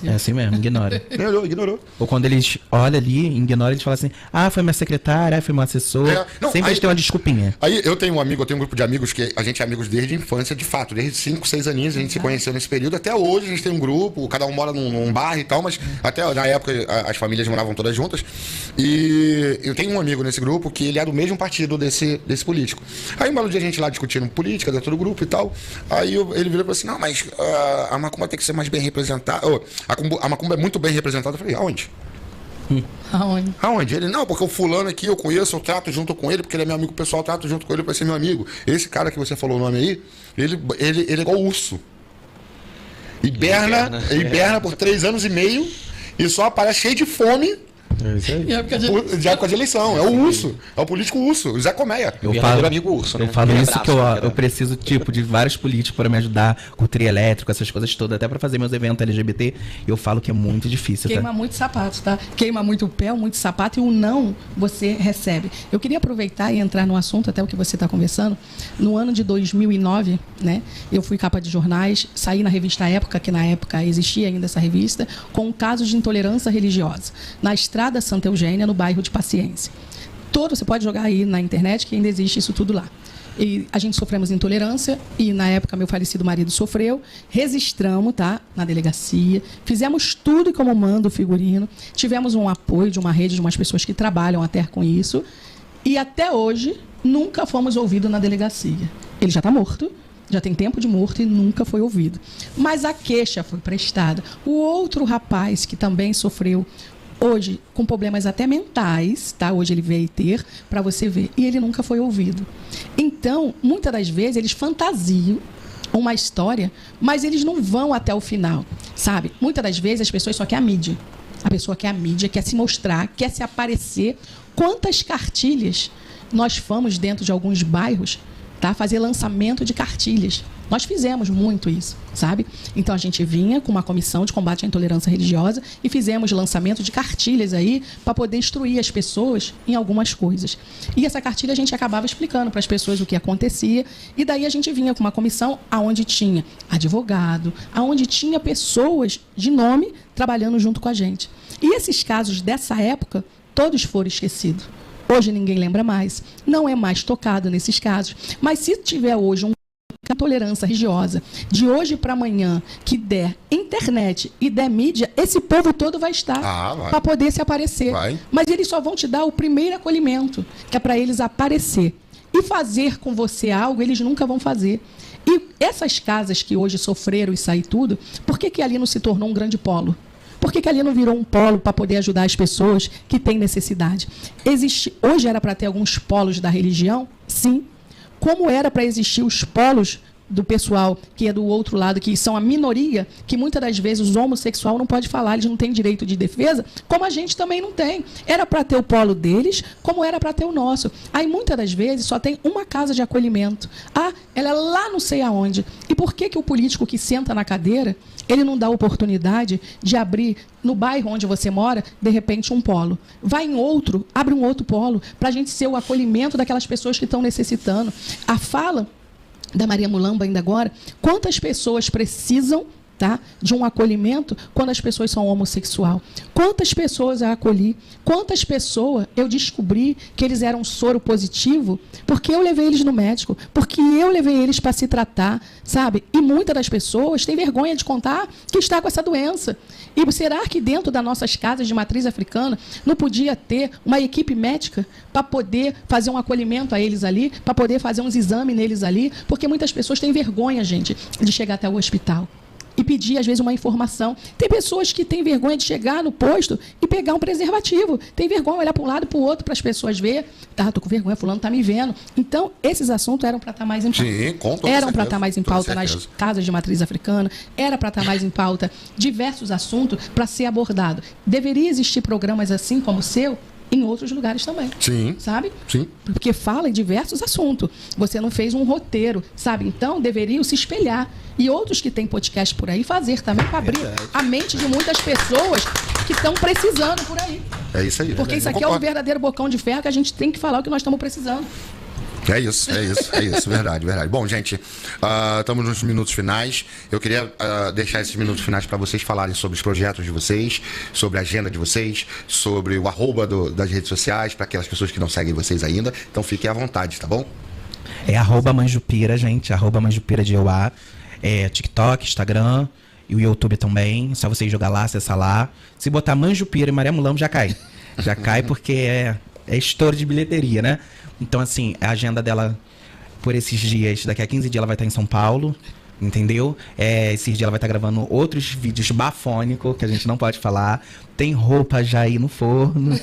É assim mesmo, ignora. Nem olhou, ignorou. Ou quando eles olham ali, ignoram, eles falam assim, foi minha secretária, foi meu assessor. Não, Sempre eles têm uma desculpinha. Aí eu tenho um grupo de amigos que a gente é amigos desde a infância, de fato, desde 5, 6 aninhos, a gente se conheceu nesse período. Até hoje a gente tem um grupo, cada um mora num bairro e tal, mas até na época as famílias moravam todas juntas. E eu tenho um amigo nesse grupo que ele é do mesmo partido desse político. Aí um belo dia a gente lá discutindo política dentro do grupo e tal. Aí ele virou e falou assim, não, mas a macumba tem que ser mais bem representada. A macumba é muito bem representada. Eu falei, aonde? Aonde? Ele, não, porque o fulano aqui eu conheço, eu trato junto com ele, porque ele é meu amigo pessoal, eu trato junto com ele pra ser meu amigo. Esse cara que você falou o nome aí, ele é igual urso. Hiberna por 3 anos e meio e só aparece cheio de fome. É isso aí. De época de eleição. É o urso. É o político urso, o Zé Colmeia. Eu falo amigo urso, né? Eu falo isso Abraço, que cara. eu preciso, de vários políticos para me ajudar com o trio elétrico, essas coisas todas, até para fazer meus eventos LGBT. Eu falo que é muito difícil, Queima tá? muito sapato, tá? Queima muito o pé, muito sapato, e o não você recebe. Eu queria aproveitar e entrar no assunto, até o que você está conversando. No ano de 2009, né, eu fui capa de jornais, saí na revista Época, que na época existia ainda essa revista, com um caso de intolerância religiosa, na Estrada Santa Eugênia, no bairro de Paciência. Você pode jogar aí na internet, que ainda existe isso tudo lá. E a gente sofremos intolerância e na época meu falecido marido sofreu, registramos, tá, na delegacia, fizemos tudo como manda o figurino, tivemos um apoio de uma rede de umas pessoas que trabalham até com isso e até hoje nunca fomos ouvidos na delegacia. Ele já está morto, já tem tempo de morto e nunca foi ouvido. Mas a queixa foi prestada. O outro rapaz que também sofreu hoje, com problemas até mentais, tá? Hoje ele veio ter, para você ver. E ele nunca foi ouvido. Então, muitas das vezes, eles fantasiam uma história, mas eles não vão até o final, sabe? Muitas das vezes, as pessoas só querem a mídia. A pessoa quer a mídia, quer se mostrar, quer se aparecer. Quantas cartilhas nós fomos dentro de alguns bairros, tá? Fazer lançamento de cartilhas. Nós fizemos muito isso, sabe? Então a gente vinha com uma comissão de combate à intolerância religiosa e fizemos lançamento de cartilhas aí para poder instruir as pessoas em algumas coisas. E essa cartilha a gente acabava explicando para as pessoas o que acontecia e daí a gente vinha com uma comissão aonde tinha advogado, aonde tinha pessoas de nome trabalhando junto com a gente. E esses casos dessa época, todos foram esquecidos. Hoje ninguém lembra mais, não é mais tocado nesses casos. Mas se tiver hoje intolerância religiosa, de hoje para amanhã, que der internet e der mídia, esse povo todo vai estar para poder se aparecer. Mas eles só vão te dar o primeiro acolhimento, que é para eles aparecer. E fazer com você algo, eles nunca vão fazer. E essas casas que hoje sofreram isso aí tudo, por que ali não se tornou um grande polo? Por que ali não virou um polo para poder ajudar as pessoas que têm necessidade? Hoje era para ter alguns polos da religião? Sim. Como era para existir os polos do pessoal que é do outro lado, que são a minoria, que muitas das vezes os homossexuais não podem falar, eles não têm direito de defesa, como a gente também não tem. Era para ter o polo deles, como era para ter o nosso. Aí muitas das vezes só tem uma casa de acolhimento. Ela é lá não sei aonde. E por que o político que senta na cadeira, ele não dá a oportunidade de abrir no bairro onde você mora, de repente, um polo? Vai em outro, abre um outro polo, para a gente ser o acolhimento daquelas pessoas que estão necessitando. A fala da Maria Mulamba ainda agora, quantas pessoas precisam, tá, de um acolhimento quando as pessoas são homossexuais? Quantas pessoas eu acolhi? Quantas pessoas eu descobri que eles eram soro positivo porque eu levei eles no médico, porque eu levei eles para se tratar, sabe? E muitas das pessoas têm vergonha de contar que está com essa doença. E será que dentro das nossas casas de matriz africana não podia ter uma equipe médica para poder fazer um acolhimento a eles ali, para poder fazer uns exames neles ali? Porque muitas pessoas têm vergonha, gente, de chegar até o hospital. E pedir, às vezes, uma informação. Tem pessoas que têm vergonha de chegar no posto e pegar um preservativo. Tem vergonha de olhar para um lado e para o outro para as pessoas verem. Tá, tô com vergonha, fulano tá me vendo. Então, esses assuntos eram para estar mais em pauta. Sim, com toda Eram para certeza, estar mais em toda pauta nas certeza. casas de matriz africana, era para estar mais em pauta diversos assuntos para ser abordado. Deveria existir programas assim como o seu em outros lugares também. Sim. Sabe? Sim. Porque fala em diversos assuntos. Você não fez um roteiro, sabe? Então, deveriam se espelhar. E outros que têm podcast por aí fazer também para abrir a mente de muitas pessoas que estão precisando por aí. É isso aí. Porque isso aqui é um verdadeiro bocão de ferro que a gente tem que falar o que nós estamos precisando. É isso, verdade. Bom, gente, estamos nos minutos finais. Eu queria deixar esses minutos finais para vocês falarem sobre os projetos de vocês, sobre a agenda de vocês, sobre o @ das redes sociais, para aquelas pessoas que não seguem vocês ainda. Então fiquem à vontade, tá bom? É @Manjupira, gente, @Manjupira de EUA. É TikTok, Instagram e o YouTube também. Só vocês jogar lá, acessar lá. Se botar Manjupira e Maria Mulambo, já cai. Já cai porque é estouro de bilheteria, né? Então, assim, a agenda dela por esses dias, daqui a 15 dias ela vai estar em São Paulo, entendeu? Esses dias ela vai estar gravando outros vídeos bafônicos, que a gente não pode falar. Tem roupa já aí no forno,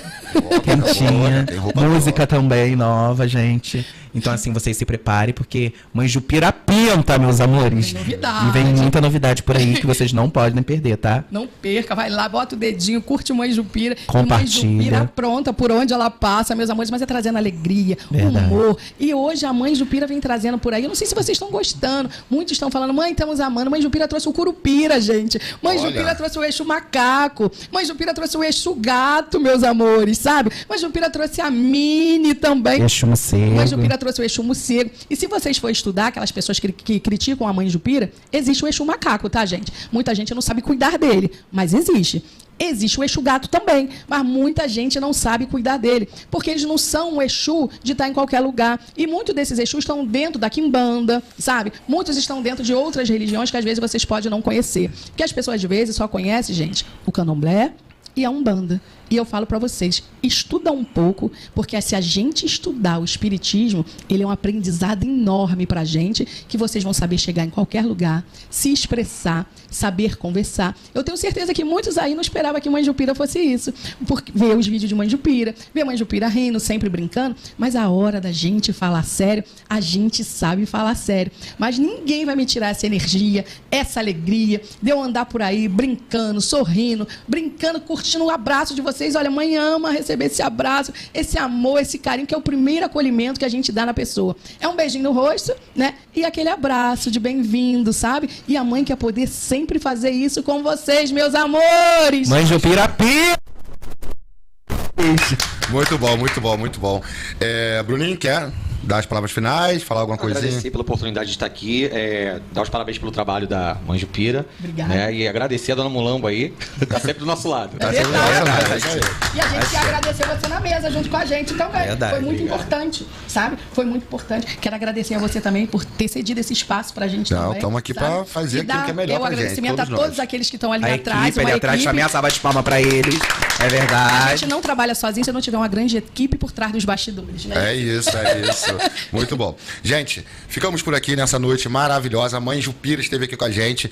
quentinha. Tem roupa Música também nova, gente. Então, assim, vocês se preparem, porque Manjupira pinta, meus amores. Tem novidade. E vem muita novidade por aí que vocês não podem perder, tá? Não perca, vai lá, bota o dedinho, curte Manjupira. Compartilha. Manjupira pronta por onde ela passa, meus amores, mas é trazendo alegria, Verdade. humor. E hoje a Manjupira vem trazendo por aí. Eu não sei se vocês estão gostando. Muitos estão falando, mãe, estamos amando. Manjupira trouxe o Curupira, gente. Manjupira Olha. trouxe o eixo macaco. Manjupira trouxe o eixo gato, meus amores, sabe? Manjupira trouxe a Mini também. Eixo morcego. Manjupira trouxe o eixo morcego. E se vocês forem estudar, aquelas pessoas que criticam a Manjupira, existe o eixo macaco, tá, gente? Muita gente não sabe cuidar dele, mas existe. Existe o Exu gato também, mas muita gente não sabe cuidar dele, porque eles não são um Exu de estar em qualquer lugar. E muitos desses Exus estão dentro da quimbanda, sabe? Muitos estão dentro de outras religiões que às vezes vocês podem não conhecer. Porque as pessoas às vezes só conhecem, gente, o candomblé e a umbanda. E eu falo para vocês, estuda um pouco, porque se a gente estudar o espiritismo, ele é um aprendizado enorme para a gente, que vocês vão saber chegar em qualquer lugar, se expressar, saber conversar. Eu tenho certeza que muitos aí não esperavam que Manjupira fosse isso, porque ver os vídeos de Manjupira, ver Manjupira rindo, sempre brincando, mas a hora da gente falar sério, a gente sabe falar sério. Mas ninguém vai me tirar essa energia, essa alegria, de eu andar por aí brincando, sorrindo, brincando, curtindo o abraço de vocês. Olha, mãe ama receber esse abraço, esse amor, esse carinho, que é o primeiro acolhimento que a gente dá na pessoa. É um beijinho no rosto, né? E aquele abraço de bem-vindo, sabe? E a mãe quer poder sempre fazer isso com vocês, meus amores. Manjupira pinta. Muito bom, muito bom, muito bom. Bruninho, quer dar as palavras finais, falar alguma coisinha? Agradecer pela oportunidade de estar aqui, dar os parabéns pelo trabalho da Manjupira. Obrigada. Né, e agradecer a dona Mulambo aí, tá sempre do nosso lado. Tá É sempre verdade. relacionado, é isso aí. E a gente quer agradecer você na mesa, junto com a gente também. Verdade. Foi muito importante, sabe? Foi muito importante. Quero agradecer a você também por ter cedido esse espaço pra gente Não, também. estamos aqui sabe? pra fazer E aquilo dar que é melhor pra gente, agradecimento todos a todos nós. aqueles que estão ali A atrás. equipe ali atrás também, a salva de palma pra eles. É A verdade. gente não trabalha sozinho se não tiver uma grande equipe por trás dos bastidores, né? É isso. Muito bom. Gente, ficamos por aqui nessa noite maravilhosa. A mãe Jupira esteve aqui com a gente.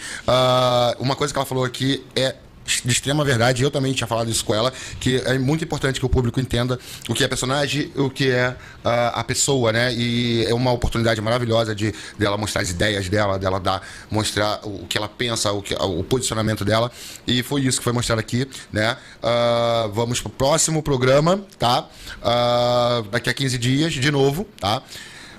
Uma coisa que ela falou aqui é de extrema verdade, eu também tinha falado isso com ela, que é muito importante que o público entenda o que é personagem, o que é a pessoa, né? E é uma oportunidade maravilhosa dela mostrar as ideias dela mostrar o que ela pensa, o posicionamento dela, e foi isso que foi mostrado aqui, né? Vamos pro próximo programa, tá? Daqui a 15 dias, de novo, tá?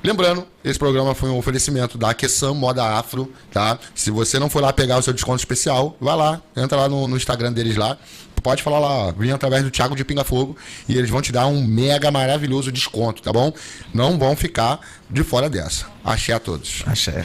Lembrando, esse programa foi um oferecimento da Aqueçam Moda Afro, tá? Se você não for lá pegar o seu desconto especial, vai lá, entra lá no Instagram deles lá, pode falar lá, ó, vem através do Thiago de Pinga Fogo, e eles vão te dar um mega maravilhoso desconto, tá bom? Não vão ficar de fora dessa. Axé a todos. Axé.